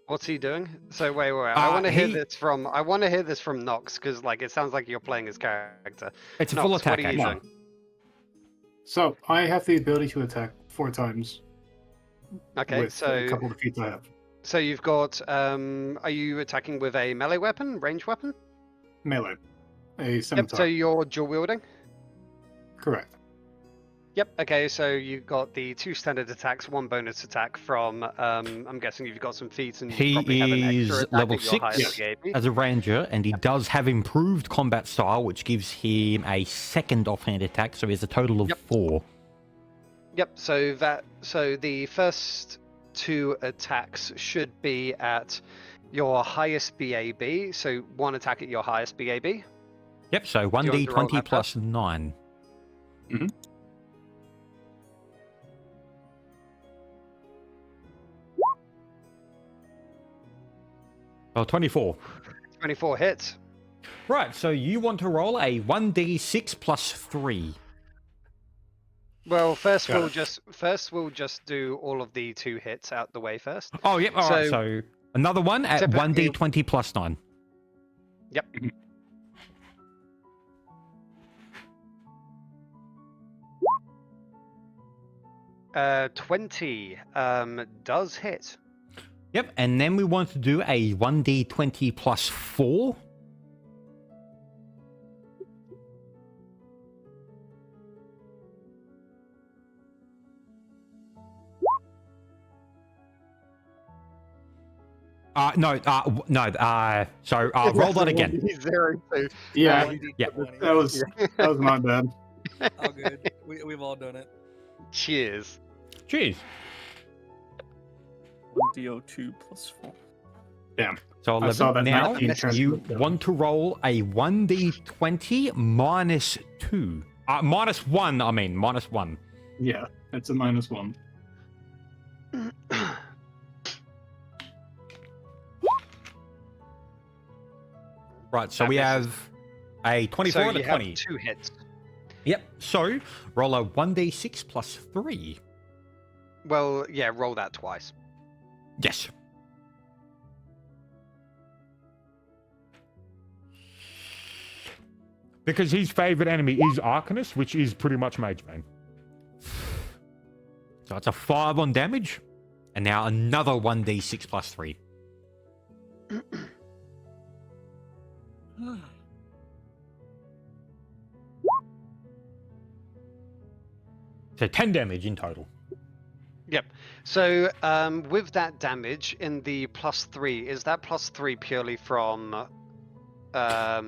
What's he doing? So wait. I Uh, want to hear he- this from. I want to hear this from Nox because like it sounds like you're playing his character. It's a Nox, full what attack are you action. doing? So I have the ability to attack 4 times Okay, with so a couple of feats I have. So you've got. Are you attacking with a melee weapon, ranged weapon? Melee. A Yep. scimitar. So you're dual wielding. Correct. Yep. Okay. So you've got the 2 standard attacks, 1 bonus attack from. I'm guessing you've got some feats and you probably have an He extra is attack level at your 6 highest BAB. as a ranger, and he does have improved combat style, which gives him a second offhand attack, so he has a total of Yep. 4. Yep. So the first 2 attacks should be at your highest BAB. So 1 attack at your highest BAB. Yep, so want to roll 1d20 that plus 9. Mhm. Oh, 24. 24 hits. Right, so you want to roll a 1d6 plus 3. Well, first Got we'll just do all of the 2 hits out the way first. Oh, yep, alright, so another one at typically- 1d20 plus 9. Yep. 20 does hit. Yep, and then we want to do a 1d20 plus 4. Roll that again. 0, 2. Yeah, Yeah. that was my bad. All good. We've all done it. Cheers. Cheers. 1d02 plus 4. So I saw 11. that Now 19 turn you to- want to roll a 1d20 minus 2. Minus 1, I mean, minus 1. Yeah, it's a -1. Right, so That we misses. have a 24 So and a you have 20. 2 hits. Yep, so roll a 1d6 plus 3. Well, yeah, roll that twice. Yes. Because his favorite enemy is Arcanist, which is pretty much Magebane. So it's a 5 on damage. And now another 1d6 plus 3. So 10 damage in total. Yep. So with that damage in the +3, is that +3 purely from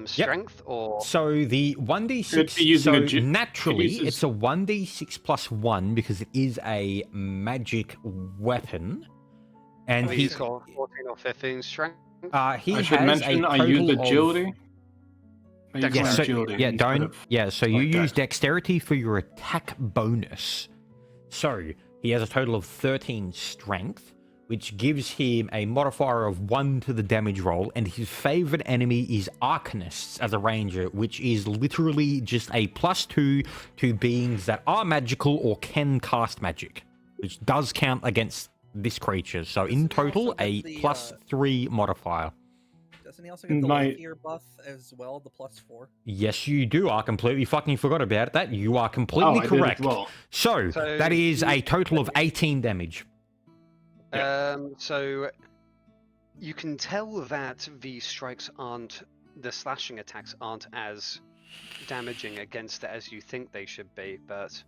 strength or? So the Could 1d6, be using so a naturally uses- it's a 1d6 plus 1 because it is a magic weapon. And Well, he's got 14 or 15 strength. he I has should mention a I total use of- agility. I use Dexterity. my Yeah, so, agility yeah, instead don't. of- Yeah, so you like use dex. dexterity for your attack bonus. So he has a total of 13 strength, which gives him a modifier of 1 to the damage roll, and his favorite enemy is Arcanists as a ranger, which is literally just a +2 to beings that are magical or can cast magic, which does count against this creature. So in Doesn't he total, also a get the, +3 modifier. Doesn't he also get the My- life year buff as well, the +4? Yes, you do. I completely fucking forgot about that. You are Oh, completely I did correct. as well. So, So that is a you- total of 18 damage. So you can tell that the strikes aren't, the slashing attacks aren't as damaging against it as you think they should be, but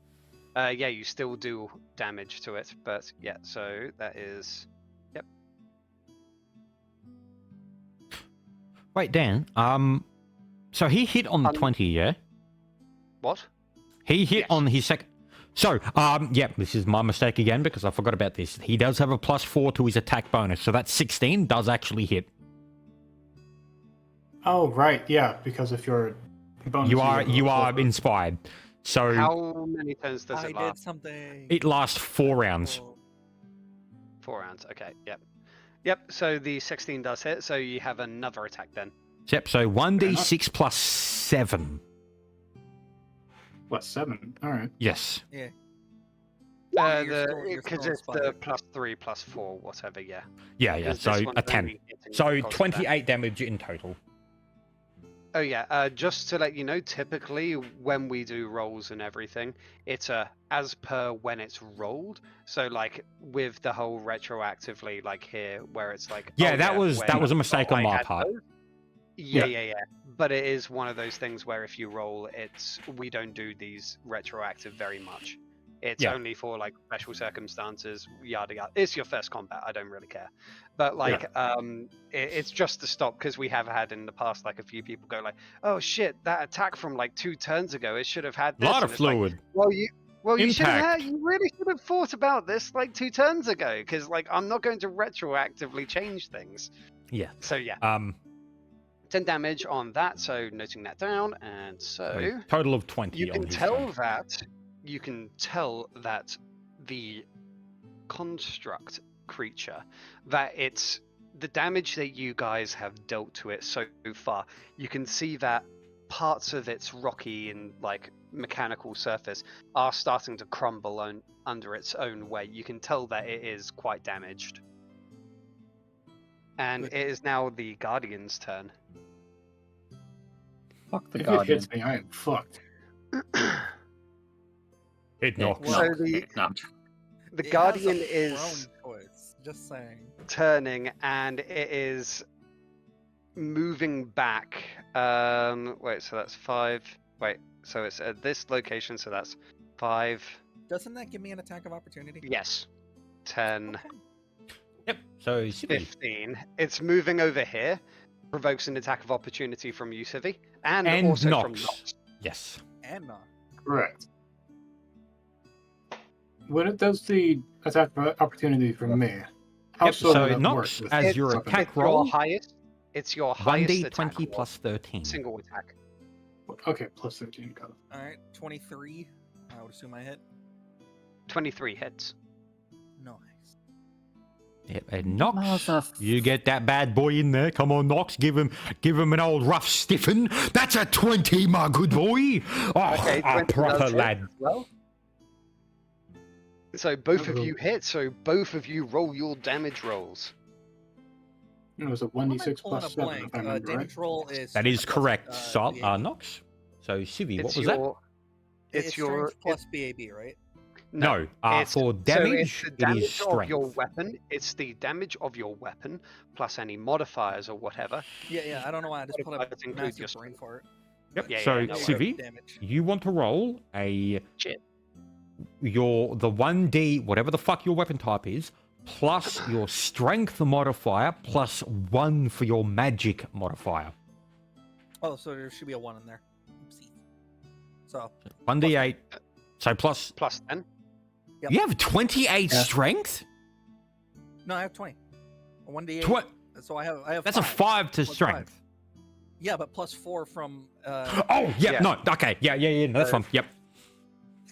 yeah, you still do damage to it. But yeah, so that is, yep. Wait, Dan. So he hit on the 20, yeah? What? He hit Yes. on his second. So, yeah, this is my mistake again because I forgot about this. He does have a +4 to his attack bonus, so that 16 does actually hit. Oh, right, yeah, because if you're bonus, You are get a inspired. So How many turns does I it did last? something. it lasts 4 rounds. Oh, 4 rounds. Okay. Yep. Yep. So the 16 does hit. So you have another attack then. Yep. So 1d6 plus 7. +7. All right. Yes. yeah. You're Because still it's the inspired. +3, +4, whatever. Yeah. Yeah. Yeah. 'Cause So this one's a 10. only hitting So because of that. 28 damage in total. Oh yeah, just to let you know, typically when we do rolls and everything, it's as per when it's rolled. So like with the whole retroactively, like here, where it's like, Yeah, oh, that was when a mistake on I my had part. those. Yeah, Yeah. yeah, yeah. But it is one of those things where if you roll, we don't do these retroactive very much. It's Yeah. only for like special circumstances, yada yada. It's your first combat. I don't really care. But like, it's just to stop because we have had in the past like a few people go like, oh shit, that attack from like 2 turns ago, it should have had A this. lot And of it's like, fluid. well, you should have Impact. you really should have thought about this like 2 turns ago because like I'm not going to retroactively change things. Yeah. So yeah. 10 damage on that, so noting that down, and so total of 20 you on can his tell turn. that the construct creature, that it's the damage that you guys have dealt to it so far, you can see that parts of its rocky and like mechanical surface are starting to crumble under its own weight. You can tell that it is quite damaged. And Good. it is now the Guardian's turn. Fuck the If it Guardian. hits me, I am fucked. It knocks. So No, no. The It Guardian has a is prone choice, just saying. turning and it is moving back. Wait, so that's 5. Wait, so it's at this location, so that's 5. Doesn't that give me an attack of opportunity? Yes. 10, Okay. Yep. So Civi. 15. It's moving over here, provokes an attack of opportunity from you, Civi, and And also from Nox. Nox. Yes. And not. Correct. When it does the attack of opportunity from me, how Yep, so so would that Nox, work with as It's- your something? attack It's roll, your highest. It's your highest attack 1d20 roll, plus 13. single attack. Okay, plus 13. Got it. Alright, 23. I would assume I hit. 23 hits. Nice. Yep, and Nox, Oh, you get that bad boy in there. Come on, Nox, give him an old rough stiffen. That's a 20, my good boy. Oh, Okay, a 20 proper does hit lad. as well. So both of Uh-oh. you hit, so both of you roll your damage rolls. It was a Why am I 1d6 pulling plus a 7, blank? if I remember right. Damage roll is. That is strength correct, plus, Sol, BAB. Nox. So, Civi, what It's was that? your It's it's your strength plus BAB, right? No, it's- for so damage, it's the it damage is of strength. your weapon. It's the damage of your weapon plus any modifiers or whatever. Yeah, I don't know why I just put Modifiers a include massive your brain strength. for it. Yep, Yeah, so, yeah, no Civi, Damage. you want to roll the Shit. 1d, whatever the fuck your weapon type is, plus your strength modifier, plus 1 for your magic modifier. Oh, so there should be a 1 in there. Oopsie. So, 1d8. So plus. Plus 10. Yep. You have 28 Yeah. strength? no, I have 20. A 1d8. Tw- So I have. That's a 5. 5 to Plus strength. Yeah, but plus 4 from. Oh, yeah, Yeah. no, okay. Yeah, no, that's fine. Yep.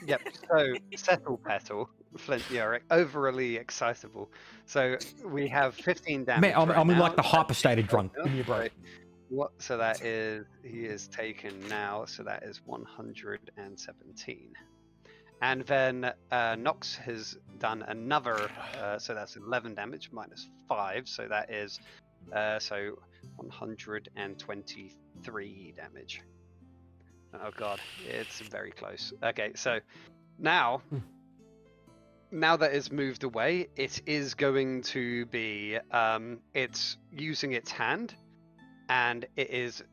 Yep. So settle petal, Flint, you're overly excitable. So we have 15 damage. Man, I'm right in now. like the hyperstated drunk. Give me a break. What? So that is he is taken now. So that is 117. And then Nox has done another. So that's 11 damage minus 5. So that is so 123 damage. Oh god, it's very close. Okay, so now that it's moved away, it is going to be it's using its hand, and it is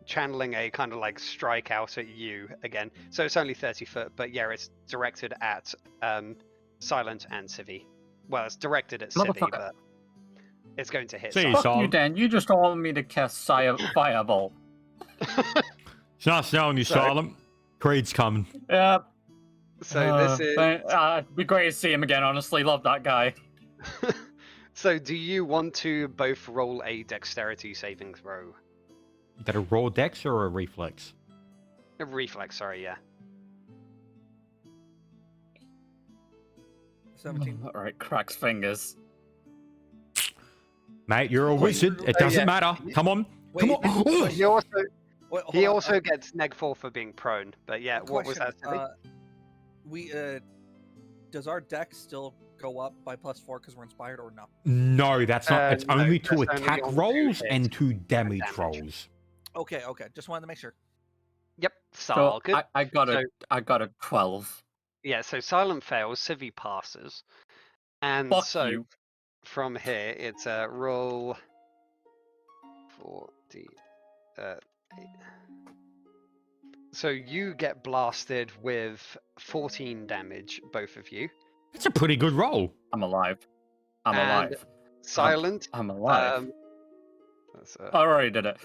channeling a kind of like strike out at you again. So it's only 30 foot, but yeah, it's directed at Silent and Civi. Well, it's directed at Civi, Motherfucker. but it's going to hit. See, Silent. Fuck you, Sol. Dan. You just wanted me to cast Fireball. It's nice knowing you, So- Silent. Creed's coming. Yep. So this is. It'd be great to see him again, honestly. Love that guy. So do you want to both roll a dexterity saving throw? You got a raw dex or a reflex? A reflex, sorry, yeah. 17. Alright, cracks fingers. Mate, you're a Wait, wizard. It doesn't yeah. matter. Come on. Come Wait, on. Oh! He also Wait, hold he on, also gets neg 4 for being prone. But yeah, what was that? question, Civi? Does our dex still go up by +4 because we're inspired, or no? No, that's not. It's No, only to that's only attack on 2 rolls hits and to damage damage. rolls. Okay. Just wanted to make sure. Yep, So Sal, good. I got So- I got a 12. Yeah, so silent fails, Civi passes. And Fuck so you. from here, it's a roll 40. So you get blasted with 14 damage, both of you. That's a pretty good roll. I'm alive. I'm And alive. Silent. I'm alive. That's, I already did it.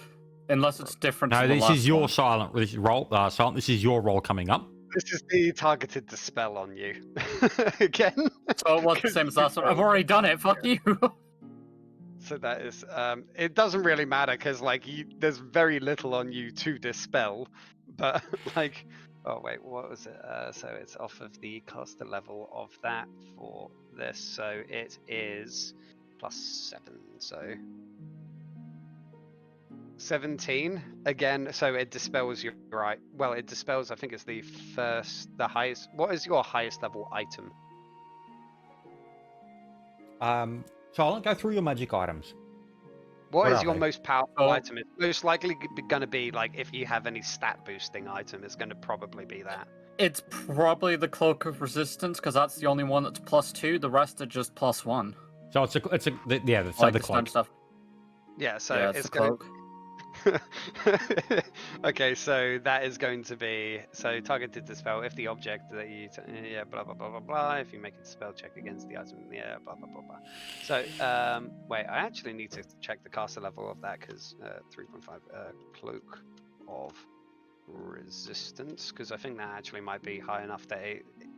Unless it's different. No, to the this last is your one. silent roll. Silent. This is your roll coming up. this is the targeted dispel on you. Again. So it was the same as last one. I've already done it. Fuck you. So that is, it doesn't really matter because like there's very little on you to dispel, but like, oh wait, what was it? So it's off of the caster level of that for this, so it is +7, so 17 again. So it dispels your right. Well, it dispels. I think it's the highest. What is your highest level item? Silent, go through your magic items. What What is are your they? most powerful Oh. item? It's most likely going to be like if you have any stat boosting item, it's going to probably be that. It's probably the Cloak of Resistance because that's the only one that's +2. The rest are just +1. So it's the Like the the cloak. stuff. Yeah, so Yeah, it's it's the going cloak. Okay, so that is going to be targeted dispel if the object that you yeah, blah blah blah blah blah, if you make a spell check against the item, yeah, blah blah blah blah. So wait, I actually need to check the caster level of that because 3.5 cloak of resistance, because I think that actually might be high enough that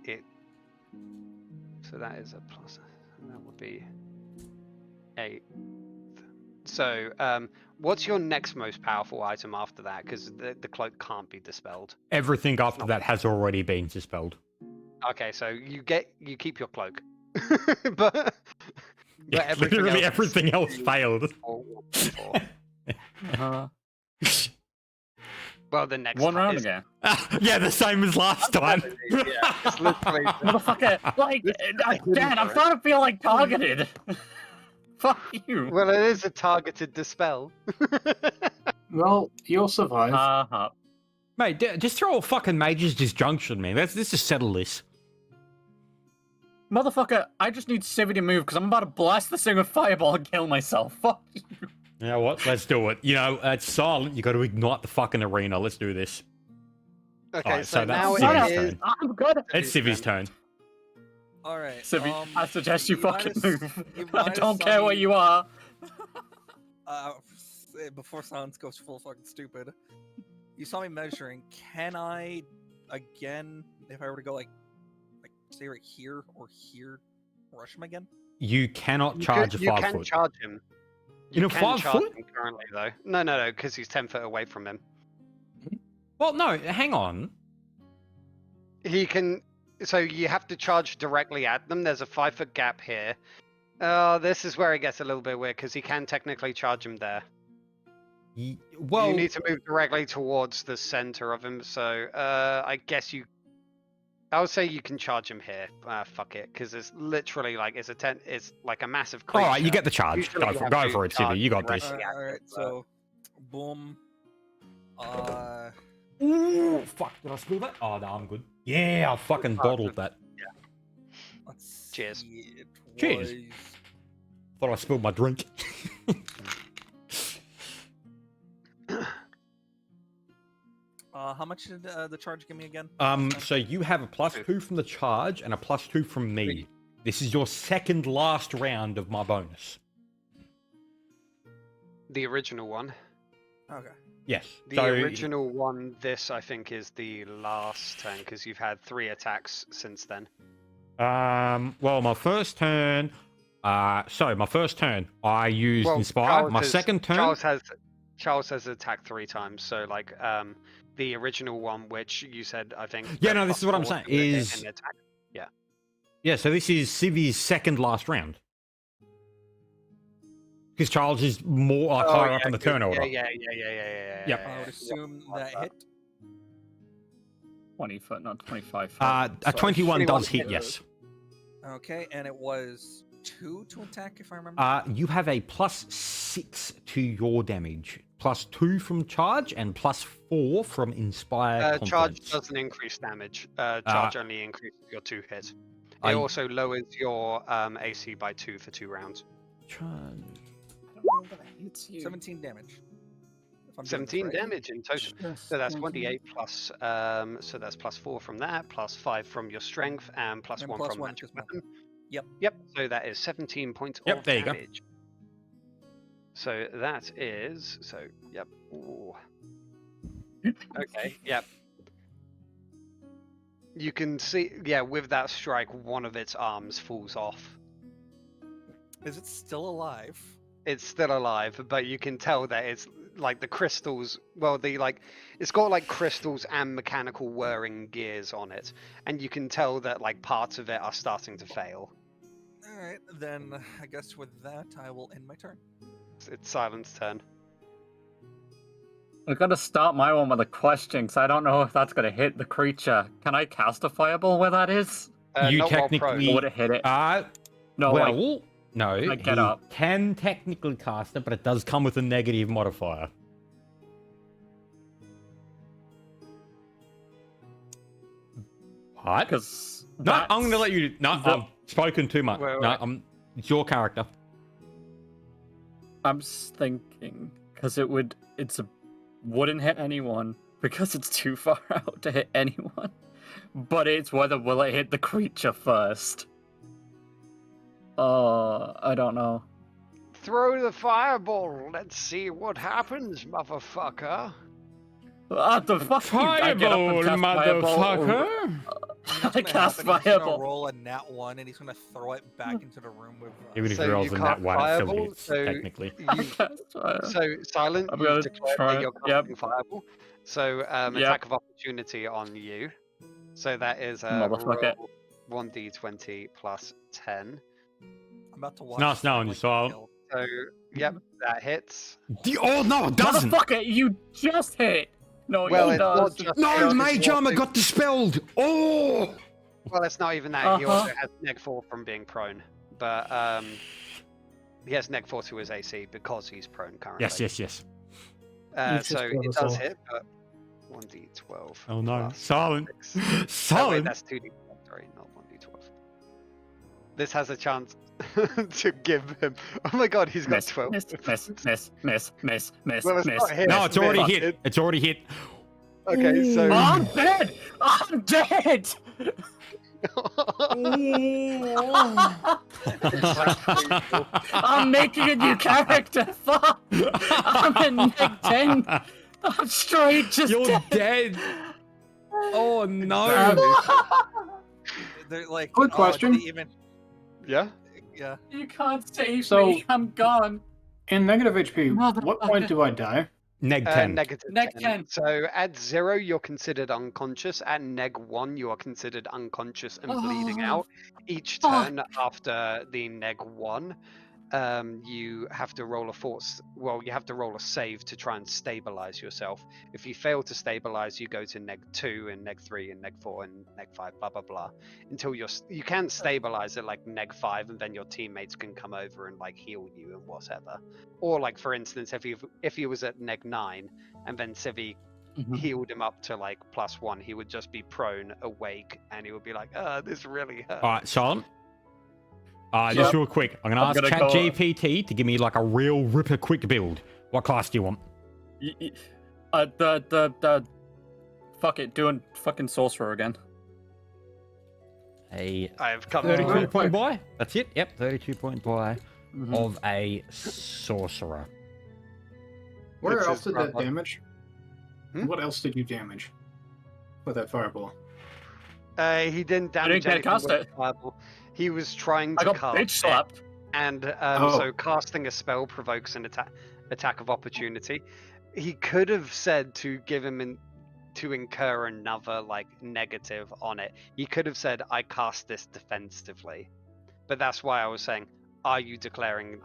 it so that is a plus, and that would be 8. So, what's your next most powerful item after that? Because the cloak can't be dispelled. Everything after that has already been dispelled. Okay, so you keep your cloak, but Literally else is everything else failed. 4, 4. Uh, Well, the next one round is, again. Yeah, the same as last time. Yeah, it's literally Motherfucker, like, Dan, I'm starting to feel like targeted. Fuck you. well, it is a targeted dispel. Well, you'll survive. Uh-huh. Mate, just throw a fucking Mage's Disjunction, man. Let's just settle this. Motherfucker, I just need Civi to move because I'm about to blast this thing with Fireball and kill myself. Fuck you. You know what? Let's do it. You know, it's silent. You got to ignite the fucking arena. Let's do this. Okay, Alright, so so now that's it Civi's is. turn. I'm good. It's Civi's turn. All right. Civi, I suggest you fucking move. you I might don't have care saw what me- you are. Before silence goes full fucking stupid, you saw me measuring. Can I, again, if I were to go like stay right here or here, rush him again? You cannot You charge can, a you 5 can foot. charge him. In You a can 5 charge foot? him currently though. No, because he's 10 foot away from him. Well, no, hang on. He can. So you have to charge directly at them. There's a 5 foot gap here. Oh, this is where it gets a little bit weird because he can technically charge him there. Well, You need to move directly towards the center of him. So I guess you. I would say you can charge him here. Fuck it, because it's literally like it's like a massive all creature. right, you get the charge. Usually you have Go to for it, charge Civi. You got this. directly. All right. So, boom. Ooh, fuck, did I spill that? Oh, no, I'm good. Yeah, I fucking bottled that. Let's Cheers. see, it Cheers. was- Thought I spilled my drink. How much did the charge give me again? So you have a +2 from the charge and a +2 from me. This is your second last round of my bonus. The original one. Okay. Yes. The so, original one. This I think is the last turn because you've had 3 attacks since then. Well, my first turn. My first turn, I used Well, Inspire. Charles My has- second turn. Charles has attacked 3 times. So like the original one, which you said I think. Yeah, no, this is what I'm saying, is- an attack. Yeah, so this is Civi's second last round. Because Charles is more higher up in the turn order. Yeah. Yep. I would assume that hit. 20 foot, not 25 foot. A So 21 does hit, 21 yes. Okay, and it was +2 to attack, if I remember. You have a +6 to your damage, +2 from charge, and +4 from inspire Charge confidence. doesn't increase damage. Charge only increases your 2 hit. It I- also lowers your AC by 2 for 2 rounds. Charge. I don't know that hits you. 17 damage. If I'm doing this 17 right. damage in total. So that's 1d8 plus, so that's +4 from that, +5 from your strength, and +1 plus from one, magic 'cause my- weapon. Yep. Yep. So that is 17 points Yep, of there you go. damage. So that is yep. Ooh. Okay. Yep. You can see, with that strike, one of its arms falls off. Is it still alive? It's still alive, but you can tell that it's like the crystals. Well, it's got like crystals and mechanical whirring gears on it, and you can tell that like parts of it are starting to fail. Alright, then I guess with that, I will end my turn. It's Silent's turn. I gotta start my one with a question, because I don't know if that's gonna hit the creature. Can I cast a fireball where that is? You not while prone. technically- Or would it hit it? No, well, like, no, I get he up. can technically cast it, but it does come with a negative modifier. What? because No, I'm gonna let you. No, the- I've spoken too much. Wait, No, wait. it's your character. I'm just thinking because wouldn't hit anyone because it's too far out to hit anyone. But it's whether will it hit the creature first. I don't know. Throw the fireball. Let's see what happens, motherfucker. The fuck you! I get up and cast motherfucker! What's I gonna cast happen, he's gonna fireball. roll a nat 1 and he's gonna throw it back into the room with Even if So he rolls you in that can't one, it still fireball, hits, so technically. I You, cast fire. so Silent, I'm you've gonna declared try that it, you're yep. casting fireball. So Yep. attack of opportunity on you. So that is Motherfucker. roll 1d20 plus 10. I'm about to watch No, this it's not on family your side. kill. So yep, that hits. Oh no, it doesn't. Motherfucker, you just hit. No, Well, you it's does. not just No, because mage he armor also- got dispelled. Oh. Well, it's not even that. He also Uh-huh. has neg 4 from being prone, but he has neg 4 to his AC because he's prone currently. Yes, yes, yes. He's So just got it us does all. hit, but 1d12. Oh no, plus silent. 6. Oh, wait, Silent. that's 2d12. Sorry, not 1d12. This has a chance to give him. Oh my god, he's got Miss, 12. miss, miss. Well, it's not hit. No, it's already Fuck hit. it. It's already hit. Okay, so. I'm dead! I'm dead! I'm making a new character. Fuck! I'm in neg 10. I'm straight just You're dead. dead. Oh no. They're like, Good question. did he even, Yeah? yeah. You can't save So- me. I'm gone. In negative HP, what point do I die? Neg 10. Negative Neg 10. 10. So at 0, you're considered unconscious. At neg 1, you are considered unconscious and bleeding Oh, out. Each fuck. turn after the neg 1, you have to roll a force. Well, you have to roll a save to try and stabilize yourself. If you fail to stabilize, you go to neg 2 and neg 3 and neg 4 and neg 5, blah blah blah, until you can stabilize at like neg 5, and then your teammates can come over and like heal you and whatever. Or like for instance, if he was at neg 9 and then Civi healed him up to like +1, he would just be prone, awake, and he would be like, this really hurts. All right, silent. Just real quick. I'm gonna ask gonna go- ChatGPT to give me like a real ripper quick build. What class do you want? The fuck it, doing fucking sorcerer again. A I've come 32 to point buy. That's it. Yep, 32 point buy Mhm. of a sorcerer. Where It's else his did that brother. damage? Hmm? What else did you damage with that fireball? He didn't damage get to anything cast with it. the fireball. He was trying I to got cast bitch it, slapped. and Oh. so casting a spell provokes an attack of opportunity. He could have said to give him to incur another like negative on it. He could have said, "I cast this defensively," but that's why I was saying, "Are you declaring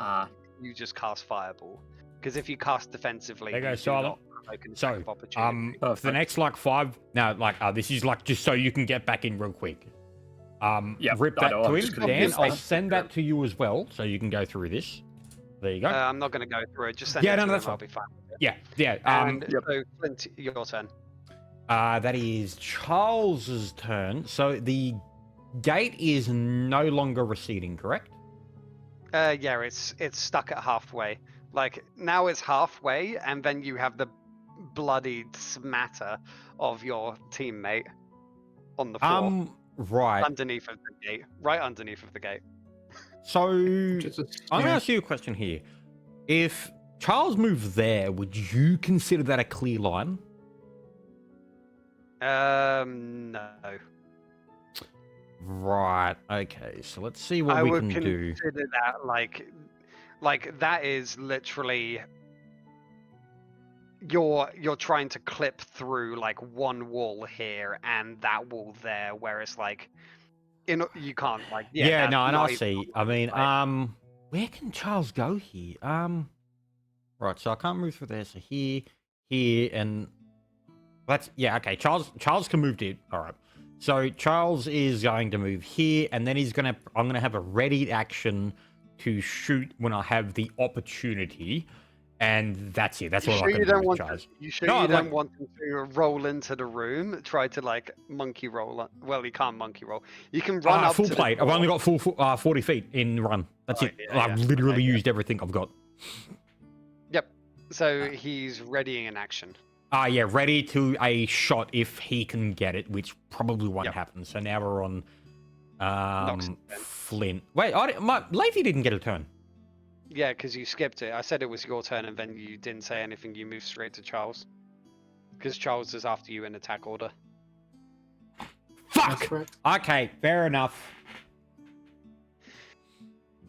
you just cast fireball?" Because if you cast defensively, There you go, you do Silent. not provoke an So, attack of opportunity. for the next like 5. Now, like this is like just so you can get back in real quick. Yep, rip I that know, to I'm him. just gonna Dan, use I'll that. send that to you as well, so you can go through this. There you go. I'm not going to go through it. Just send Yeah, it no, to that's him. I'll fine. be fine with it. Yeah. And Yep. so, Flint, your turn. That is Charles's turn. So the gate is no longer receding, correct? Yeah, it's stuck at halfway. Like now it's halfway, and then you have the bloodied smatter of your teammate on the floor Right. underneath of the gate, right underneath of the gate. So Just a I'm going to snare. ask you a question here. If Charles moved there, would you consider that a clear line? No. Right. Okay. So let's see what I we would can do. consider that like that is literally you're trying to clip through like one wall here and that wall there, whereas like you can't like Yeah. that's No, and I not even see. I on the mean, side. where can Charles go here? Right. So I can't move through there. So here, and that's okay. Charles can move it. All right. So Charles is going to move here, and then I'm gonna have a ready action to shoot when I have the opportunity, and that's it. That's You all sure I can you do don't with want Charles. to, you sure No, you like- don't want him to roll into the room, try to like monkey roll? Well, he can't monkey roll. You can run up full to plate. the I've door. only got 40 feet in run. That's Oh, it. yeah, I've yeah. literally Okay, yeah. used everything I've got. Yep. So he's readying an action. Yeah, ready to a shot if he can get it, which probably won't Yep. happen. So now we're on Knocks it then. Flint. Wait, Leafy didn't get a turn. Yeah, because you skipped it. I said it was your turn, and then you didn't say anything. You moved straight to Charles. Because Charles is after you in attack order. That's Fuck! correct. Okay, fair enough.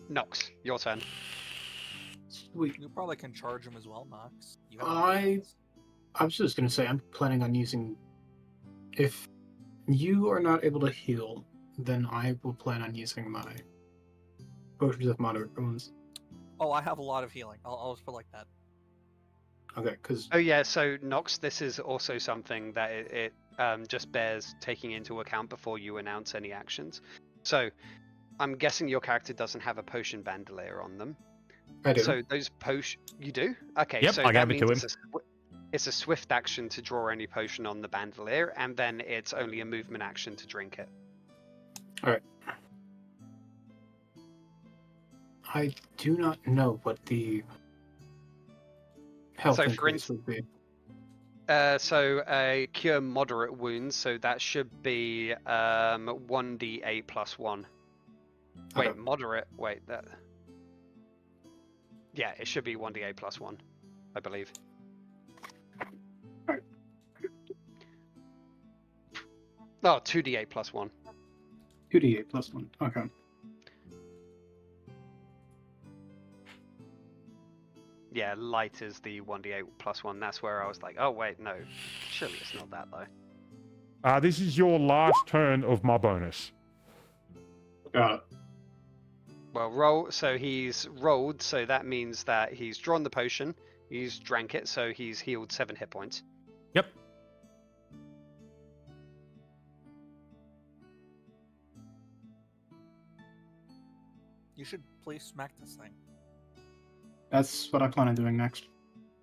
Nox, your turn. Sweet. You probably can charge him as well, Nox. You I was just gonna say I'm planning on using. If you are not able to heal, then I will plan on using my potions of moderate wounds. Oh, I have a lot of healing. I'll just put it like that. Okay, because Oh yeah, so Nox, this is also something that it just bears taking into account before you announce any actions. So, I'm guessing your character doesn't have a potion bandolier on them. I do. So those you do? Okay, Yep, so I that gave it to means him. it's a swift action to draw any potion on the bandolier, and then it's only a movement action to drink it. I do not know what the health So, for increase would be. So a cure moderate wounds, so that should be 1d8 plus 1. Wait, Okay. moderate. Wait, that. Yeah, it should be 1d8 plus 1, I believe. Alright. Oh, 2d8 plus 1. 2d8 plus 1. Okay. Yeah, light is the 1d8 plus 1. That's where I was like, oh wait, no. Surely it's not that though. This is your last turn of my bonus. Got it. Well, roll. So he's rolled, so that means that he's drawn the potion, he's drank it, so he's healed 7 hit points. Yep. You should please smack this thing. That's what I plan on doing next.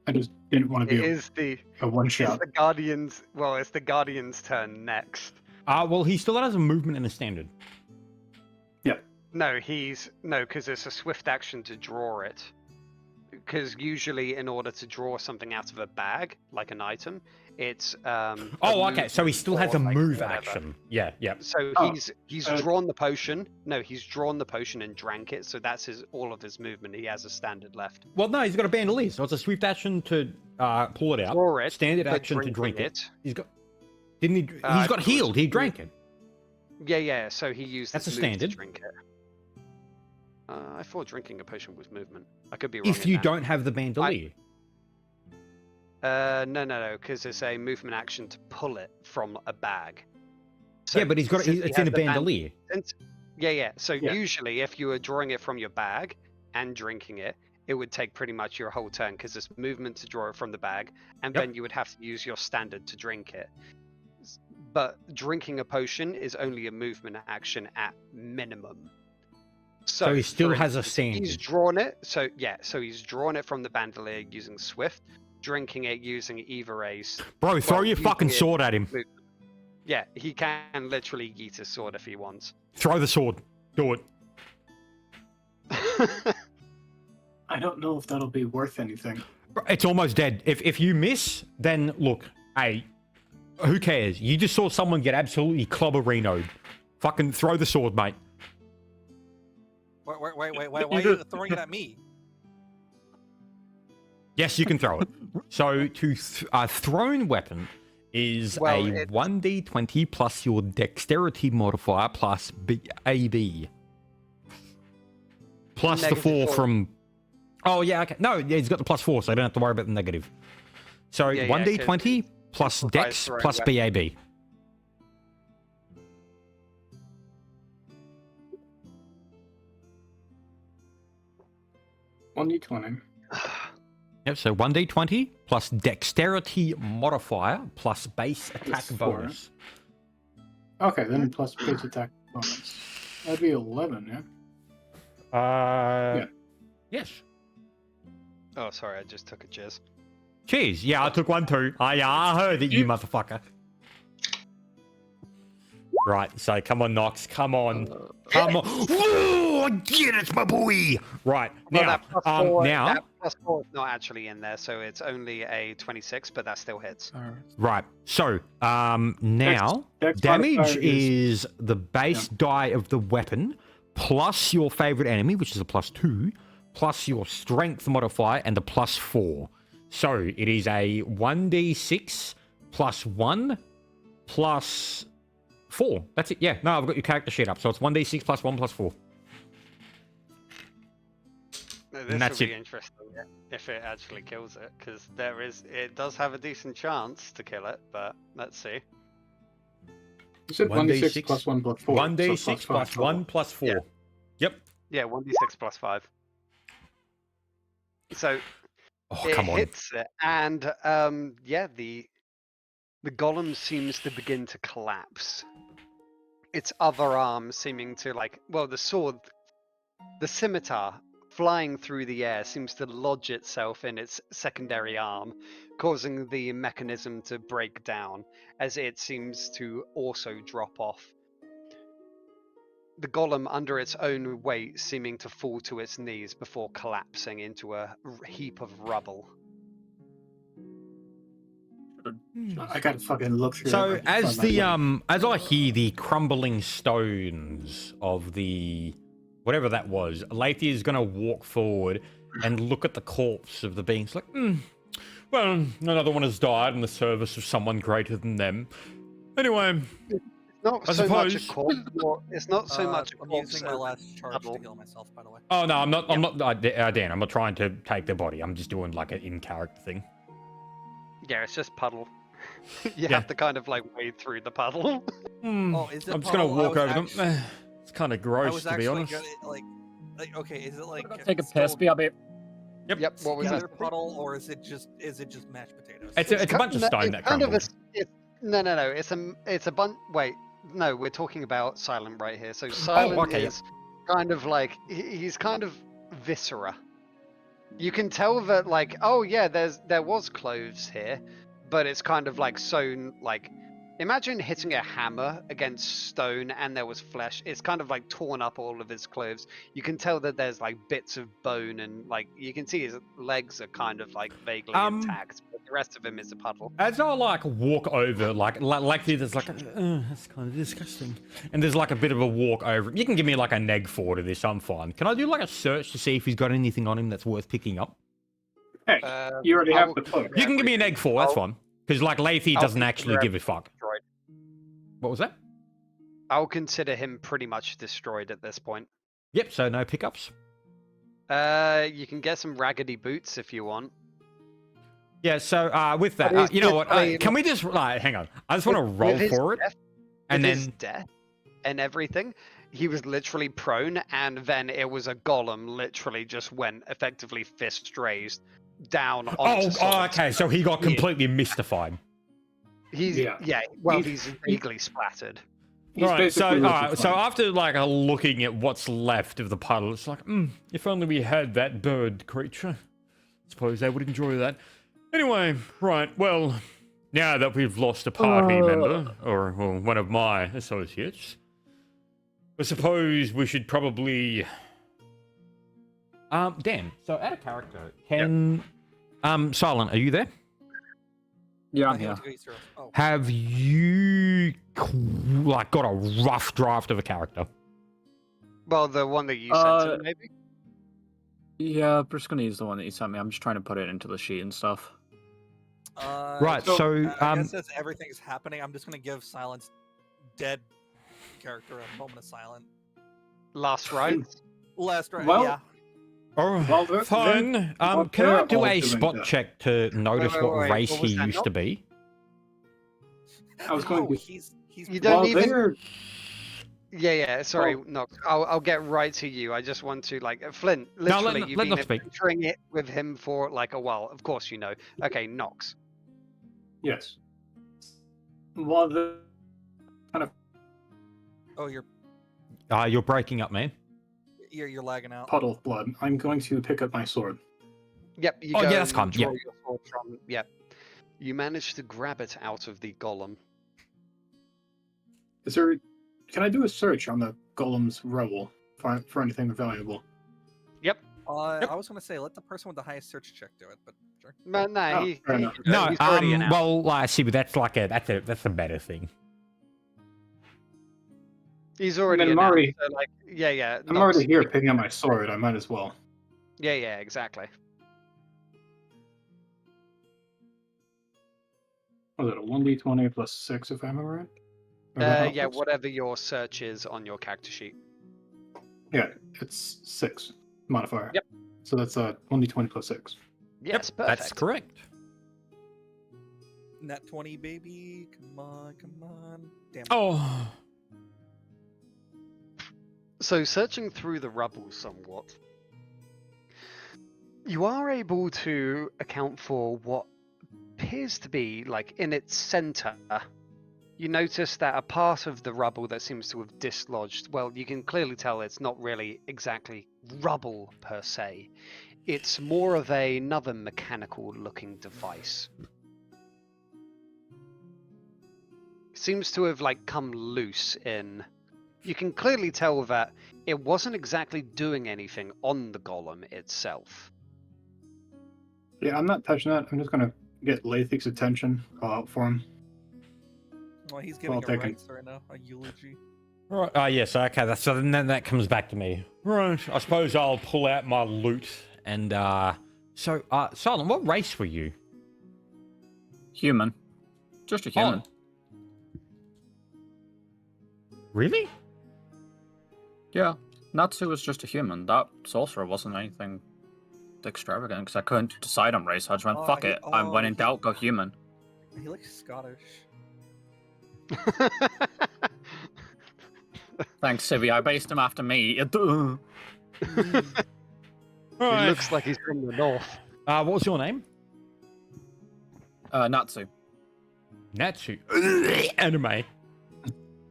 I just didn't want to It be is the a one it's shot. the Guardian's. Well, it's the Guardian's turn next. Well, he still has a movement and a standard. No, because it's a swift action to draw it. Because usually, in order to draw something out of a bag, like an item, it's Okay. So he still has a like, move whatever. action. Yeah. So Oh, he's uh, drawn the potion. No, he's drawn the potion and drank it. So that's all of his movement. He has a standard left. Well, no, he's got a bandolier, so it's a swift action to pull it out. Draw it. Standard but action to drink drinking it. He's got. Didn't he? He's I got thought it was healed. He food. drank it. Yeah. So he used That's his a move to standard. drink it. I thought drinking a potion was movement. I could be wrong. If in you that. don't have the bandolier. No, because it's a movement action to pull it from a bag. So Yeah, but he's got since he it's in has a the bandolier. Yeah. So Yeah. usually, if you were drawing it from your bag and drinking it, it would take pretty much your whole turn because it's movement to draw it from the bag, and Yep. then you would have to use your standard to drink it. but drinking a potion is only a movement action at minimum. So he still for has a instance, He's standard. drawn it. So yeah, so he's drawn it from the bandolier using Swift, drinking it using either ace. Bro, throw Well, your using fucking it- sword at him. Yeah, he can literally yeet his sword if he wants. Throw the sword. Do it. I don't know if that'll be worth anything. It's almost dead. If you miss, then look, hey, who cares? You just saw someone get absolutely clobberinoed. Fucking throw the sword, mate. Wait, why are you throwing it at me? Yes, you can throw it. So a thrown weapon is Well, a it's- 1d20 plus your dexterity modifier plus AB. Plus the Negative 4 4. from... Oh, yeah, okay. No, yeah, he's got the plus 4, so I don't have to worry about the negative. So Yeah, 1d20 plus simplifies dex throwing plus weapons. BAB. One d20. Yep, so 1d20 plus dexterity modifier plus base attack Plus 4. bonus. Okay, then plus base attack bonus. That'd be 11, yeah? Yeah. Yes. Oh, sorry, I just took a jizz. Cheers. Yeah, I took one too. I heard it, you motherfucker. Right, so come on, Nox. Come on. Come on. Whoa, get it, my boy. Right, Well, now, that plus four, now, that plus 4 is not actually in there, so it's only a 26, but that still hits. right, so, now, Dex damage modifier is the base die of the weapon, plus your favorite enemy, which is a +2, plus your strength modifier, and the +4. So, it is a 1d6 plus 1 plus 4. That's it. Yeah, no, I've got your character sheet up. So it's 1d6 plus 1 plus 4. This that's will be it. interesting if it actually kills it, because it does have a decent chance to kill it, but let's see. You said 1d6 plus 1 plus 4. 1d6 so plus 5 1 total. plus 4. Yeah. Yep. Yeah, 1d6 plus 5. So Oh, it come on. hits it, and yeah, the golem seems to begin to collapse. Its other arm seeming to the sword, the scimitar flying through the air seems to lodge itself in its secondary arm, causing the mechanism to break down as it seems to also drop off. The golem, under its own weight, seeming to fall to its knees before collapsing into a heap of rubble. I gotta fucking look through So it. as as I hear the crumbling stones of the whatever that was, Lathy is gonna walk forward and look at the corpse of the beings like, well, another one has died in the service of someone greater than them. Anyway, Not I so much a suppose- corpse. It's not so much a I'm corpse. using my as last charge puddle. to heal myself, by the way. oh no, I'm not, Dan, I'm not trying to take their body. I'm just doing like an in-character thing. Yeah, it's just puddle. you Yeah. have to kind of wade through the puddle. Oh, is it I'm just gonna puddle? I walk was over them. actu- It's kind of I gross, was to be actually honest. gonna, okay, is it like Take a still piss, BRB. Yep. What was together that? puddle, or is it just mashed potatoes? It's a bunch of No, stone it's that kind of crumbled. no. It's a bunch. Wait, no, we're talking about Silent right here. So Silent okay, yeah. is kind of he's kind of viscera. You can tell that oh yeah, there was clothes here, but it's kind of sewn imagine hitting a hammer against stone and there was flesh. It's kind of torn up all of his clothes. You can tell that there's bits of bone and you can see his legs are kind of vaguely intact, but the rest of him is a puddle. As I walk over, there's that's kind of disgusting, and there's a bit of a walk over. You can give me a neg 4 to this. I'm fine. Can I do a search to see if he's got anything on him that's worth picking up? Hey, you already I have will the cloak. You can give me an egg 4. That's I'll- fine. Because Lathy I'll doesn't consider actually give a fuck. destroyed. What was that? I'll consider him pretty much destroyed at this point. Yep. So no pickups. You can get some raggedy boots if you want. Yeah. So with that, But he's you know what? literally- Can we just hang on? I just want to With roll his for it, death- and with his then death and everything, he was literally prone, and then it was a golem literally just went effectively fist raised down onto solid okay. So he got He is- completely mystified. He's Yeah. well, He's- he's vaguely splattered. He's Right, so basically alright, so fine. after like looking at what's left of the puddle, it's like, if only we had that bird creature. Suppose they would enjoy that. Anyway, right, well, now that we've lost a party member, or well, one of my associates, I suppose we should probably. Dan. So out of character, can Silent, are you there? Yeah, I I'm think I here. went to go eat cereal. Oh. Have you like got a rough draft of a character? Well, the one that you sent him, Uh, maybe. Yeah, I'm just gonna use the one that you sent me. I'm just trying to put it into the sheet and stuff. Right, so, I guess as everything's happening, I'm just gonna give Silence dead character a moment of silence. Last rites. Last right, Well, yeah. Oh, Well, they're- fine. well, Can I they're do all a doing spot that. check to notice wait, what wait, race what was he that used note? to be? I was going No, to- he's You don't Well, even. they're Yeah. Sorry, Oh. Nox. I'll get right to you. I just want to like Flint. No, Literally, let you've Nox been speak. adventuring it with him for like a while. Of course, you know. Okay, Nox. yes. Well, the kind of Oh, You're breaking up, man. you're lagging out. puddle of blood. I'm going to pick up my sword. Yep. You Oh, go yeah, that's and calm, draw yeah. your sword from. Yep. You manage to grab it out of the golem. Is there? Can I do a search on the golem's rubble for anything valuable? Yep. I was gonna say let the person with the highest search check do it, but sure. No, Oh, fair enough. No, he's already an out. well, I see, but that's like that's a better thing. He's already I'm an out, already- so, like, yeah. I'm Nox, already here picking up my sword. I might as well. Yeah, exactly. Was it a 1d20 plus 6 if I remember right? Or the Yeah, helps? whatever your search is on your character sheet. Yeah, it's 6 modifier. Yep. So that's a 1d20 plus 6. Yes, perfect. That's correct. Nat 20, baby. Come on. Damn. Oh, So, searching through the rubble somewhat, you are able to account for what appears to be, like, in its center. You notice that a part of the rubble that seems to have dislodged, well, you can clearly tell it's not really exactly rubble per se. It's more of another mechanical looking device. Seems to have, like, come loose in. You can clearly tell that it wasn't exactly doing anything on the golem itself. Yeah, I'm not touching that. I'm just going to get Lathic's attention for him. Well, he's giving Well a taken. rights right now, a eulogy. right. Yes. Okay. So then that comes back to me. Right. I suppose I'll pull out my loot and So, Silent, what race were you? Human. Just a human. Really? Yeah. Natsu was just a human. That sorcerer wasn't anything extravagant because I couldn't decide on race. I just went, Oh, fuck it. I went in he- doubt, go human. He looks Scottish. Thanks, Civi. I based him after me. He Right. looks like he's from the north. What was your name? Natsu. Natsu. Anime.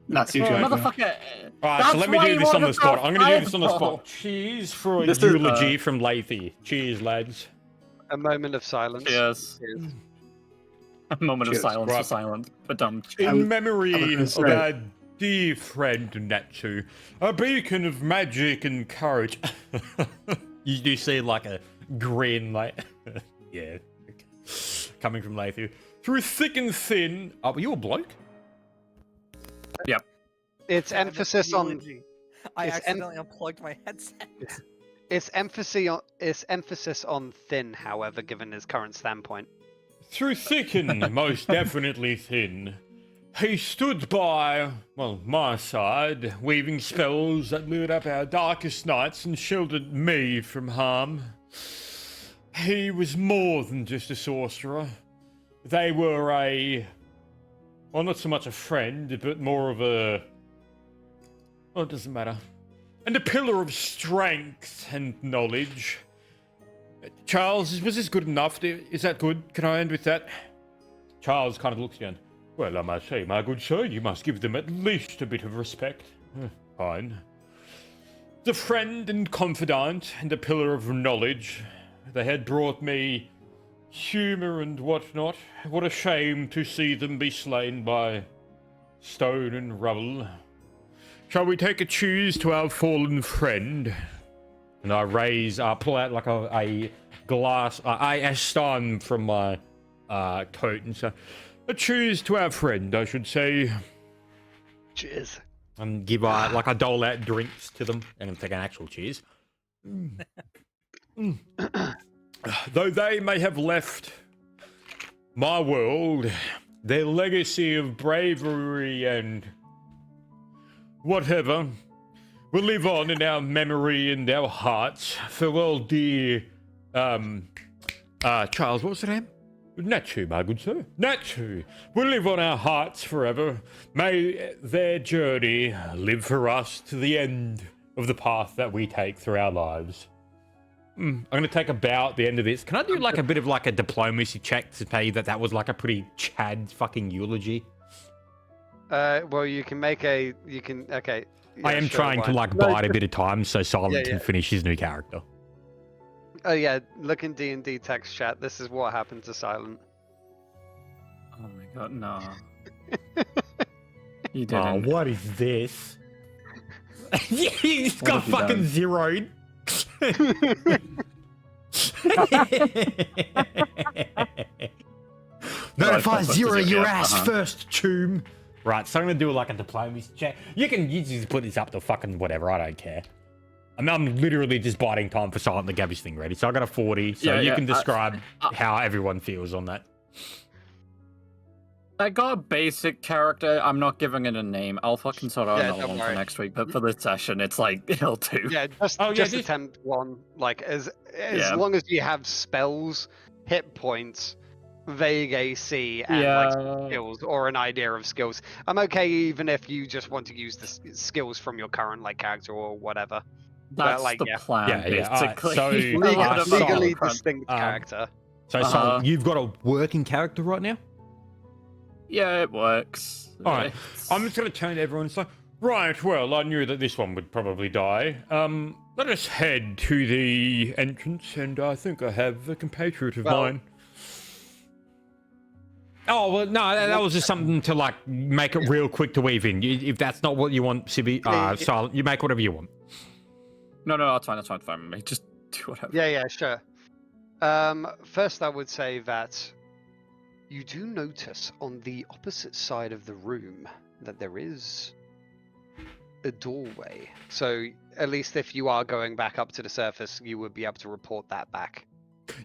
Not too Oh, sure. Motherfucker. Alright, so let me do this on the spot. I'm gonna do this on the fireball. spot. Cheers for a This is, eulogy from Lathy. Cheers, lads. A moment of silence. Cheers. A moment of Cheers. silence Right. for silence. But In I was memory gonna of say- our dear friend Natsu, a beacon of magic and courage. You do see like a grin, like, yeah, coming from Lathy. Through thick and thin. Oh, were you a bloke? It's God, emphasis on eulogy. I it's accidentally unplugged my headset. it's emphasis on thin, however, given his current standpoint. Through thick and most definitely thin, he stood by, well, my side, weaving spells that lit up our darkest nights and shielded me from harm. He was more than just a sorcerer. They were well, not so much a friend, but more of a... Well, it doesn't matter. And a pillar of strength and knowledge. Charles, was this good enough? Is that good? Can I end with that? Charles kind of looks again. Well, I must say, my good sir, you must give them at least a bit of respect. Fine. The friend and confidant and a pillar of knowledge. They had brought me humour and whatnot. What a shame to see them be slain by stone and rubble. Shall we take a cheers to our fallen friend? And I pull out like a glass, a stein from my coat and say, a cheers to our friend, I should say. Cheers. And give like I dole out drinks to them and take an actual cheers. Though they may have left my world, their legacy of bravery and whatever will live on in our memory and our hearts. Farewell, dear, Charles, what's her name? Natsu, my good sir. Natsu will live on our hearts forever. May their journey live for us to the end of the path that we take through our lives. I'm going to take a bow at the end of this. Can I do like a bit of like a diplomacy check to tell you that was like a pretty Chad fucking eulogy? Well, you can make a. Okay. Yeah, I am sure, trying why to not? like bide a bit of time so Silent can yeah. finish his new character. Oh yeah, look in D&D text chat. This is what happened to Silent. Oh my god, no. You Oh, didn't. what is this? He's What got have you fucking done? zeroed. No, Right, if I that's what zero to do, your yeah, ass uh-huh. first, Choom. Right, so I'm gonna do like a diplomacy check. You just put this up to fucking whatever, I don't care. I'm literally just biding time for Silent to get his thing ready. So I got a 40, so Yeah, you yeah, can describe I- how everyone feels on that. I got a basic character. I'm not giving it a name. I'll fucking sort out Yeah, another don't one for worry. next week. But for this session, it's like it'll do. Yeah, just Oh, yeah, just just- attempt one. Like as Yeah. long as you have spells, hit points, vague AC, and like skills or an idea of skills. I'm okay even if you just want to use the skills from your current like character or whatever. That's like, the yeah. plan, Yeah, yeah, alright, basically. so- A Legal- lot of them legally are front- distinct character. So Uh-huh. Silent, you've got a working character right now? Yeah, it works. All right, It's- I'm just going to turn to everyone and say, right, well, I knew that this one would probably die. Let us head to the entrance, and I think I have a compatriot of Well- mine. Oh, well, no, that was just something to, like, make it real quick to weave in. If that's not what you want, Silent, you make whatever you want. No, that's fine. That's fine. Fine with me. Just do whatever. Yeah, sure. First, I would say that you do notice on the opposite side of the room that there is a doorway. So, at least if you are going back up to the surface, you would be able to report that back.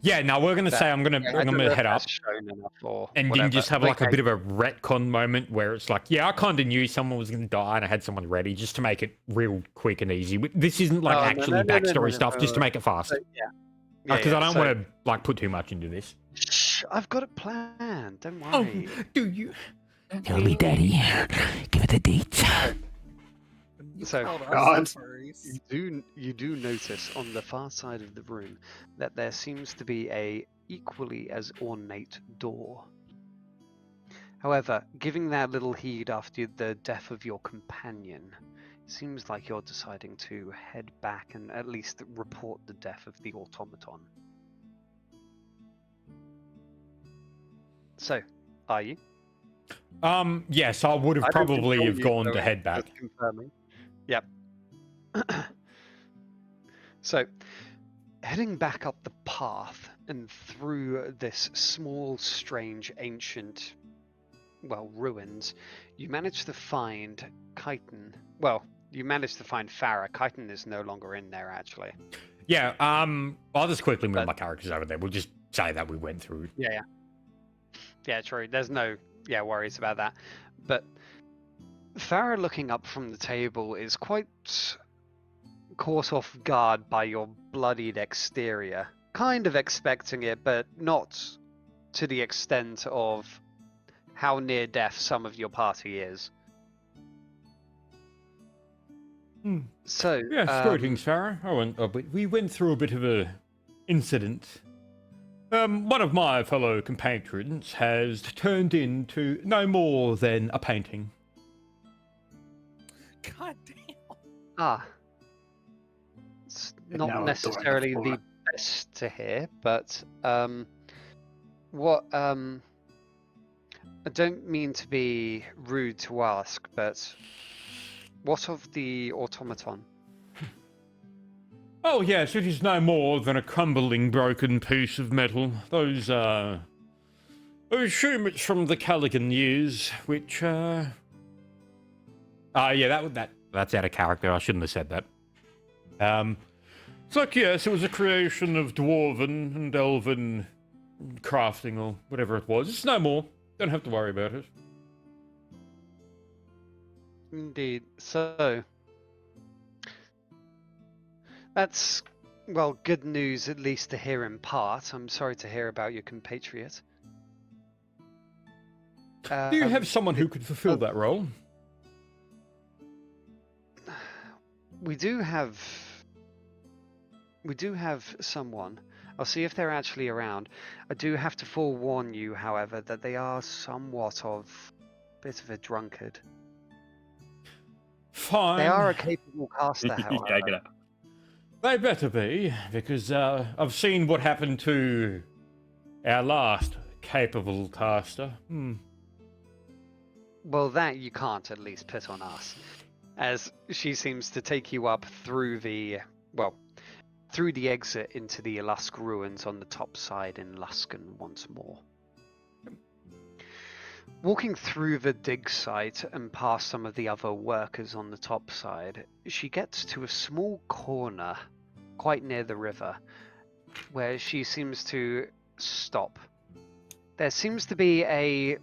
Yeah, no, we're gonna say I'm gonna I don't know if head up, that's shown enough or and you whatever. can just have like a Okay. bit of a retcon moment where it's like, yeah, I kind of knew someone was gonna die, and I had someone ready just to make it real quick and easy. This isn't like Oh, no, actually no, no, no, backstory no, stuff, no, just to no. make it fast. So, yeah. Because I don't so- want to like put too much into this. Shh, I've got a plan. Don't Oh, worry. do you? Tell me, Daddy. Give it a date. You So, called us God. furries. You do notice on the far side of the room that there seems to be a equally as ornate door. However, giving that little heed after the death of your companion, it seems like you're deciding to head back and at least report the death of the automaton. So, are you? Yes, I would have I don't probably control have you, gone so to head just back. confirming. Yep. So, heading back up the path and through this small, strange, ancient, ruins, you manage to find Chiton. Well, you managed to find Farah. Chiton is no longer in there, actually. Yeah, I'll just quickly move But- my characters over there. We'll just say that we went through. Yeah, true. There's no worries about that. But Farah, looking up from the table, is quite caught off guard by your bloodied exterior. Kind of expecting it, but not to the extent of how near death some of your party is. Hmm. So, Yes, greetings, Sarah. We went through a bit of a incident One of my fellow compatriots has turned into no more than a painting. God damn. Ah. It's And not now necessarily adorn the the floor. best to hear, but what I don't mean to be rude to ask, but what of the automaton? Oh yes, it is no more than a crumbling, broken piece of metal. Those I assume it's from the Callaghan years, which yeah, that's out of character. I shouldn't have said that. It's like, yes, it was a creation of dwarven and elven crafting or whatever it was. It's no more. Don't have to worry about it. Indeed. So that's, well, good news at least to hear in part. I'm sorry to hear about your compatriot. Do you have someone who could fulfill that role? We do have someone. I'll see if they're actually around. I do have to forewarn you, however, that they are somewhat of a bit of a drunkard. Fine. They are a capable caster, however. Yeah, get out. They better be, because I've seen what happened to our last capable caster. Well, that you can't at least put on us, as she seems to take you up through the exit into the Lusk ruins on the top side in Luskan once more. Walking through the dig site and past some of the other workers on the top side, she gets to a small corner quite near the river where she seems to stop. There seems to be a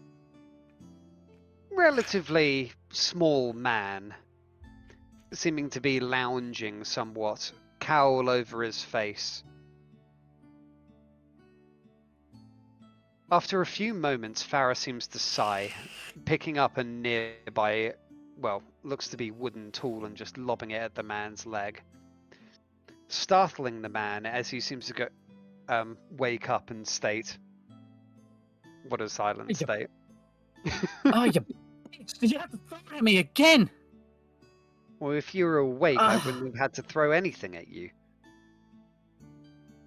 relatively small man seeming to be lounging somewhat, cowl over his face. After a few moments, Farah seems to sigh, picking up a nearby, well, looks to be wooden tool and just lobbing it at the man's leg, startling the man as he seems to go, wake up and state, what a silent state. Oh, you bitch! Did you have to throw it at me again? Well, if you were awake, I Ah. wouldn't have had to throw anything at you.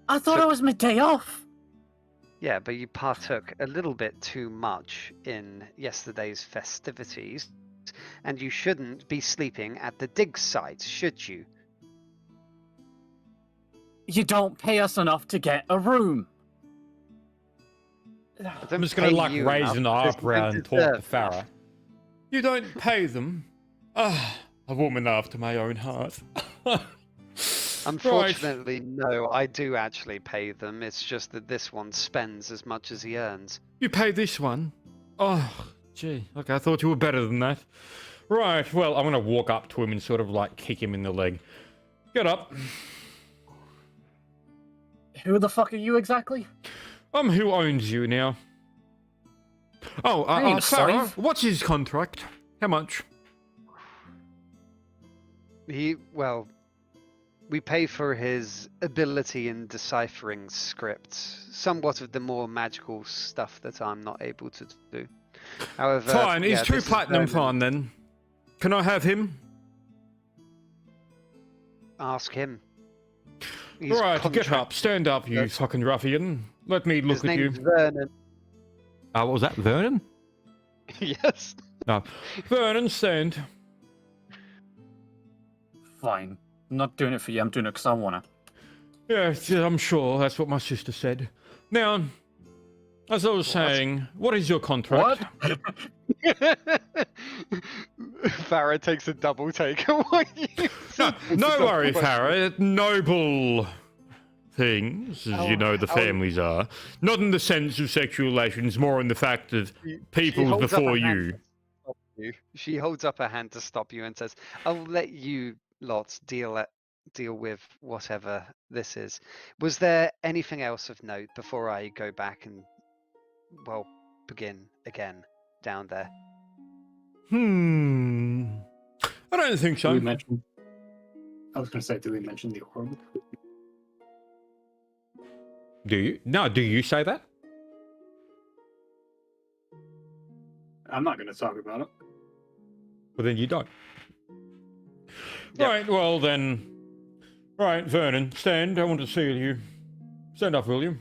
I thought So- it was my day off. Yeah, but you partook a little bit too much in yesterday's festivities, and you shouldn't be sleeping at the dig site, should you? You don't pay us enough to get a room. I I'm don't just going pay to you raise an enough because you eyebrow don't and talk to deserve enough. Farah. You don't pay them? A woman after my own heart. Unfortunately, no, I do actually pay them. It's just that this one spends as much as he earns. You pay this one? Oh, gee. Okay, I thought you were better than that. Right, well, I'm going to walk up to him and sort of like kick him in the leg. Get up. Who the fuck are you exactly? Who owns you now? Oh, I ain't a Farah, slave. what's his contract? How much? We pay for his ability in deciphering scripts, somewhat of the more magical stuff that I'm not able to do. However, Fine, yeah, he's 2 this is platinum Vernon. fine then. Can I have him? Ask him. He's Right, get contract- up, stand up, you Yes. fucking ruffian. Let me look His at you. name's Vernon. What was that, Vernon? Yes. No. Vernon, stand. Fine. I'm not doing it for you. I'm doing it because I wanna. Yes, yeah, I'm sure. That's what my sister said. Now, as I was saying, what is your contract? Farah takes a double take. What you No, said. no worry, Farah. Noble things, as you know the families are. Not in the sense of sexual relations, more in the fact of people holds up before a hand you. to stop you. She holds up her hand to stop you and says, "I'll let you lot deal with whatever this is." Was there anything else of note before I go back and, well, begin again down there? I don't think Do so. we mention? I was going to say, do we mention the orb? Do you? No, do you say that? I'm not going to talk about it. Well, then you don't. Yep. Right, well then. Right, Vernon, stand. I want to see you. Stand up, will you?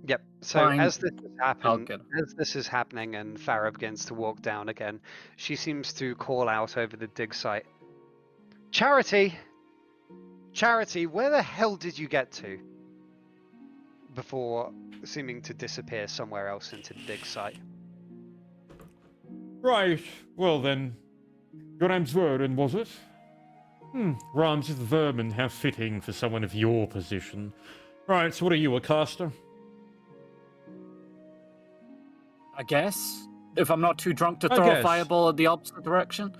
Yep. So Fine. as this I'll get him. as this is happening, and Farah begins to walk down again, she seems to call out over the dig site. Charity, Charity, where the hell did you get to? Before seeming to disappear somewhere else into the dig site. Right, well then. Your name's Vernon, was it? Rhymes with vermin, how fitting for someone of your position. Right, so what are you, a caster? I guess. If I'm not too drunk to I throw guess. a fireball in the opposite direction.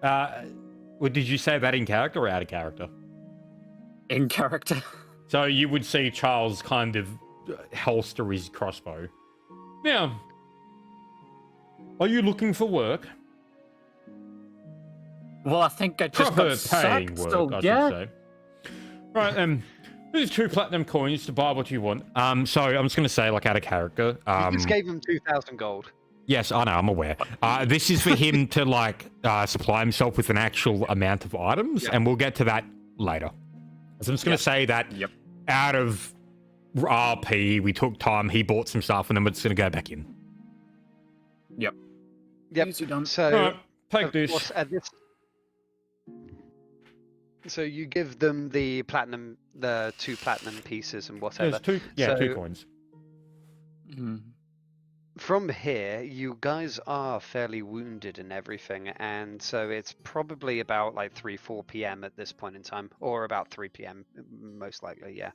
Well, did you say that in character or out of character? In character. So you would see Charles kind of holster his crossbow. Now, are you looking for work? Well, I think I just Proper got paying sacked, work, so I yeah. should say. Right, there's 2 platinum coins to buy what you want. So I'm just going to say, like, out of character. You just gave him 2,000 gold. Yes, I know, I'm aware. This is for him to, like, supply himself with an actual amount of items, Yep. and we'll get to that later. So I'm just going to say that out of RP, we took time, he bought some stuff, and then we're just going to go back in. Yep. Easy done. So Right, take of this. course, at this. So you give them the 2 platinum pieces and whatever. There's 2 So- coins. Mhm. From here, you guys are fairly wounded and everything, and so it's probably about like 3-4 p.m. at this point in time, or about 3 p.m. most likely. Yeah.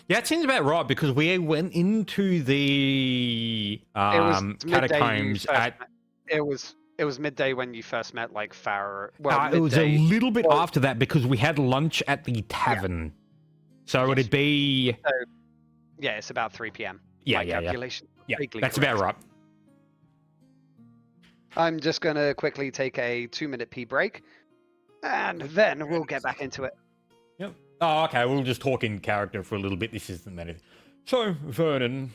Yeah, it seems about right, because we went into the It was midday you catacombs first at... met- It was midday when you first met like Farah. Well, it was a midday. little bit well- after that, because we had lunch at the tavern. So Yes. it'd be... Yeah, it's about 3 p.m. Yeah, My yeah, yeah. calculation. Yeah, vaguely that's correct. about right. I'm just gonna quickly take a 2-minute pee break, and then we'll get back into it. Yep. Oh, okay, we'll just talk in character for a little bit. This isn't anything. So, Vernon.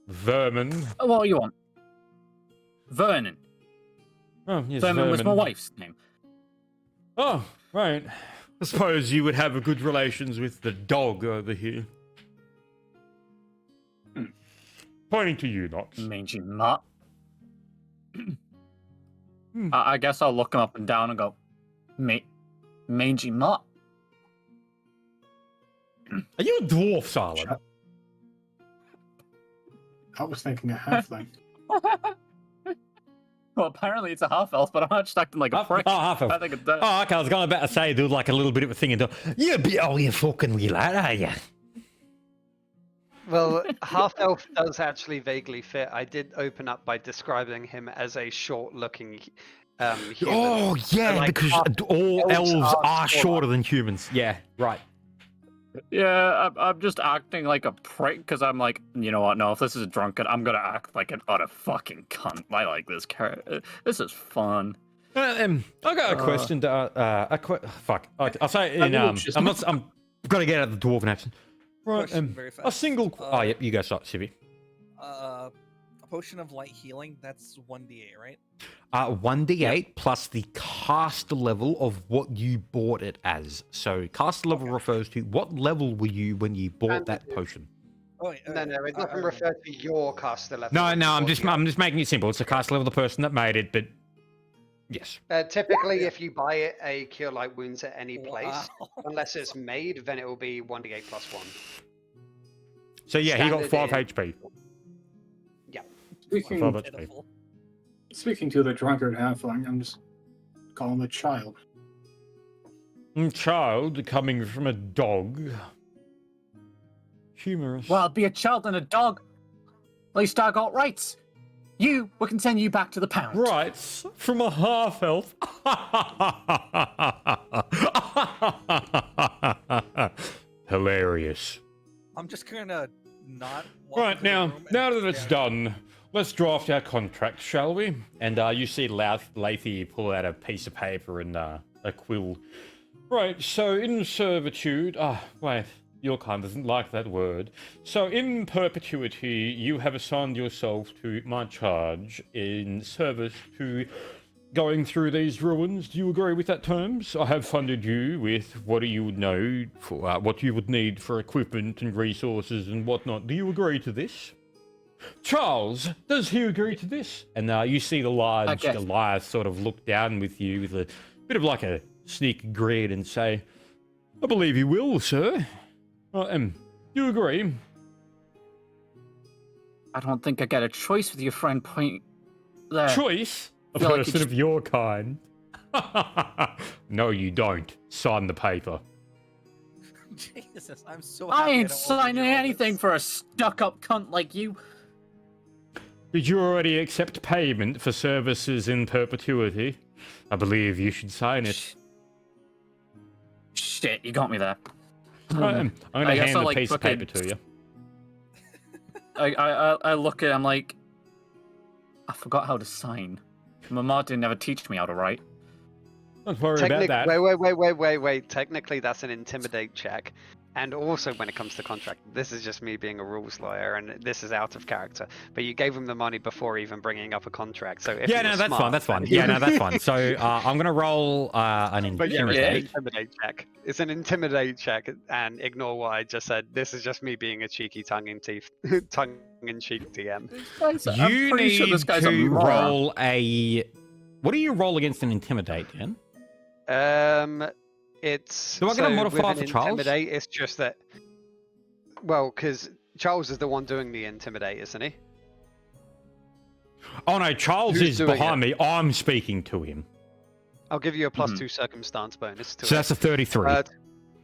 Vermin. Oh, what do you want? Vernon. Oh, yes, Vernon was my wife's name. Oh, right. I suppose you would have a good relations with the dog over here. Pointing to you, Knox. Mangy mutt. I guess I'll look him up and down and go, mangy mutt. Are you a dwarf, Silent? I was thinking a halfling. Well, apparently it's a half elf, but I'm not just acting like a prick. half elf. I think it's that. Oh, okay, I was going about to say, do like a little bit of a thing and do, you fucking wee lad, are you? Well, half elf does actually vaguely fit. I did open up by describing him as a short-looking human. Oh, yeah, like, because half all elves elves are are shorter. shorter than humans. Yeah, right. Yeah, I'm just acting like a prick because I'm like, you know what? No, if this is a drunkard, I'm gonna act like an utter fucking cunt. I like this character. This is fun. I got a question. Fuck. I'll say in will just- I'm gotta get out of the dwarven accent. Right, Question very fast. a single... Oh, yep, you go start, Civi. A potion of light healing, that's 1d8, right? 1d8 plus the caster level of what you bought it as. So caster level refers to what level were you when you bought And that potion. Oh, wait, No, it doesn't I refer to your caster level. No, when no, you I'm bought just it. I'm just making it simple. It's the caster level of the person that made it, but yes. Typically, if you buy it, a cure light wounds at any place, Wow. unless it's made, then it will be 1d8 plus 1. So yeah, he got Standard 5 is- HP. Speaking, Above it. Pitiful. speaking to the drunkard halfling, I'm just calling him a child. Child coming from a dog. Humorous. Well, be a child and a dog. At least I got rights. You will continue back to the pound. Rights from a half elf. Hilarious. I'm just gonna not. walk Right into the now, room and now that it's stare. done, let's draft our contract, shall we? And you see Lathy pull out a piece of paper and a quill. Right, so in servitude, wait, your kind doesn't like that word. So in perpetuity, you have assigned yourself to my charge in service to going through these ruins. Do you agree with that terms? I have funded you with what you would know for what you would need for equipment and resources and whatnot. Do you agree to this? Charles, does he agree to this? And you see the large Goliath sort of look down with you with a bit of like a sneaky grin and say, I believe you will, sir. Do you agree? I don't think I get a choice with your friend point there. Choice? A feel like person it's- of your kind? No, you don't. Sign the paper. Jesus, I'm so I happy ain't don't signing overhear all anything this. for a stuck-up cunt like you. Did you already accept payment for services in perpetuity? I believe you should sign it. Shit, you got me there. Right, I'm I going to guess hand I'll, the like, piece of fucking- paper to you. I look at him like, I forgot how to sign. My mom didn't ever teach me how to write. Don't worry about that. Wait. Technically, that's an intimidate check. And also, when it comes to contract, this is just me being a rules lawyer, and this is out of character. But you gave him the money before even bringing up a contract. So if Yeah, you no, were that's smart, fine. That's fine. Yeah, no, that's fine. So I'm going to roll an But yeah, intimidate. it's an intimidate check. It's an intimidate check, and ignore what I just said. This is just me being a cheeky tongue-in-cheek DM. I'm You pretty need sure this guy's a to moron. roll a... What do you roll against an intimidate, Dan? It's Do I get a so modifier with for an Charles? intimidate. It's just that. Well, because Charles is the one doing the intimidate, isn't he? Oh no, Charles Who's is doing behind me. I'm speaking to him. I'll give you a plus Mhm. 2 circumstance bonus to So it. that's a 33.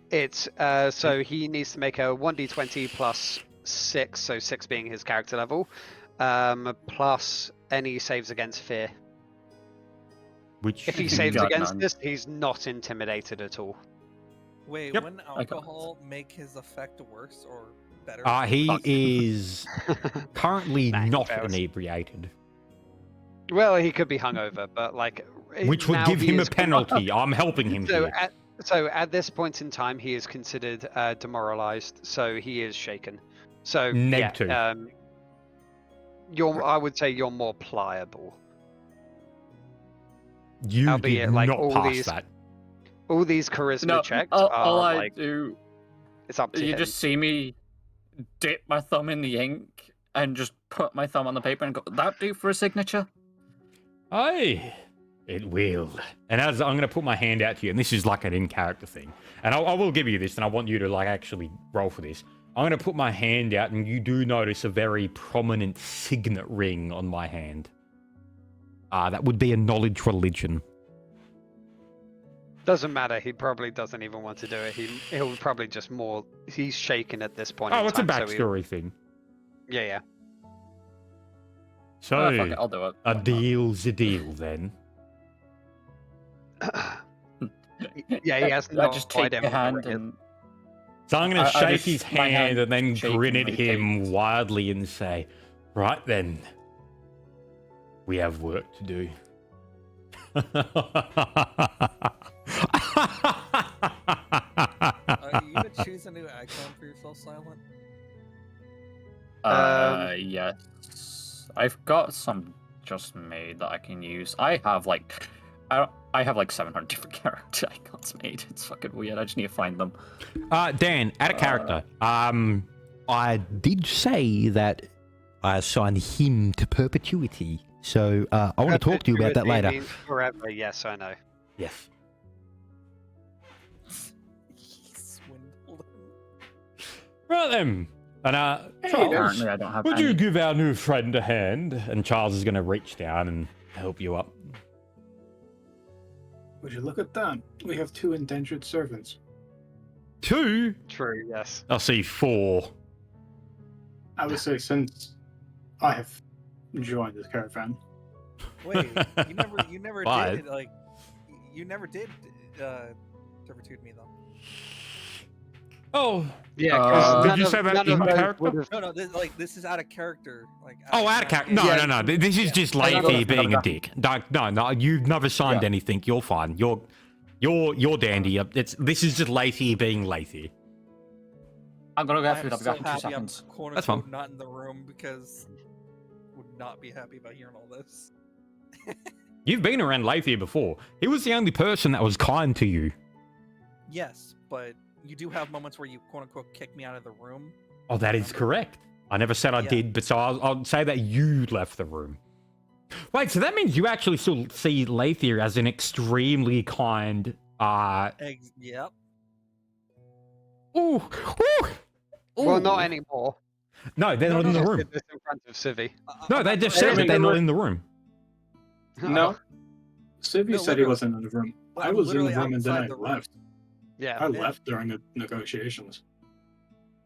It's so he needs to make a 1d20 plus 6, so 6 being his character level, plus any saves against fear. Which If he He's saves got against none. this, he's not intimidated at all. Wait, Yep. wouldn't I got alcohol make his effect worse or better? he Fuck. is currently Nah, he not fails. inebriated, Well, he could be hungover, but like. which would now give he him a is penalty. I'm helping him So here. at this point in time, he is considered demoralized, so he is shaken. So Neg two. I would say you're more pliable. You albeit, did like, not all pass these- that. All these charisma No, checks all are I like do, it's up to you him. just see me dip my thumb in the ink and just put my thumb on the paper and go, that do for a signature? Aye, it will. And as I'm going to put my hand out to you, and this is like an in-character thing, and I will give you this, and I want you to like actually roll for this. I'm going to put my hand out, and you do notice a very prominent signet ring on my hand. That would be a knowledge religion. Doesn't matter. He probably doesn't even want to do it. He'll probably just more. He's shaken at this point. Oh, in it's a time, so backstory thing. yeah. So, Oh, fuck it, I'll do it. a Why not? deal's a deal then. Yeah, he has I no just take idea your what the hand ring is. and So I'm going I to shake just- his my hand hand and then grin at shaking him my wildly and say, right then, we have work to do. Are you gonna choose a new icon for yourself, Silent? Yes. I've got some just made that I can use. I have like 700 different character icons made. It's fucking weird. I just need to find them. Dan, add a character. I did say that I assigned him to perpetuity. So I want to talk to you about that later. Means forever. Yes, I know. Yes. Swindled him. Right then. And Charles, Apparently, I don't have would any. you give our new friend a hand? And Charles is going to reach down and help you up. Would you look at that? We have 2 indentured servants. 2? True. Yes. I see 4. I would say since I have joined this caravan. Wait, you never Five. did like, you never did servitude me though. Oh, Yeah. Uh, 'cause did none you of- say that none in of those character? would've- No, this is out of character. Like. out of character. No, Yeah. no. This is Yeah. just I know Leafy that's being a not- dick. No, you've never signed Yeah. anything. You're fine. You're dandy. This is just Lathy being Lathy. I'm gonna go I'm food. I'll be so back in 2 happy seconds. I'm quote That's unquote fine. not in the room because would not be happy about hearing all this. You've been around Lathy before. He was the only person that was kind to you. Yes, but you do have moments where you quote unquote kick me out of the room. Oh, that is Remember? correct. I never said I Yeah. did, but so I'll say that you left the room. Wait, so that means you actually still see Lathy as an extremely kind. Yep. Ooh, ooh. Well, not Ooh. anymore. No, they're No, not no, in the no. room. Did this in front of Civi. No, they just I said that mean, they're they not were- in the room. No. Civi No, said he literally. wasn't in the room. I I'm was in the literally room and then I outside the room. left. Yeah. I Yeah. left during the negotiations.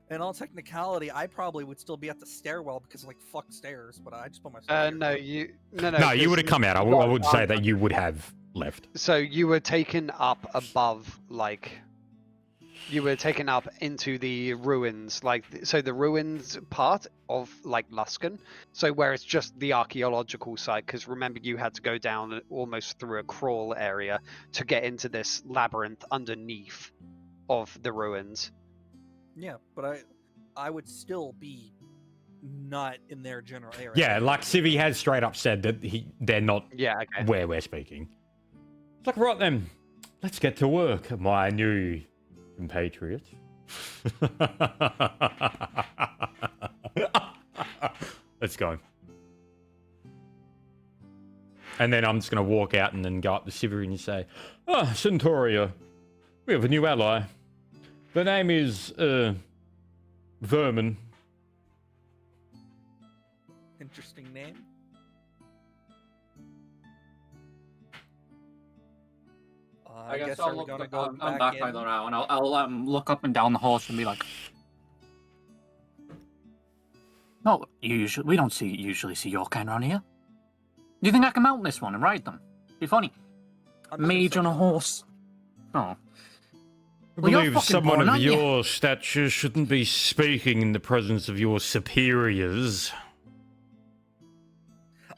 In all technicality, I probably would still be at the stairwell because like fuck stairs, but I just put myself. No, you no. No, you would have come out. I would say that you would have left. So you were taken up above, like, you were taken up into the ruins, like, so the ruins part of, like, Luskan, so where it's just the archaeological site, because remember you had to go down almost through a crawl area to get into this labyrinth underneath of the ruins. Yeah, but I would still be not in their general area. Yeah, like Civi has straight up said that they're not Yeah, okay. where we're speaking. It's like, right then, let's get to work, my new compatriot. Let's go. And then I'm just going to walk out and then go up to Civi and say, Centauria, we have a new ally. The name is, Vermin. Interesting name. I guess I'll are we look. gonna go I'm back back in? by the now, and I'll look up and down the halls and be like, "No, we don't usually see your kind around here. Do you think I can mount this one and ride them? Be funny. I'm just gonna Mage say on a no. horse. Oh, I Well, you're believe fucking someone born, of aren't you? your stature shouldn't be speaking in the presence of your superiors.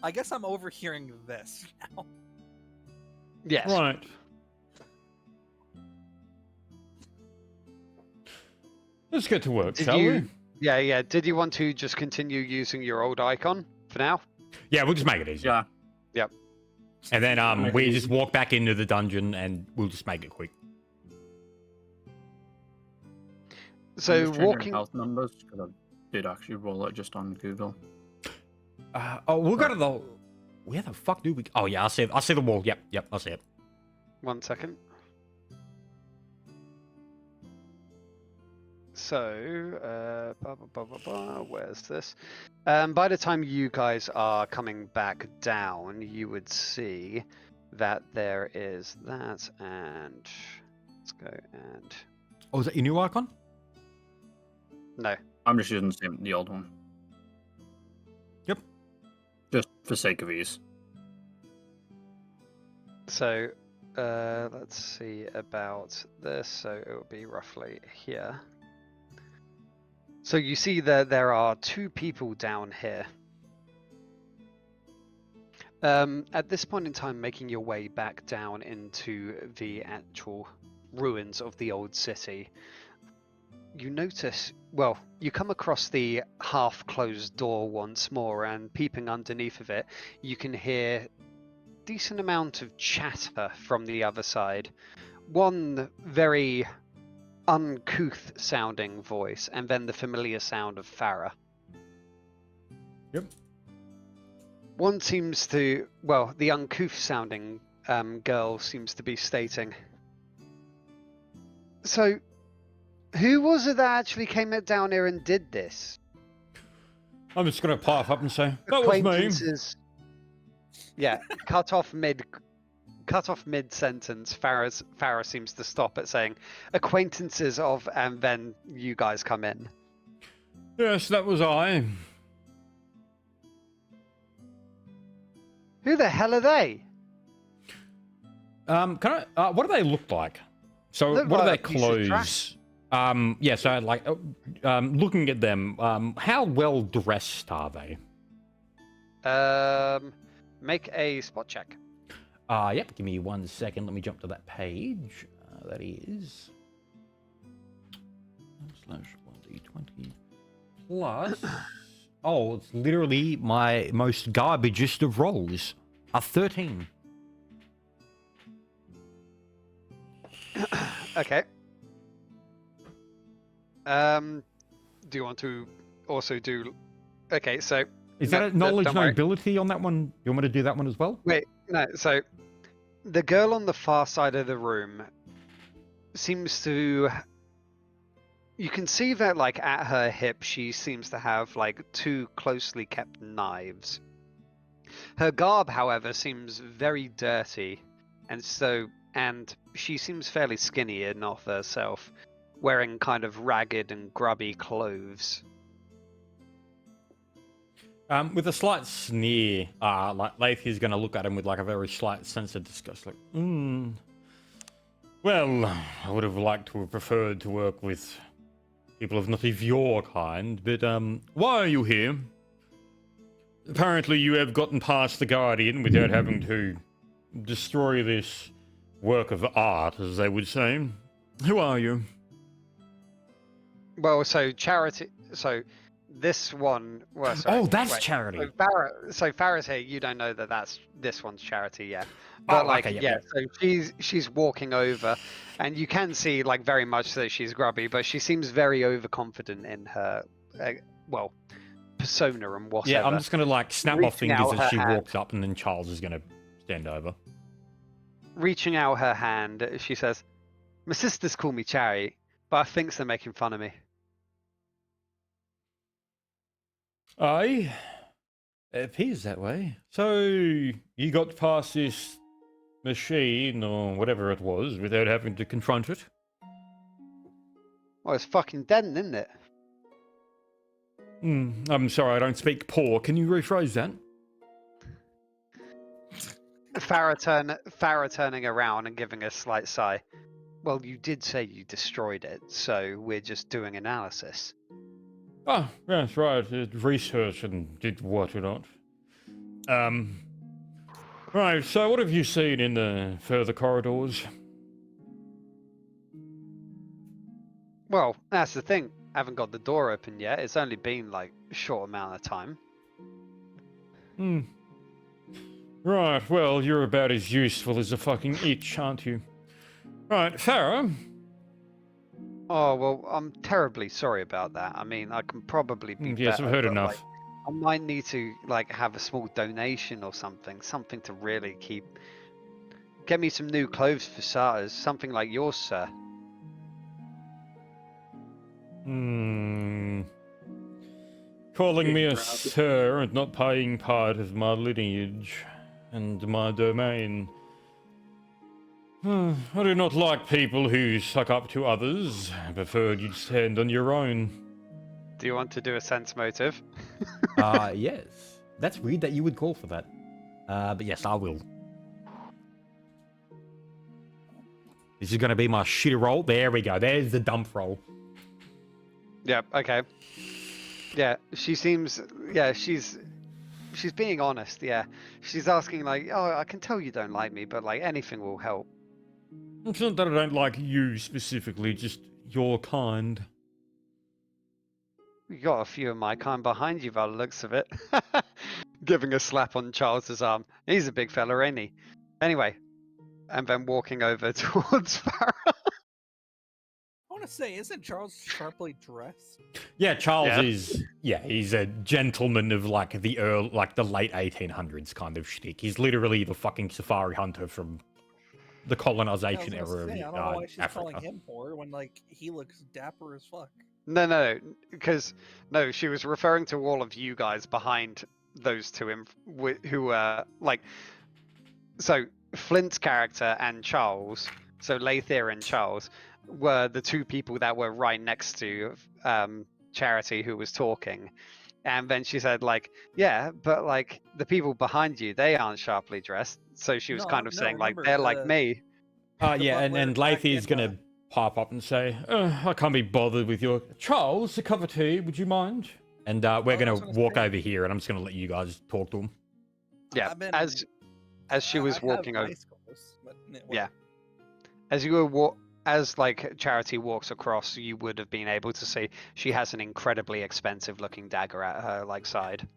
I guess I'm overhearing this now. Yes. Right. Let's get to work, Did shall you- we? Yeah. Did you want to just continue using your old icon for now? Yeah, we'll just make it easy. yeah. And then Make it we easy. just walk back into the dungeon and we'll just make it quick. So I'm just checking walking. health numbers because I did actually roll it just on Google. We'll go to the. Where the fuck do we? Oh yeah, I see the wall. Yep, I see it. 1 second. So, where's this? By the time you guys are coming back down, you would see that there is that, and let's go and Oh, is that your new icon? no. I'm just using the old one. Yep. Just for sake of ease. So, let's see about this. So it will be roughly here. So you see that there are 2 people down here. At this point in time, making your way back down into the actual ruins of the old city, you notice, well, you come across the half-closed door once more, and peeping underneath of it, you can hear decent amount of chatter from the other side. One very uncouth sounding voice, and then the familiar sound of Farah. Yep. One seems to, well, the uncouth sounding girl seems to be stating, so who was it that actually came down here and did this? I'm just gonna pipe up and say that was me. Acquaintances. Yeah, cut off mid sentence. Farah seems to stop at saying acquaintances of, and then you guys come in. Yes, that was I. Who the hell are they? Can I? What do they look like? So, Look what are like their a piece of clothes? Yeah. So, like, looking at them, how well dressed are they? Make a spot check. Yep, give me 1 second. Let me jump to that page. That is /1d20 plus. Oh, it's literally my most garbagest of rolls. A 13. Okay. Do you want to also do? Okay, so Is that a knowledge don't worry. nobility on that one? You want me to do that one as well? Wait, no. So the girl on the far side of the room seems to. You can see that, like, at her hip, she seems to have like 2 closely kept knives. Her garb, however, seems very dirty, and she seems fairly skinny enough herself, wearing kind of ragged and grubby clothes. With a slight sneer, like Laith is going to look at him with like a very slight sense of disgust, like, well, I would have liked to have preferred to work with people of not of your kind, but why are you here? Apparently you have gotten past the Guardian without having to destroy this work of art, as they would say. Who are you? Well, so Charity. So this one. Well, sorry, Oh, that's wait. Charity. So Farah's here. You don't know that this one's Charity yet. But like, okay, yeah. So she's walking over, and you can see like very much that she's grubby, but she seems very overconfident in her, persona and whatever. Yeah, I'm just gonna like snap my Reaching out fingers as her she hand. walks up, and then Charles is gonna stand over. Reaching out her hand, she says, "My sisters call me Charity, but I think they're making fun of me." Aye, it appears that way. So you got past this machine or whatever it was without having to confront it? Well, it's fucking dead, isn't it? I'm sorry, I don't speak poor. Can you rephrase that? Farah turning around and giving a slight sigh. Well, you did say you destroyed it, so we're just doing analysis. Oh, that's right. Research and did what or not. Right, so what have you seen in the further corridors? Well, that's the thing. I haven't got the door open yet. It's only been like a short amount of time. Right, well, you're about as useful as a fucking itch, aren't you? Right, Farah. Oh, well, I'm terribly sorry about that. I mean, I can probably be Yes, better, I've heard but, enough. like, I might need to like have a small donation or something to really get me some new clothes for starters, something like yours, sir. Calling me a sir and not paying part of my lineage and my domain. I do not like people who suck up to others. I prefer you'd stand on your own. Do you want to do a sense motive? Yes. That's weird that you would call for that. But yes, I will. This is going to be my shitty roll. There we go. There's the dump roll. Yeah, okay. Yeah, she seems... Yeah, she's being honest, yeah. She's asking, like, oh, I can tell you don't like me, but, like, anything will help. It's not that I don't like you specifically, just your kind. You got a few of my kind behind you by the looks of it. Giving a slap on Charles's arm. He's a big fella, ain't he? Anyway, and then walking over towards Farah. I want to say, isn't Charles sharply dressed? Yeah, Charles Yeah. is. Yeah, he's a gentleman of like the late 1800s kind of shtick. He's literally the fucking safari hunter from the colonization I was era gonna of say, I don't know why she's calling Africa. him poor when like he looks dapper as fuck. No, because no, she was referring to all of you guys behind those two who like. So Flint's character and Charles, so Lathier and Charles, were the two people that were right next to Charity who was talking. And then she said, like, yeah, but like the people behind you, they aren't sharply dressed. So she was No, kind of no, saying, like, remember they're like the- me. Yeah, and butler back Lathier's in, gonna pop up and say, I can't be bothered with your... Charles, a cup of tea, would you mind? And we're I gonna was gonna walk say- over here, and I'm just gonna let you guys talk to him. Yeah, I've been as she was walking I over. have ice scores, but Yeah. As you were as like Charity walks across, you would have been able to see she has an incredibly expensive looking dagger at her like side.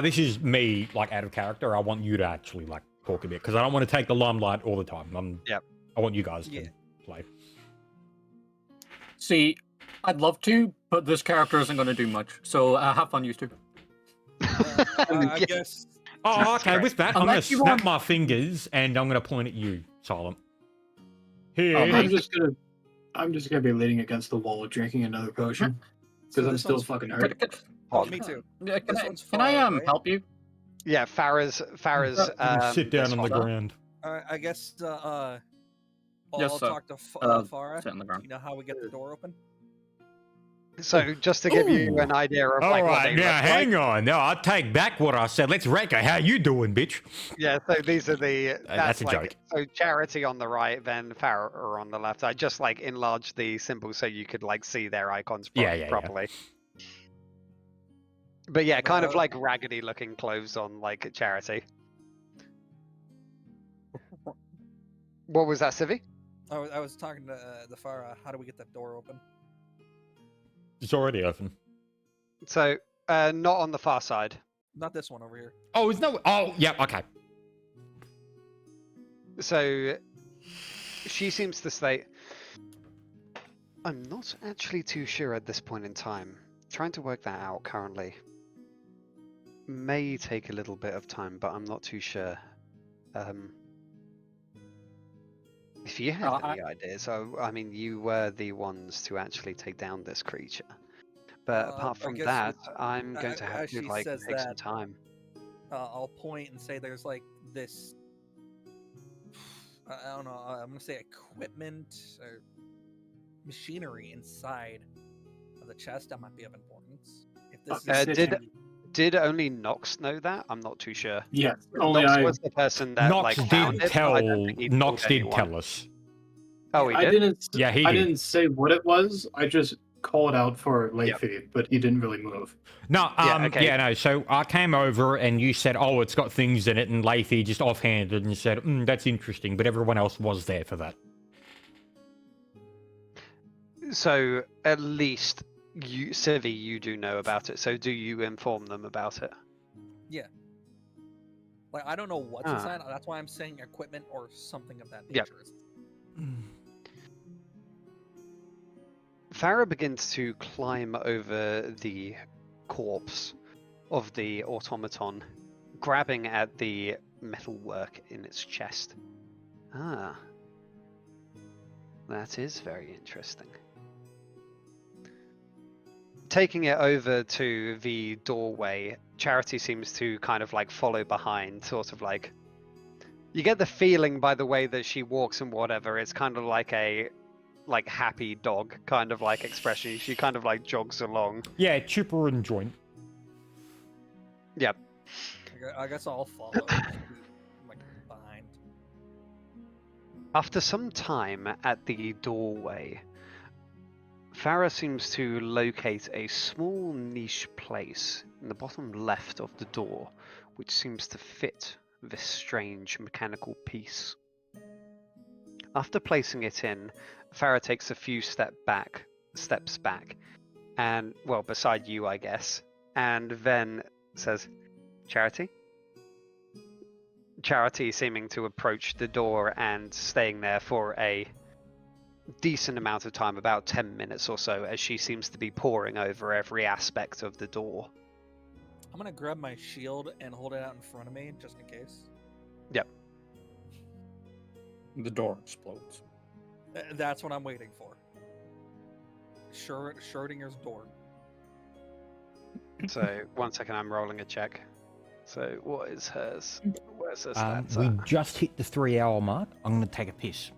This is me, like, out of character. I want you to actually, like, talk a bit, because I don't want to take the limelight all the time. Yep. I want you guys to Yeah. play. See, I'd love to, but this character isn't going to do much. So have fun, you two. I Yeah. guess. Oh, Jesus okay, Christ. with that, I'm going to Unless you snap want- my fingers, and I'm going to point at you, Silent. Here. Oh, I'm just gonna be leaning against the wall, drinking another potion because I'm this still one's- fucking hurt. Oh, me too. Yeah, This one's can I fire, right? help you? Yeah, Farah's Sit down on the this one. ground. I guess. I'll Yes, sir. talk to Farah. Sit on the ground. You know how we get the door open? So just to give you an idea of All like what right, they now look hang like. on. Now I take back what I said. Let's wreck her. How you doing, bitch? Yeah, so these are the That's a like, joke. So Charity on the right, then Farah on the left. I just like enlarged the symbol so you could like see their icons Yeah. properly. But yeah, kind of Uh, like raggedy looking clothes on like Charity. What was that, Civi? I was talking to the Farah. How do we get that door open? It's already open. So not on the far side. Not this one over here. Oh, it's no. Oh, yeah. Okay. So she seems to state, I'm not actually too sure at this point in time. Trying to work that out currently. May take a little bit of time, but I'm not too sure. If you have any ideas, I mean, you were the ones to actually take down this creature. But apart I from guess that, I'm going to have as to she like says take some that, time. I'll point and say there's like this. I don't know. I'm gonna say equipment or machinery inside of the chest that might be of importance. If this is Did only Nox know that? I'm not too sure. Yeah, only Nox I. was the person that Nox like did found it. But I don't tell. think he Nox told did anyone. tell us. Oh, he I did. didn't. Yeah, he I did. didn't say what it was. I just called out for Leafy, but he didn't really move. No, Yeah, okay. yeah, no. So I came over and you said, "Oh, it's got things in it," and Leafy just offhanded and said, "That's interesting," but everyone else was there for that. So at least you, Civi, you do know about it. So do you inform them about it? like I don't know what's Ah. inside. That's why I'm saying equipment or something of that Yep. nature. Farah begins to climb over the corpse of the automaton, grabbing at the metalwork in its chest. Ah. That is very interesting. Taking it over to the doorway, Charity seems to kind of like follow behind, sort of like. You get the feeling by the way that she walks and whatever, it's kind of like a like happy dog kind of like expression. She kind of like jogs along. Yeah, chipper and joint. I guess I'll follow. like behind. After some time at the doorway, Farah seems to locate a small niche place in the bottom left of the door, which seems to fit this strange mechanical piece. After placing it in, Farah takes a few steps back, and, well, beside you, I guess, and then says, Charity? Charity seeming to approach the door and staying there for a decent amount of time, about 10 minutes or so, as she seems to be poring over every aspect of the door. I'm gonna grab my shield and hold it out in front of me just in case. The door explodes. That's what I'm waiting for. Schrodinger's door. So, 1 second, I'm rolling a check. So, what is hers? Where's her stats We at? just hit the 3-hour mark. I'm gonna take a piss.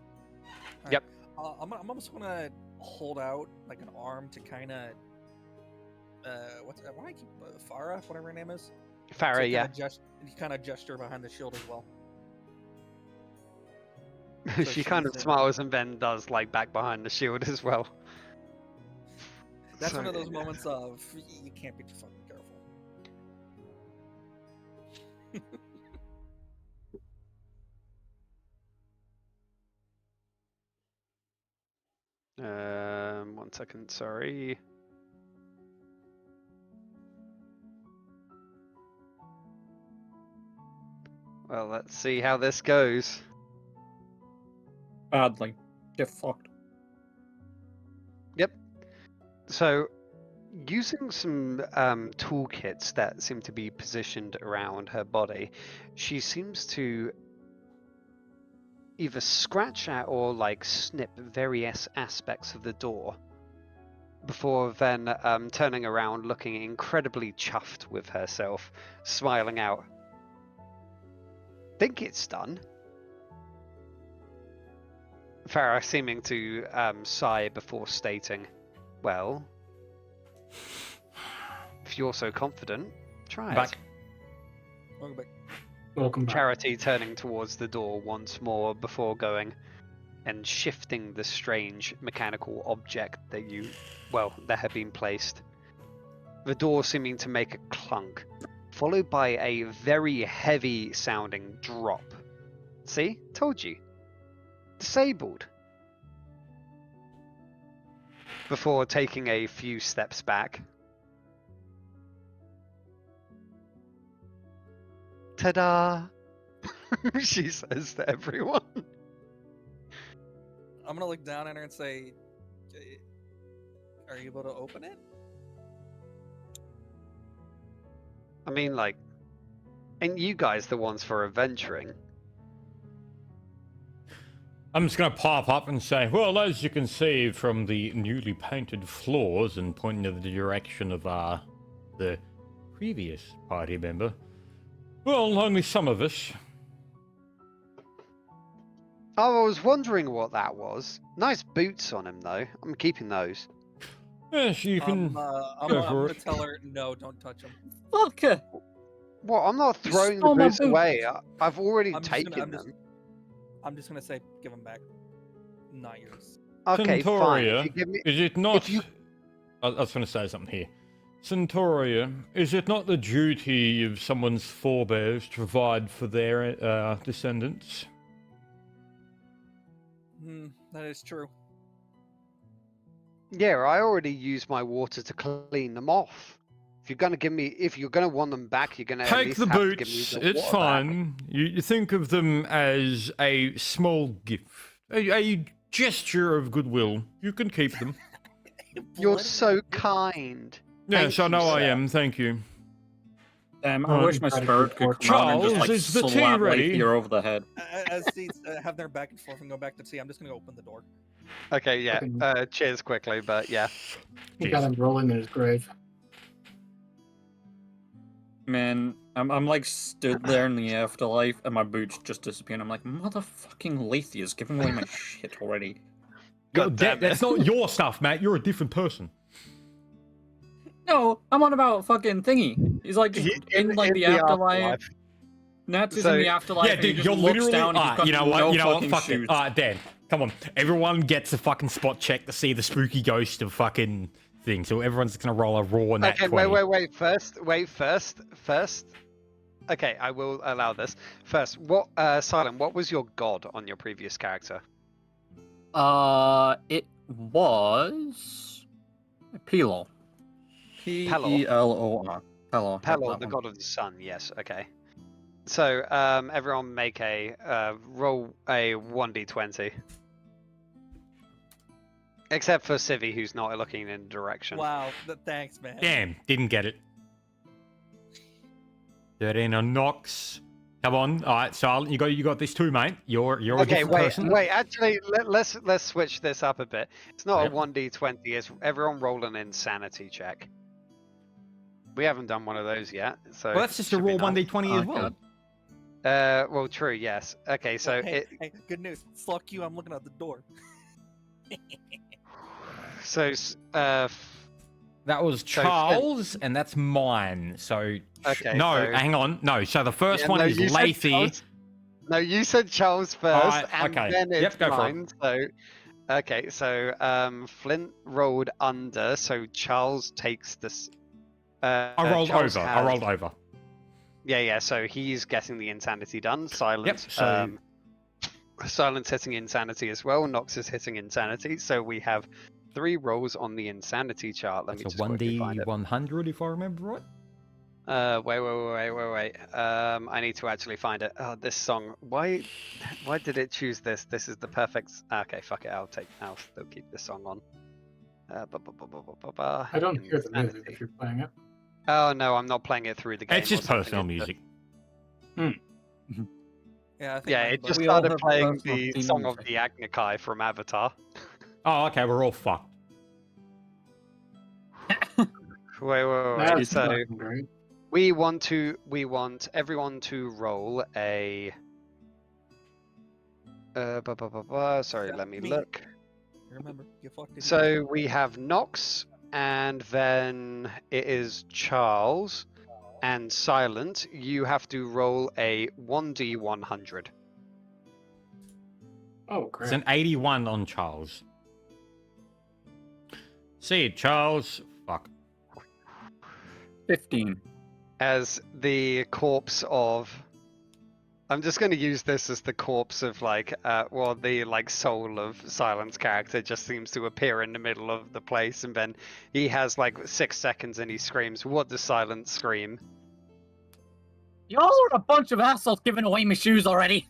Yep. I'm almost gonna hold out like an arm to kind of why do I keep Farah, whatever her name is. Farah, yeah. Kind of gesture behind the shield as well. She kind of she's, smiles and then does like back behind the shield as well. That's one of So, those moments of you can't be too fucking careful. One second, sorry. Well, let's see how this goes. Badly. Get fucked. Yep. So, using some toolkits that seem to be positioned around her body, she seems to either scratch at or like snip various aspects of the door before then turning around, looking incredibly chuffed with herself, smiling out. Think it's done. Farah seeming to sigh before stating, well, if you're so confident, try Back. it. Welcome back. Welcome back. Charity turning towards the door once more before going and shifting the strange mechanical object that had been placed. The door seeming to make a clunk, followed by a very heavy sounding drop. See? Told you. Disabled. Before taking a few steps back. Ta-da! She says to everyone. I'm gonna look down at her and say, "Are you able to open it?" I mean, like, ain't you guys the ones for adventuring? I'm just going to pop up and say, well, as you can see from the newly painted floors, and pointing in the direction of the previous party member, well, only some of us. Oh, I was wondering what that was. Nice boots on him, though. I'm keeping those. Yes, you can I'm go for gonna it. tell her, no, don't touch him. Fuck it. What? I'm not You throwing the stole my boots boots. away. I've already I'm just taken gonna- I'm them. I'm just gonna say, give him back. Not yours. Okay, fine. If Centauria, you give me... is it not... you- I was going to say something here. Centauria, is it not the duty of someone's forebears to provide for their descendants? That is true. Yeah, I already used my water to clean them off. If you're gonna want them back, you're gonna at Take least the have to give me boots, the it's water back. fine. You think of them as a small gift, a gesture of goodwill. You can keep them. You're Bloody- so kind. Yes, I you, know I sir. am, thank you. Damn, I wish my spirit could come out and just Charles, like is the tea slap ready? Lathier over the head. As these have their back and forth and go back to tea, I'm just gonna open the door. Okay, yeah. Okay. Cheers quickly, but yeah. He got him rolling in his grave. Man, I'm like stood there in the afterlife and my boots just disappeared. I'm like, motherfucking Lathier's giving away my shit already. God damn it. That's not your stuff, Matt. You're a different person. No, I'm on about fucking thingy. He's like just in like the afterlife. Nats is in the afterlife. Yeah, and he dude, just you're looks literally. down. And he's got You know what? no You know what? fucking Fuck shoes. it. Dan, come on. Everyone gets a fucking spot check to see the spooky ghost of fucking thing. So everyone's gonna roll a raw nat Okay, 20. wait. First. Okay, I will allow this. First, Silent, what was your god on your previous character? It was Pelor. Pelor. Pelor. Pelor, the god of the sun. Yes. Okay. So, everyone make a roll a 1d20. Except for Civi, who's not looking in the direction. Wow, thanks, man. Damn, didn't get it. 13 on Nox. Come on. All right, Silent, you got this too, mate. You're a Okay, different wait, person. wait. Actually, let's switch this up a bit. It's not Yep. a 1d20. It's everyone roll an insanity check. We haven't done one of those yet, so. Well, that's just a should be raw nice. 1d20 as well. God. Well, true. Yes. Okay, so hey, good news. Fuck you. I'm looking out the door. That was So, Charles, and that's mine. So, Okay, no, so- hang on. No, so the first Yeah, one no, is you said Lathy. Charles. No, you said Charles first, Alright, and okay. then Yep, it's go for it. mine. So, okay, so Flint rolled under, so Charles takes this. I rolled Charles over. I has- rolled over. Yeah. So he's getting the insanity done. Silent. Yep, so- Silent's hitting insanity as well. Nox is hitting insanity. So we have 3 rolls on the insanity chart. Let me That's a just quickly find it. 1D100 if I remember right. Wait. I need to actually find it. Oh, this song. Why did it choose this? This is the perfect. Okay, fuck it. I'll still keep this song on. I don't hear the music Insanity. if you're playing it. Oh no, I'm not playing it through the game. It's just or something, personal it's just- music. Yeah, I think Yeah, mine it both. just We all started have playing personal the theme song of music. the Agnikai from Avatar. Oh, okay, we're all fucked. Wait. That's So fucking great. we want everyone to roll a. Sorry, Yeah, let me me. look. Remember, you fucked it. So we have Nox, and then it is Charles and Silent. You have to roll a 1d100. Oh, It's great. an 81 on Charles. See it, Charles. Fuck. 15. As the corpse of. I'm just going to use this as the corpse of the soul of Silent's character just seems to appear in the middle of the place, and then he has 6 seconds and he screams. What does Silent scream? Y'all are a bunch of assholes giving away my shoes already.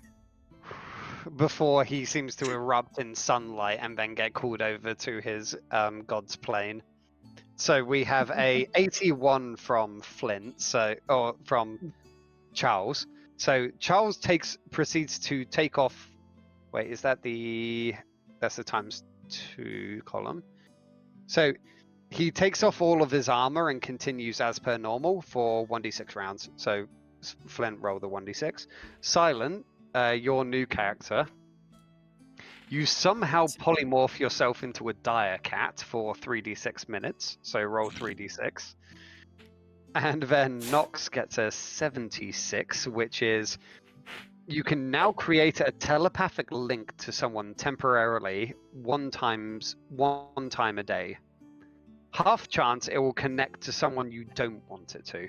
Before he seems to erupt in sunlight and then get called over to his god's plane. So we have a 81 from Flint, or from Charles. So Charles proceeds to take off. Wait, is that that's the ×2 column? So he takes off all of his armor and continues as per normal for 1d6 rounds. So Flint, roll the 1d6. Silent, your new character. You somehow polymorph yourself into a dire cat for 3d6 minutes. So roll 3d6. And then Nox gets a 76, which is you can now create a telepathic link to someone temporarily one time a day. Half chance it will connect to someone you don't want it to.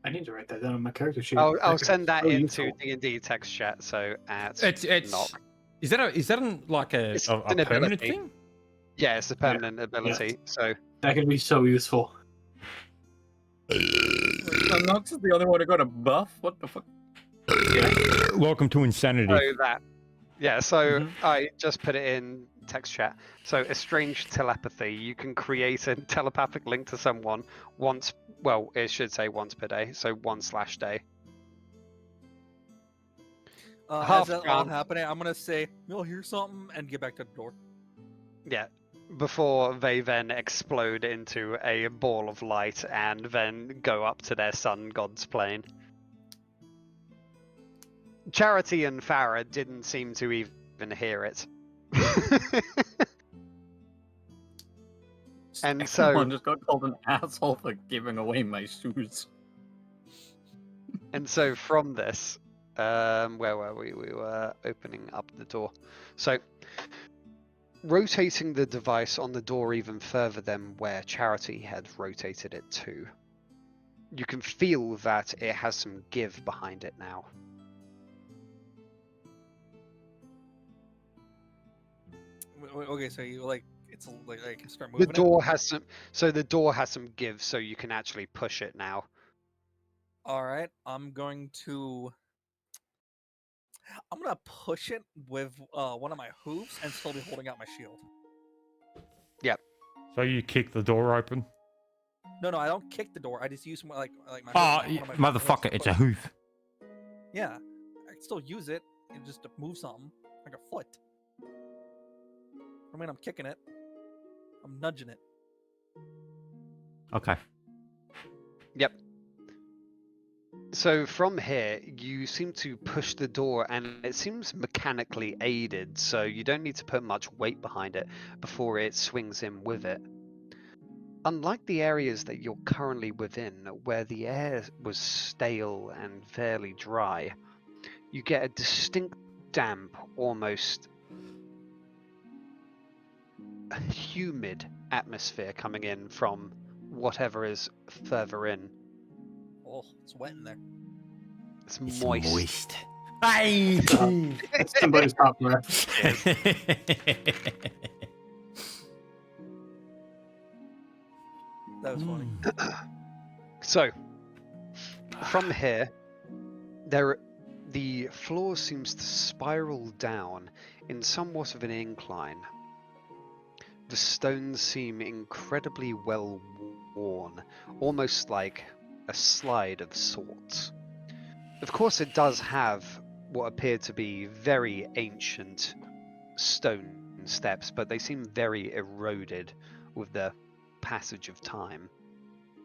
I need to write that down on my character sheet. I'll could send be that so into useful. D&D text chat. So at It's Nox. is that a It's an an permanent ability. thing? Yeah, it's a permanent ability. So That could be so useful. Nox is the only one who got a buff? What the fuck? Welcome to insanity. So I just put it in text chat. So estranged telepathy. You can create a telepathic link to someone once. Well, it should say once per day. So 1/day. As half that all chance. happening, I'm gonna say, "You'll hear something," and get back to the door. Yeah. Before they then explode into a ball of light and then go up to their sun god's plane. Charity and Farah didn't seem to even hear it. And so, Everyone just got called an asshole for giving away my shoes. from this, where were we? We were opening up the door. So, rotating the device on the door even further than where Charity had rotated it to, you can feel that it has some give behind it now. Okay, so you it's like start The moving. door has some give, so you can actually push it now. All right, I'm gonna push it with one of my hooves and still be holding out my shield. So you kick the door open. No, I don't kick the door. I just use my my. Oh, hoof, one of my hooves motherfucker, to it's a push. hoof. Yeah, I can still use it and just to move something like a foot. I mean, I'm kicking it. I'm nudging it. Okay. Yep. So from here, you seem to push the door, and it seems mechanically aided, so you don't need to put much weight behind it before it swings in with it. Unlike the areas that you're currently within, where the air was stale and fairly dry, you get a distinct damp, almost humid atmosphere coming in from whatever is further in. Oh, it's wet in there. It's It's moist. moist. Hey! That's somebody's top breath. That was funny. So, from here, the floor seems to spiral down in somewhat of an incline. The stones seem incredibly well worn, almost like a slide of sorts. Of course, it does have what appear to be very ancient stone steps, but they seem very eroded with the passage of time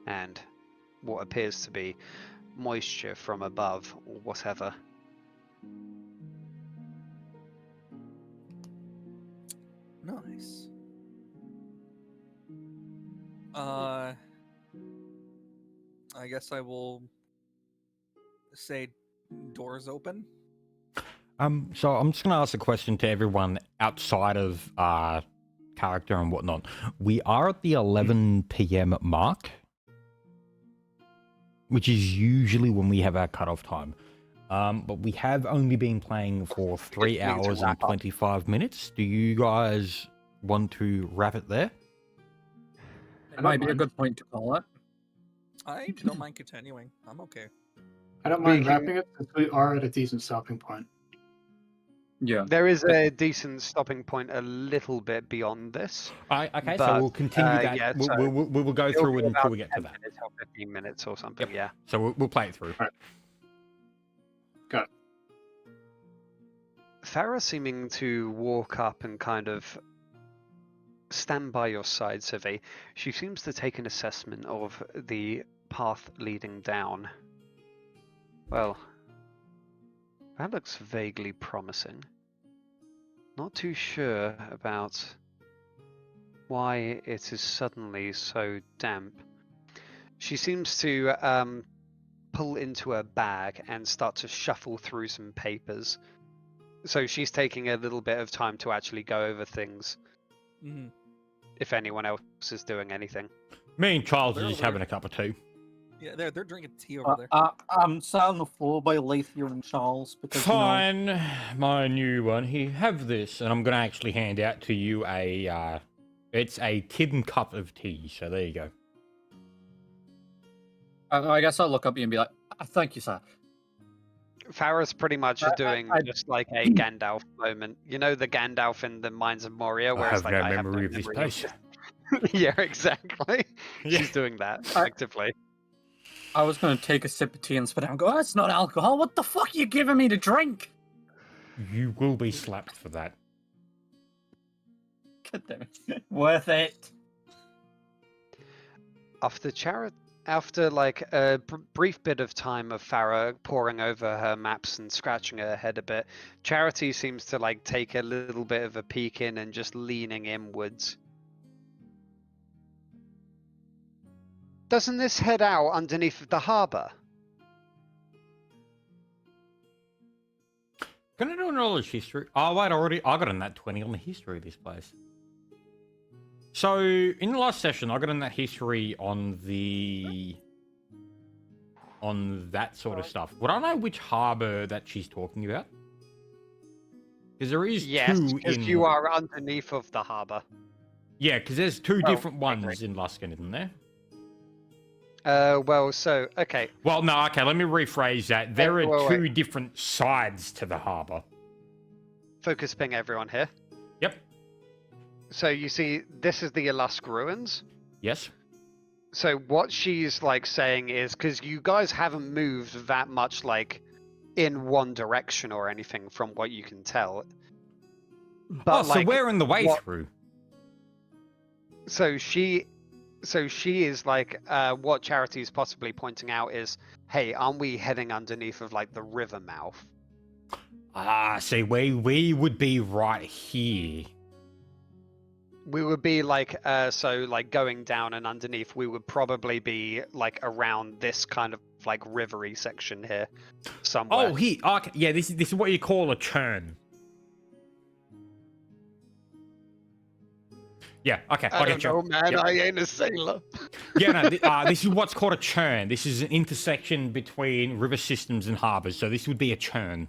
and what appears to be moisture from above or whatever. Nice. I guess I will say doors open. So I'm just gonna ask a question to everyone outside of character and whatnot. We are at the 11 p.m. mark, which is usually when we have our cutoff time. But we have only been playing for 3 hours and 25 minutes. Do you guys want to wrap it there? It might be a good point to call it. I don't mind continuing. I'm okay. I don't We mind can- wrapping it since we are at a decent stopping point. Yeah. There is a decent stopping point a little bit beyond this. Okay, But, so we'll continue that. yeah, we'll, so we will go It'll through be it until about we get to 10 that. minutes or 15 minutes or something, yeah. So we'll play it through. Farah seeming to walk up and kind of stand by your side, Civi. She seems to take an assessment of the path leading down. Well, that looks vaguely promising. Not too sure about why it is suddenly so damp. She seems to pull into her bag and start to shuffle through some papers. So she's taking a little bit of time to actually go over things, Mm-hmm. if anyone else is doing anything. Me and Charles They're are just over having a cup of tea. Yeah, they're drinking tea over there. I'm sat on the floor by Lathier and Charles because Fine, my new one. Here, have this, and I'm gonna actually hand out to you a. It's a tin cup of tea. So there you go. I guess I'll look up at you and be like, "Thank you, sir." Farah's pretty much doing just like a Gandalf moment. You know the Gandalf in the Mines of Moria, where I it's have like, no I have memory no of this memory place. Yeah, exactly. Yeah. She's doing that effectively. I was going to take a sip of tea and spit out and go, "That's not alcohol. What the fuck are you giving me to drink?" You will be slapped for that. God damn it. Worth it. After like a brief bit of time of Farah poring over her maps and scratching her head a bit, Charity seems to like take a little bit of a peek in and just leaning inwards. Doesn't this head out underneath the harbour? Can I do a knowledge history? Oh wait, I got in that 20 on the history of this place. So in the last session, I got in that history on that sort of stuff. Would I know which harbour that she's talking about? Because there is Yes, two because in. you are underneath of the harbour. Yeah, because there's two Oh, different ones in Luskan, isn't there? Well, so okay. Well, no, okay. Let me rephrase that. There are wait, two different sides to the harbour. Focus ping everyone here. Yep. So you see, this is the Elusk ruins. Yes. So what she's like saying is, because you guys haven't moved that much like in one direction or anything from what you can tell. But Oh, so like, we're in the way what- through. So she is like, what Charity is possibly pointing out is, hey, aren't we heading underneath of like the river mouth? Ah, see, we would be right here. We would be like, so like going down and underneath, we would probably be like around this kind of like rivery section here somewhere. Oh, here. Okay, yeah, this is what you call a churn. Yeah, okay, I I don't get you. know, man. Yep. I ain't a sailor. Yeah, no, this is what's called a churn. This is an intersection between river systems and harbors, so this would be a churn.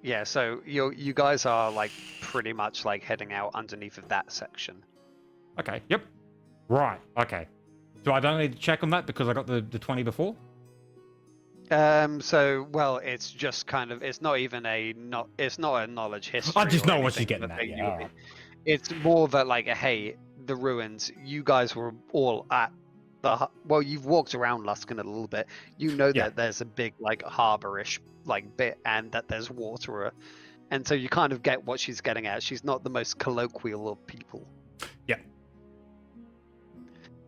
Yeah, so you guys are like pretty much like heading out underneath of that section. Okay, yep. Right, okay. So I don't need to check on that because I got the 20 before? So well, it's just kind of it's not even it's not a knowledge history. I just or know what she's anything, getting but at, you- yeah. Alright. It's more that like, hey, the ruins. You guys were all at well, you've walked around Luskan a little bit. You know Yeah. that there's a big like harbor-ish like bit, and that there's water, and so you kind of get what she's getting at. She's not the most colloquial of people.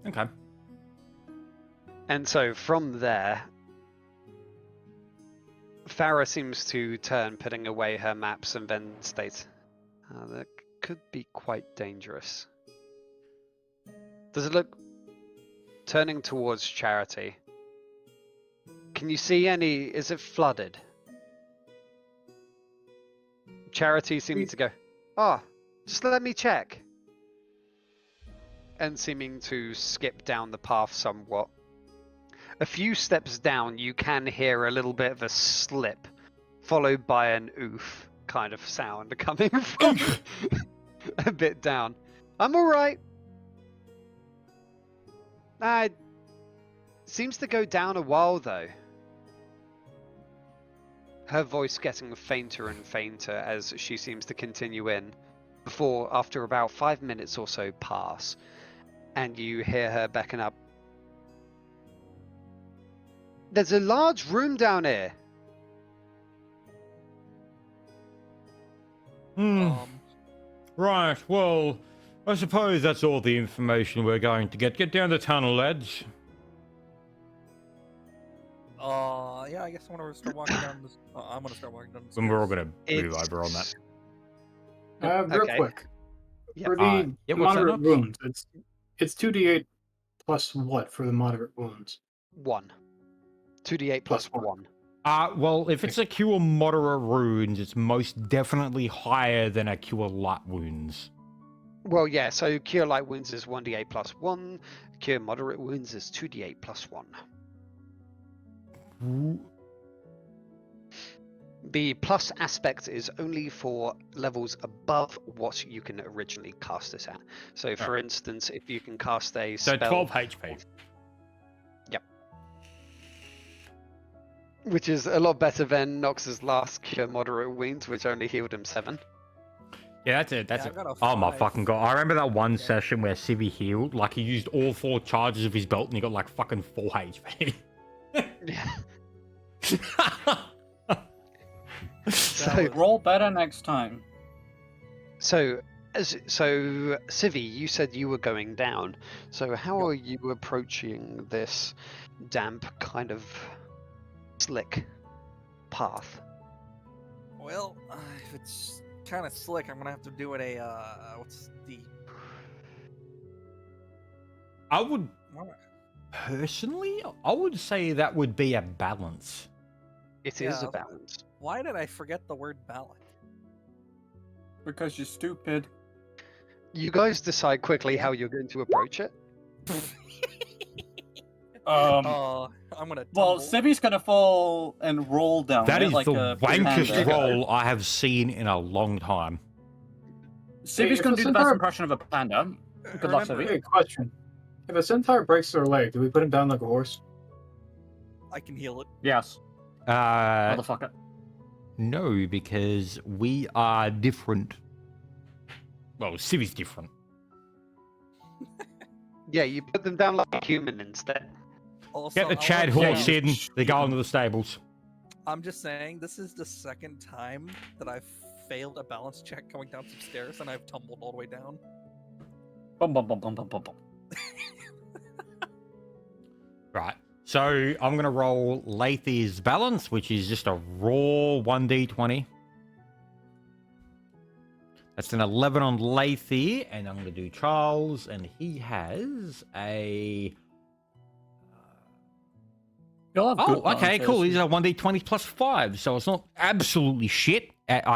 Okay. And so from there, Farah seems to turn, putting away her maps, and then states, that could be quite dangerous. Does it look... Turning towards Charity, can you see any... Is it flooded? Charity seems to go, oh, just let me check. And seeming to skip down the path somewhat. A few steps down, you can hear a little bit of a slip, followed by an oof kind of sound coming from a bit down. I'm alright. Seems to go down a while though. Her voice getting fainter and fainter as she seems to continue in, before, after about 5 minutes or so pass, and you hear her beckon up. There's a large room down here. Right, well, I suppose that's all the information we're going to get. Get down the tunnel, lads. Yeah, I guess I'm gonna start walking down this. I'm gonna start walking down the And we're all stairs. going to move over on that. Real Okay. quick. Yep. For the Yeah, what's that, moderate Knox? wounds, it's 2d8 plus what for the moderate wounds? 1. 2d8 plus Plus 1. Well, if it's a cure moderate wounds, it's most definitely higher than a cure light wounds. Well, yeah, so cure light wounds is 1d8 plus 1. Cure moderate wounds is 2d8 plus 1. The plus aspect is only for levels above what you can originally cast this at. So, for instance, if you can cast a So spell... 12 HP. Yep. Which is a lot better than Nox's last cure moderate wounds, which only healed him 7. Yeah, that's it. That's Yeah, it. I got a Oh my 5. fucking god! I remember that one session where Civi healed. Like he used all 4 charges of his belt, and he got like fucking 4 HP. Yeah. That So, was- Roll better next time. so Civi, you said you were going down. So how are you approaching this damp kind of slick path? Well, if it's kind of slick, I'm gonna have to do it what's the... I would personally, I would say that would be a balance. It is Yeah. a balance. Why did I forget the word balance? Because you're stupid. You guys decide quickly how you're going to approach it. Um, I'm gonna well, tumble. Civi's gonna fall and roll down. That it is like the a wankest panda. roll I have seen in a long time. Civi's Hey, gonna if do a the best centaur- impression of a panda. Good luck, Remember, Civi. Hey, question. If a centaur breaks their leg, do we put him down like a horse? I can heal it. Yes, motherfucker. No, because we are different. Well, Civi's different. Yeah, you put them down like a human instead. Also, Get the I Chad wanna horse say- in. They go into the stables. I'm just saying, this is the second time that I've failed a balance check going down some stairs, and I've tumbled all the way down. Bum bum bum bum bum bum bum. Right. So I'm gonna roll Lathy's balance, which is just a raw 1d20. That's an 11 on Lathy, and I'm gonna do Charles, and he has a. You'll have Oh, good okay, bonuses. cool. He's a 1d20 plus 5, so it's not absolutely shit.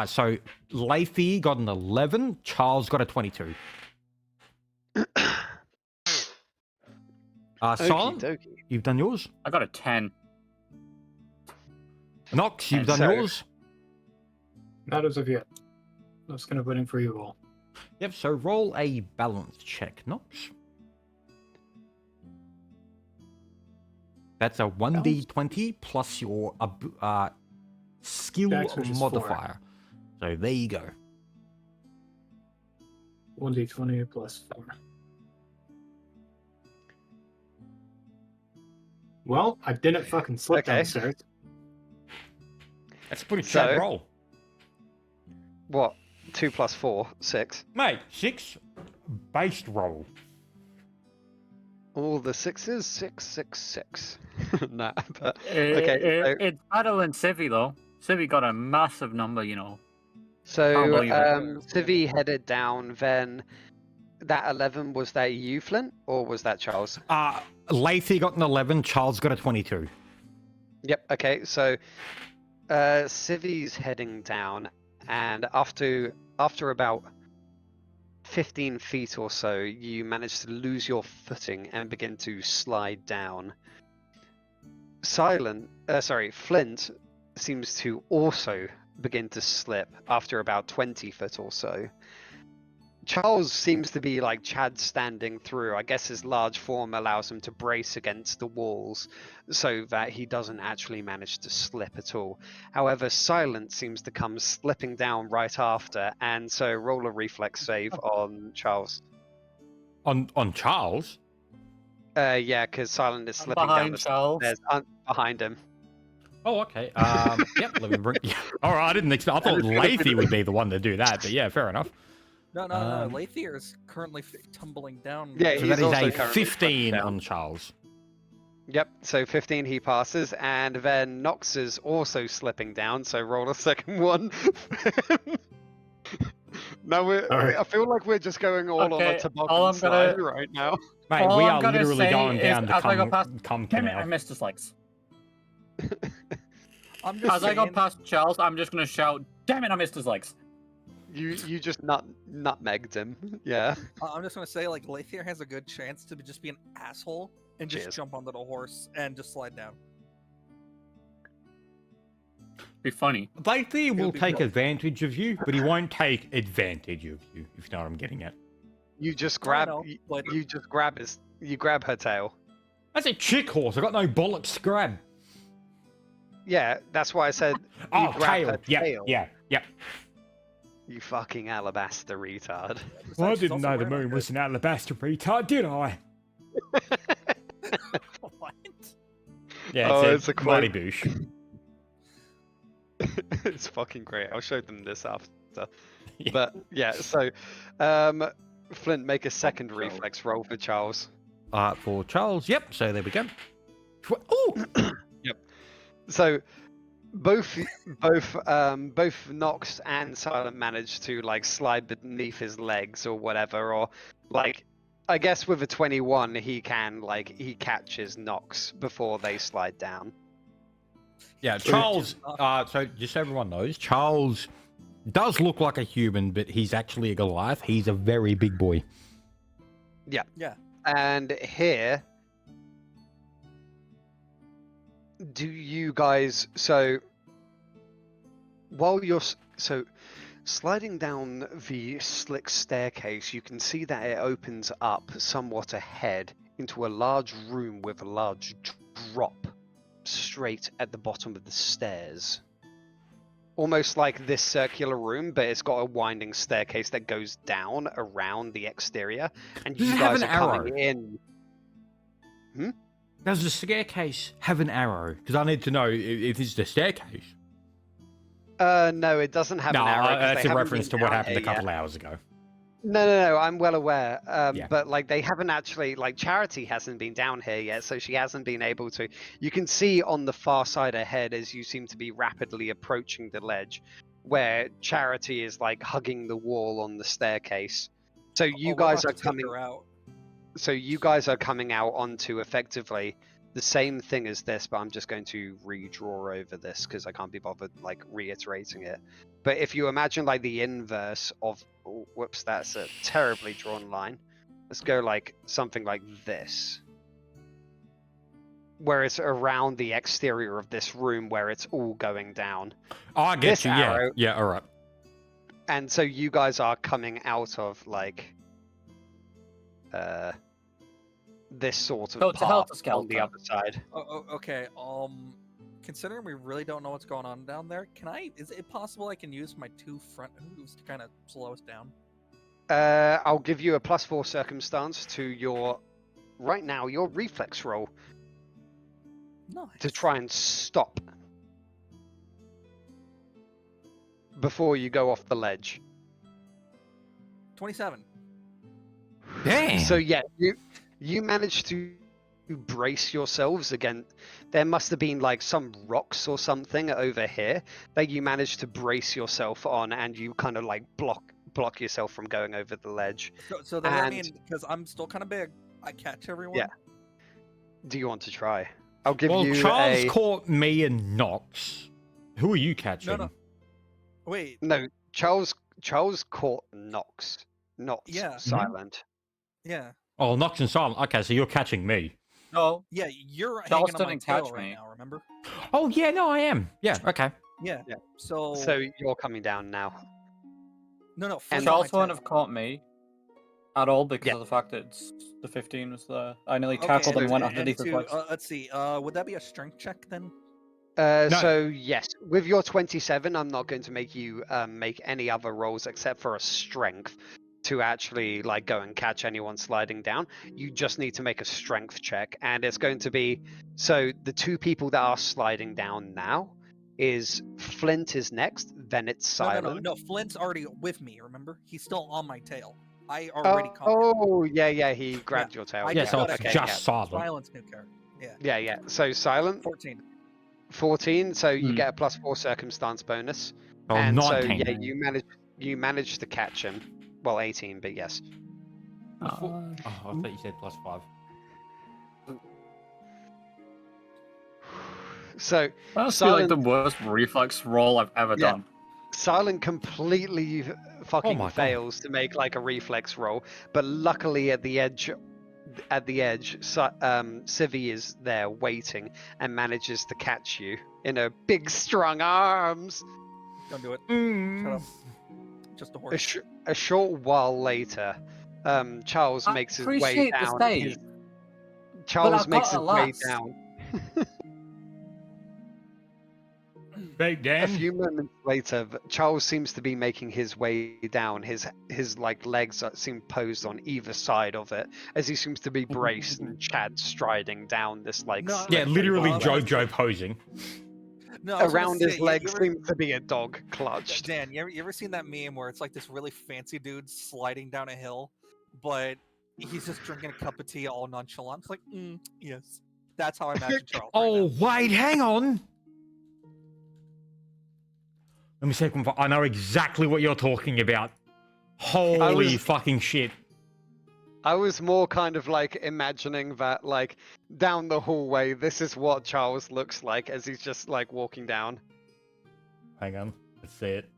So Lathy got an 11, Charles got a 22. Silent, dokie. you've done yours. I got a 10. Nox, you've done So- yours. Not as of yet. I was kind of waiting for you all. Yep, so roll a balance check, Nox. That's a 1d20 plus your skill Dex, which is 4. modifier. So there you go. 1d20 plus 4. Well, I didn't fucking slip Okay. downstairs. That's a pretty So- chat roll. What? 2 plus 4, 6. Mate, 6 based roll. All the sixes, 6, 6, 6. Nah, but okay. So, It's better than Civi, though. Civi got a massive number, you know. so Can't believe it. Civi headed down. Then that 11, was that you, Flint, or was that Charles? Lathy got an 11, Charles got a 22. Yep. Okay. So Civi's heading down, and after about 15 feet or so, you manage to lose your footing and begin to slide down. Flint seems to also begin to slip after about 20 foot or so. Charles seems to be like Chad standing through. I guess his large form allows him to brace against the walls so that he doesn't actually manage to slip at all. However, Silent seems to come slipping down right after, and so roll a reflex save on Charles. On Charles? Yeah, because Silent is I'm slipping down behind the Charles. stairs behind him. Oh, okay. Yep, let me bring... All right, I didn't expect... I thought Lathy would be the one to do that, but yeah, fair enough. No, Um, Lathier is currently tumbling down. Yeah, So he's that is also a currently 15 down. on Charles. Yep, so 15 he passes, and then Nox is also slipping down, so roll a second one. No, Alright. I feel like we're just going all on a Okay, toboggan all I'm slide gonna- right now. Mate, All we I'm are gonna literally say going is down the as I go past- cum Damn it, I canal. missed his legs. I'm just As I go saying, past Charles, I'm just gonna shout, "Damn it, I missed his legs!" You just nutmegged him. Yeah. I'm just gonna say, like, Lathier has a good chance to just be an asshole and just Cheers. jump onto the horse and just slide down. Be funny. Lathy will be take cool. advantage of you, but he won't take advantage of you, if you know what I'm getting at. You just I grab know, but you just grab her tail. That's a chick horse. I got no bollocks to grab. Yeah, that's why I said you Oh, grab her tail. tail. Yeah. You fucking alabaster retard. besides, Well, I she's didn't also know the wearing, moon like, was an alabaster retard, did I? What? Yeah, Oh, it's it's a a bloody quote. boosh. It's fucking great. I'll show them this after. Yeah. But yeah, so Flint, make a second reflex roll for Charles. For Charles, yep, so there we go. Oh! So both Nox and Silent managed to like slide beneath his legs or whatever, or like I guess with a 21 he catches Nox before they slide down. Yeah, Charles, so just so everyone knows, Charles does look like a human, but he's actually a Goliath. He's a very big boy. Yeah. And here, do you guys, so while you're sliding down the slick staircase, you can see that it opens up somewhat ahead into a large room with a large drop straight at the bottom of the stairs. Almost like this circular room, but it's got a winding staircase that goes down around the exterior, and Does you it have guys an are coming arrow? in. Does the staircase have an arrow? Because I need to know if it's the staircase. No, it doesn't have No, an arrow. 'cause they that's in haven't reference to been what down happened a here yet. couple hours ago. No, I'm well aware. Yeah. But like they haven't actually, like Charity hasn't been down here yet, so she hasn't been able to. You can see on the far side ahead as you seem to be rapidly approaching the ledge, where Charity is like hugging the wall on the staircase. So you we're guys about are to take coming. her out. So you guys are coming out onto effectively the same thing as this, but I'm just going to redraw over this because I can't be bothered like reiterating it. But if you imagine like the inverse of, oh, whoops, that's a terribly drawn line. Let's go like something like this. where it's around the exterior of this room where it's all going down. Oh, I get This you. Yeah. arrow- Yeah. All right. And so you guys are coming out of like this sort of So it's a path on the helter-skelter. other side. Okay. Considering we really don't know what's going on down there, is it possible I can use my 2 front moves to kind of slow us down? I'll give you a +4 circumstance to your right now your reflex roll Nice. to try and stop before you go off the ledge. 27. Damn. So yeah, you managed to brace yourselves again. There must have been like some rocks or something over here that you managed to brace yourself on, and you kind of like block yourself from going over the ledge. So does that And- mean, because I'm still kind of big, I catch everyone? Yeah. Do you want to try? I'll give Well, you Charles a caught me and Knox. Who are you catching? No. Wait. no. Charles caught Nox, not Yeah. Silent. Yeah. Oh, Knox and Silent. Okay, so you're catching me. No. Yeah. You're Charles hanging on my didn't tail catch right me. now. Remember? Oh yeah, no, I am. Yeah. Okay. Yeah. Yeah. So. So you're coming down now. No. and- Flint's on Charles my wouldn't have tail. caught me at all because Yeah. of the fact that the 15 was there. I nearly Okay, tackled and so- went and underneath his to, legs. let's see. Would that be a strength check then? No. So yes, with your 27, I'm not going to make you make any other rolls except for a strength to actually like go and catch anyone sliding down. You just need to make a strength check, and it's going to be so the 2 people that are sliding down now is Flint is next, then it's Silent. No. Flint's already with me. Remember? He's still on my tail. I already caught him. Oh yeah, he grabbed your tail. I Yeah, just so got it's a just cat. Silent. Silence new character. Yeah. So Silent 14. 14, so you Hmm. get a +4 circumstance bonus. Oh, And so 19. yeah, you managed to catch him. Well, 18, but yes. Oh, I thought you said +5. So That's like the Silent- worst reflex roll I've ever Yeah. done. Silent completely fucking my God. fails to make like a reflex roll, but luckily at the edge, Civi is there waiting and manages to catch you in her big strong arms. Don't do it. Shut up. Just a A, horse. a short while later, Charles I makes his way appreciate the down. save, Charles I've makes got his a way last. down. Big A Dan. few moments later, Charles seems to be making his way down. His like legs seem posed on either side of it, as he seems to be braced and Chad striding down this like No, Yeah, slippery literally path. JoJo posing. No, I was gonna Around say, his you legs ever- seems to be a dog clutched. Dan, you ever seen that meme where it's like this really fancy dude sliding down a hill, but he's just drinking a cup of tea all nonchalant? It's like, yes. That's how I imagine Charles. Oh, right wait, hang on. Let me see. I know exactly what you're talking about. Holy was- fucking shit. I was more kind of like imagining that like down the hallway, this is what Charles looks like as he's just like walking down. Hang on. Let's see it.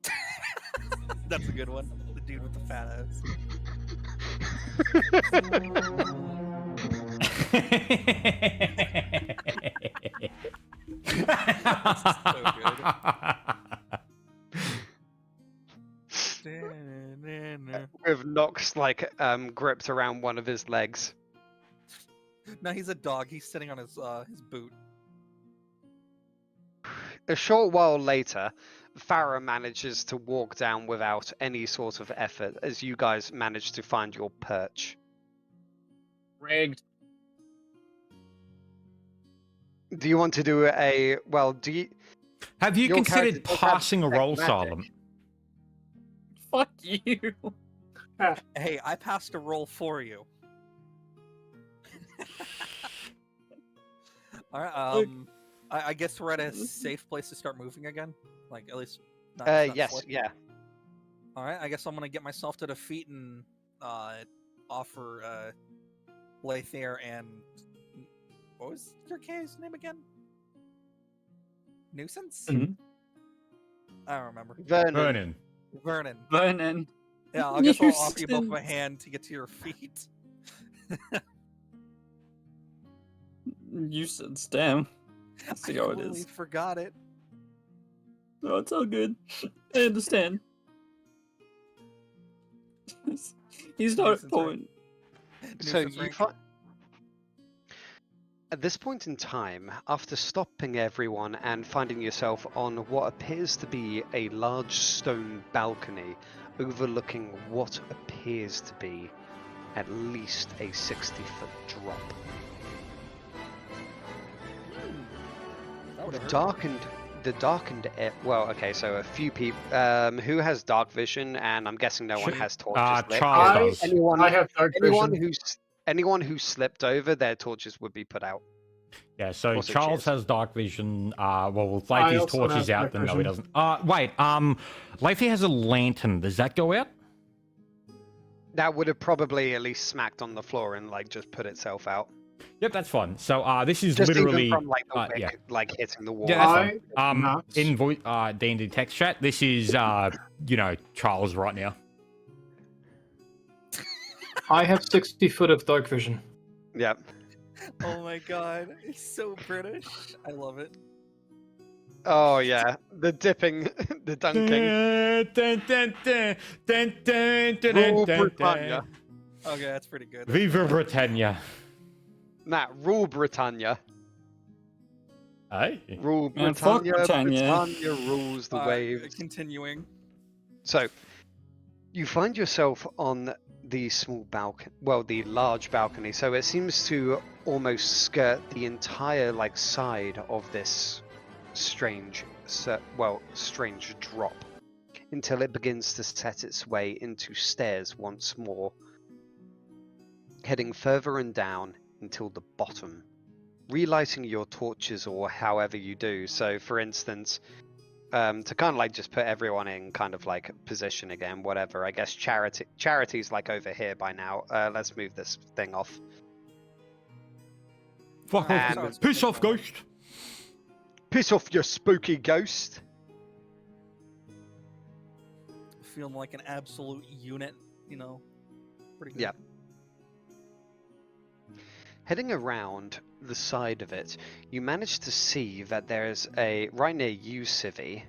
now. That's a good one. The dude with the fat ass. With Nox like gripped around one of his legs. No, he's a dog. He's sitting on his boot. A short while later, Farah manages to walk down without any sort of effort as you guys manage to find your perch. Rigged. Do you want to do a do you Have you Your considered character does have passing a roll, magic. Silent? Fuck you. Hey, I passed a roll for you. All right. I guess we're at a safe place to start moving again. Like at least. Not yes, slip. yeah. All right. I guess I'm gonna get myself to the feet and offer Lathair and what was your K's name again? Nuisance? Mhm. I don't remember. Vernon. Vernon. Vernon. Yeah, I guess I'll offer you both my Nuisance. hand to get to your feet. You said stem. See how it totally is. forgot it. No, it's all good. I understand. He's not a Nuisance, right? poet. So Nuisance you rank. find at this point in time, after stopping everyone and finding yourself on what appears to be a large stone balcony overlooking what appears to be at least a 60-foot drop. That would hurt. Well, okay, so a few people who has dark vision, and I'm guessing no one Ch- has torches lit. Charles does. I have dark vision. Anyone who slipped over, their torches would be put out. Yeah, so Also Charles cheers. has dark vision. Well, if I Leify's also torch have is out, dark then no, he vision. doesn't. Wait, Leify has a lantern. Does that go out? That would have probably at least smacked on the floor and like just put itself out. Yep, that's fine. So, this is Just literally, even from like the wick, yeah. like hitting the wall. Yeah, that's I fine. not. In D&D text chat, this is, Charles right now. I have 60 foot of dark vision. Yep. Oh my god, it's so British. I love it. Oh yeah, the dipping, the dunking. Rule Britannia. Okay, that's pretty good. Viva Britannia. Nah, rule Britannia. Hey? Rule Man, fuck Britannia. Britannia. Britannia rules the waves. Continuing. So, you find yourself on the small balcony, well, the large balcony. So it seems to almost skirt the entire like side of this strange drop until it begins to set its way into stairs once more, heading further and down until the bottom, relighting your torches or however you do. So for instance, to kind of like just put everyone in kind of like position again, whatever, I guess charity's like over here by now. Let's move this thing off. Fuck And- off. Piss off, ghost. Piss off, you spooky ghost. Feeling like an absolute unit, you know. Pretty good. Yep. Heading around the side of it, you manage to see that there's right near you, Civvy,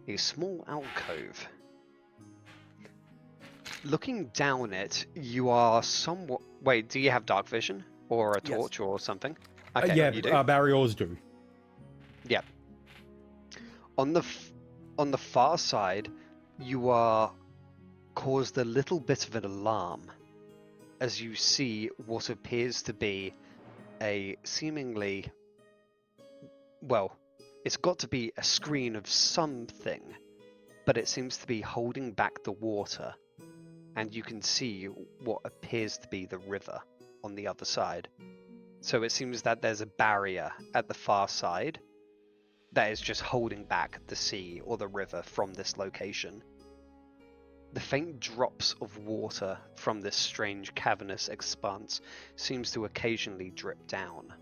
a small alcove. Looking down it, you are somewhat... Wait, do you have dark vision? Or a Yes. torch or something? Okay, Yeah, you do? barriers do. Yep. On the far side, you are caused a little bit of an alarm as you see what appears to be a seemingly, well, it's got to be a screen of something, but it seems to be holding back the water, and you can see what appears to be the river on the other side. So it seems that there's a barrier at the far side that is just holding back the sea or the river from this location. The faint drops of water from this strange cavernous expanse seems to occasionally drip down.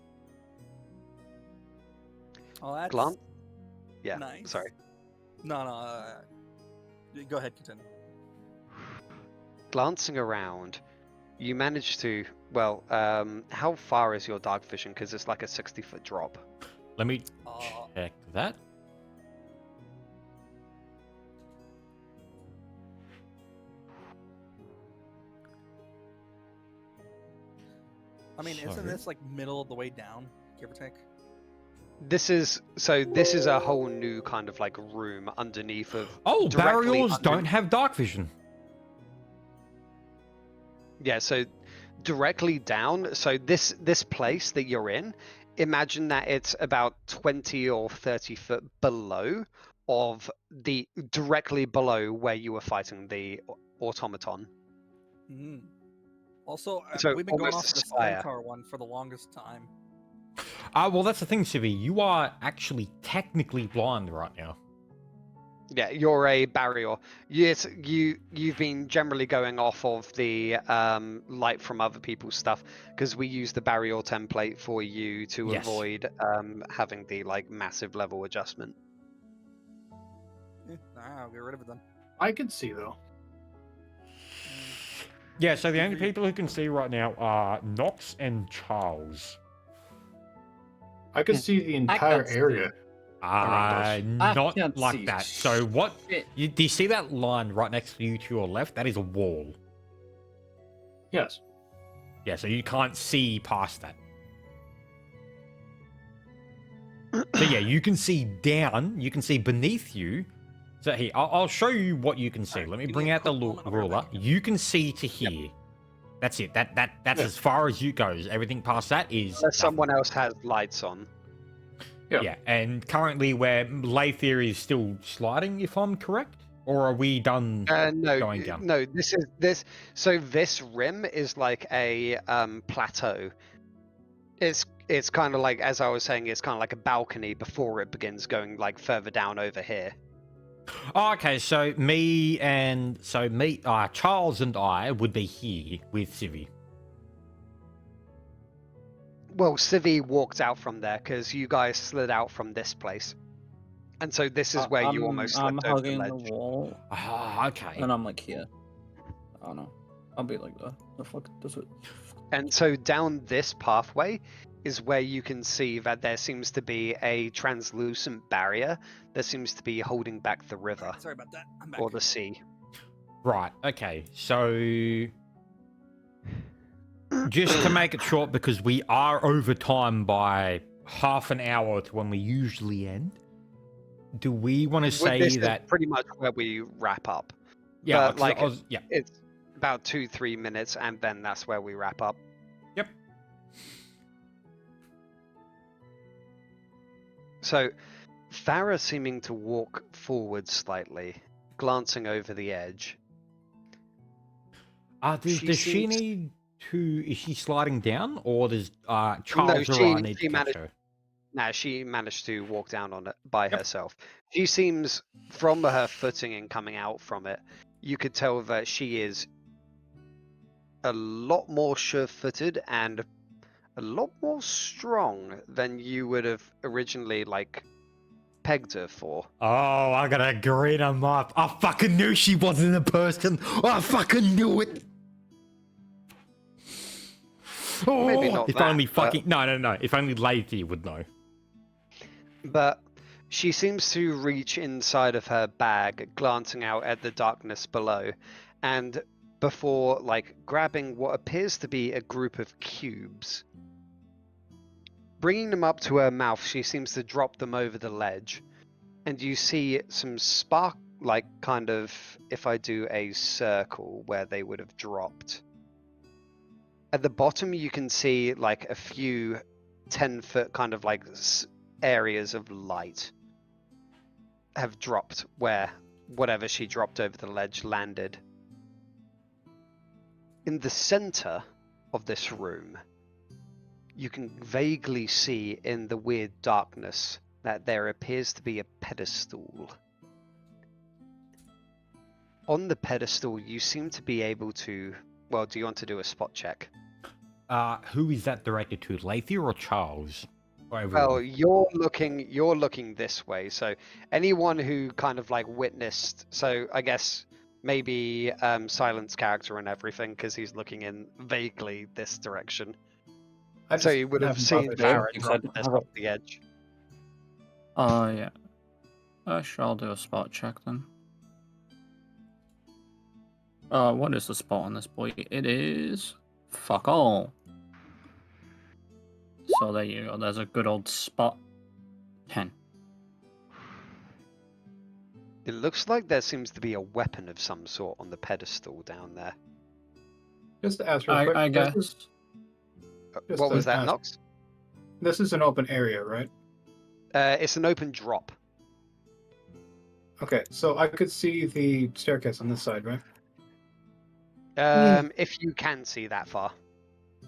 Oh, that's Glant? Yeah, nice. sorry. No. Go ahead, continue. Glancing around, you manage to, well, how far is your dark vision? Because it's like a 60-foot drop. Let me Uh, check that. I mean, isn't Sorry. this like middle of the way down, give or take? This is a whole new kind of like room underneath of. Oh, directly barriers under- don't have dark vision. Yeah, so directly down. So this place that you're in, imagine that it's about 20 or 30 foot below of the directly below where you were fighting the automaton. Mm. Also, So we've been going almost off a the spire. centaur one for the longest time. Well, that's the thing, Civi. You are actually technically blind right now. Yeah, you're a barrier. Yes, you've been generally going off of the light from other people's stuff because we use the barrier template for you to Yes. avoid having the like massive level adjustment. I'll get rid of it then. I can see though. Yeah, so the only people who can see right now are Nox and Charles. I could see the entire can't see. area. Uh, not can't like see that. So what? shit. Do you see that line right next to you to your left? That is a wall. Yes. Yeah, so you can't see past that. So yeah, you can see down. You can see beneath you. So here, I'll show you what you can see. Alright, Let me give bring me a out the quick moment, I'll be right ruler. back. You can see to here. That's it. That's Yeah. as far as you goes. Everything past that is Unless someone else has lights on. Yeah. Yeah, and currently where Lathier is still sliding, if I'm correct, or are we done No, going down? no. This. So this rim is like a plateau. It's kind of like, as I was saying, it's kind of like a balcony before it begins going like further down over here. Oh, okay, so Charles and I would be here with Civi. Well, Civi walked out from there because you guys slid out from this place, and so this is where you almost I'm slipped over the hugging ledge. the wall, Ah, okay. and I'm like here. I don't know. I'll be like the fuck does it? And so down this pathway is where you can see that there seems to be a translucent barrier that seems to be holding back the river Sorry about that. I'm back. or the sea. Right, okay, so just to make it short, because we are over time by half an hour to when we usually end, do we want to say This that... is pretty much where we wrap up. Yeah, but, like, yeah. It's about 2-3 minutes, and then that's where we wrap up. Yep. So, Farah seeming to walk forward slightly, glancing over the edge. Does she seems- need to... Is she sliding down, or does Charles or she- I need she to catch managed- her? Nah, she managed to walk down on it by Yep. herself. She seems, from her footing and coming out from it, you could tell that she is a lot more sure-footed and a lot more strong than you would have originally, like, pegged her for. Oh, I gotta green him up. I fucking knew she wasn't a person. I fucking knew it. Oh, Maybe not if that, only but- fucking... No. If only Lady would know. But she seems to reach inside of her bag, glancing out at the darkness below, and before, like, grabbing what appears to be a group of cubes. Bringing them up to her mouth, she seems to drop them over the ledge, and you see some spark, like, kind of, if I do a circle where they would have dropped. At the bottom, you can see, like, a few 10-foot kind of, like, areas of light have dropped where whatever she dropped over the ledge landed. In the center of this room, you can vaguely see in the weird darkness that there appears to be a pedestal. On the pedestal, you seem to be able to... Well, do you want to do a spot check? Who is that directed to? Lathier or Charles? Or Well, everyone? you're looking this way, so anyone who kind of like witnessed, so I guess maybe Silent's character and everything, because he's looking in vaguely this direction. I So just you would have haven't seen bothered. Farah because drop I this have off the edge. Yeah. Sure, I'll do a spot check then. What is the spot on this boy? It is fuck all. So there you go. There's a good old spot. 10. It looks like there seems to be a weapon of some sort on the pedestal down there. Just to ask real quick. I this guess. is- Just What to was that, ask- Nox? This is an open area, right? It's an open drop. Okay, so I could see the staircase on this side, right? If you can see that far.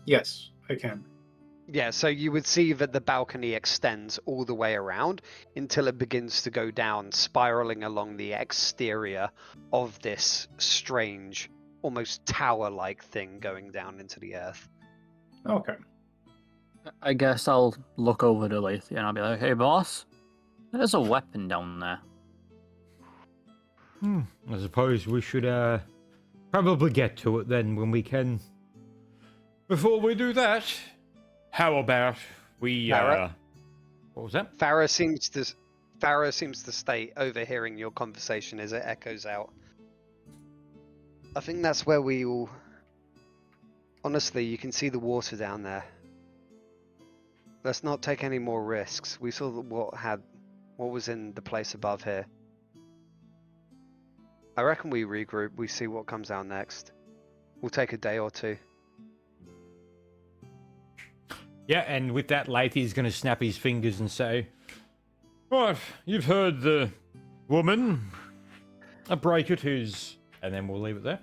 Yes, I can. Yeah, so you would see that the balcony extends all the way around until it begins to go down, spiraling along the exterior of this strange, almost tower-like thing going down into the earth. Okay. I guess I'll look over to Lathier and I'll be like, hey boss, there's a weapon down there. I suppose we should probably get to it then when we can. Before we do that, how about we Alright. What was that? Farah seems to stay overhearing your conversation as it echoes out. I think that's where we all. Honestly, you can see the water down there. Let's not take any more risks. We saw what was in the place above here. I reckon we regroup. We see what comes out next. We'll take a day or two. Yeah, and with that, Lathy's going to snap his fingers and say, Right, you've heard the woman. "A break it who's," and then we'll leave it there.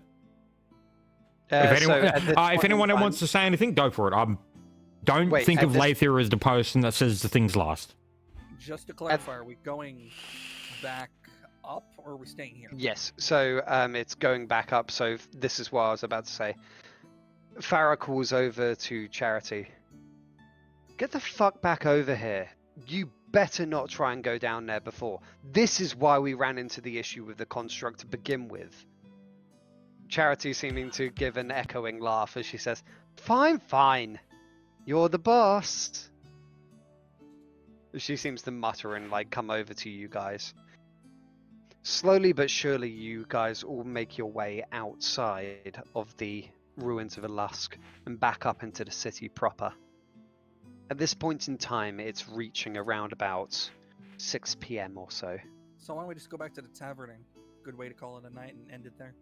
If anyone wants to say anything, go for it. Don't Wait, think at of this- Lather as the person that says the things last. Just to clarify, are we going back up or are we staying here? Yes, so it's going back up. So this is what I was about to say. Farah calls over to Charity. Get the fuck back over here. You better not try and go down there before. This is why we ran into the issue with the construct to begin with. Charity seeming to give an echoing laugh as she says, Fine, fine. You're the boss. She seems to mutter and come over to you guys. Slowly but surely you guys all make your way outside of the ruins of Elusk and back up into the city proper. At this point in time, it's reaching around about 6 p.m. or so. So why don't we just go back to the tavern? Good way to call it a night and end it there.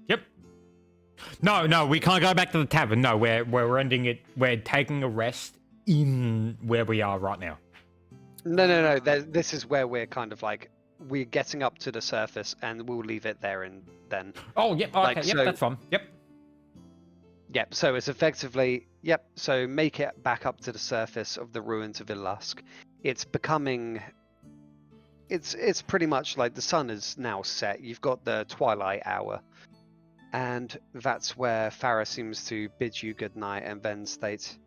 Yep. No, we can't go back to the tavern. No, we're ending it. We're taking a rest in where we are right now. No. This is where we're kind of we're getting up to the surface and we'll leave it there and then. Oh, yep. Okay, yep, that's fine. Yep. Yep, so it's effectively, so make it back up to the surface of the ruins of Ilusk. It's becoming, it's pretty much like the sun is now set. You've got the twilight hour. And that's where Farah seems to bid you goodnight and then states,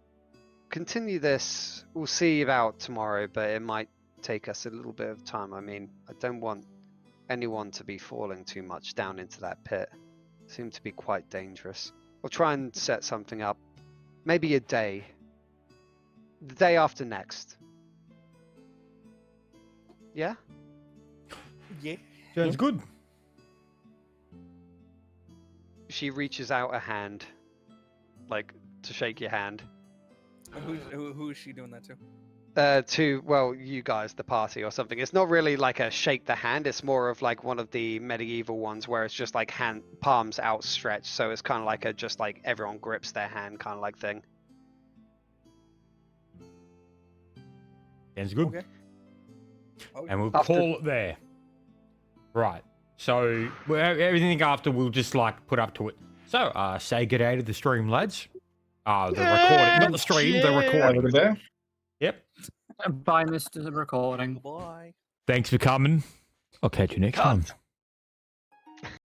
continue this, we'll see about tomorrow, but it might take us a little bit of time. I mean, I don't want anyone to be falling too much down into that pit. It seemed to be quite dangerous. We'll try and set something up. Maybe a day. The day after next. Yeah? Yeah. Sounds good. She reaches out a hand, to shake your hand. Who is she doing that to? You guys, the party or something. It's not really like a shake the hand. It's more of one of the medieval ones where it's just hand palms outstretched. So it's kind of like everyone grips their hand kind of thing. Sounds good. Okay. Oh, And we'll After- call it there. Right. So everything after we'll just put up to it. So say good day to the stream, lads. The recording, not the stream, the recording. there. Yep. Bye, Mr. Recording. Bye. Thanks for coming. I'll catch you next time.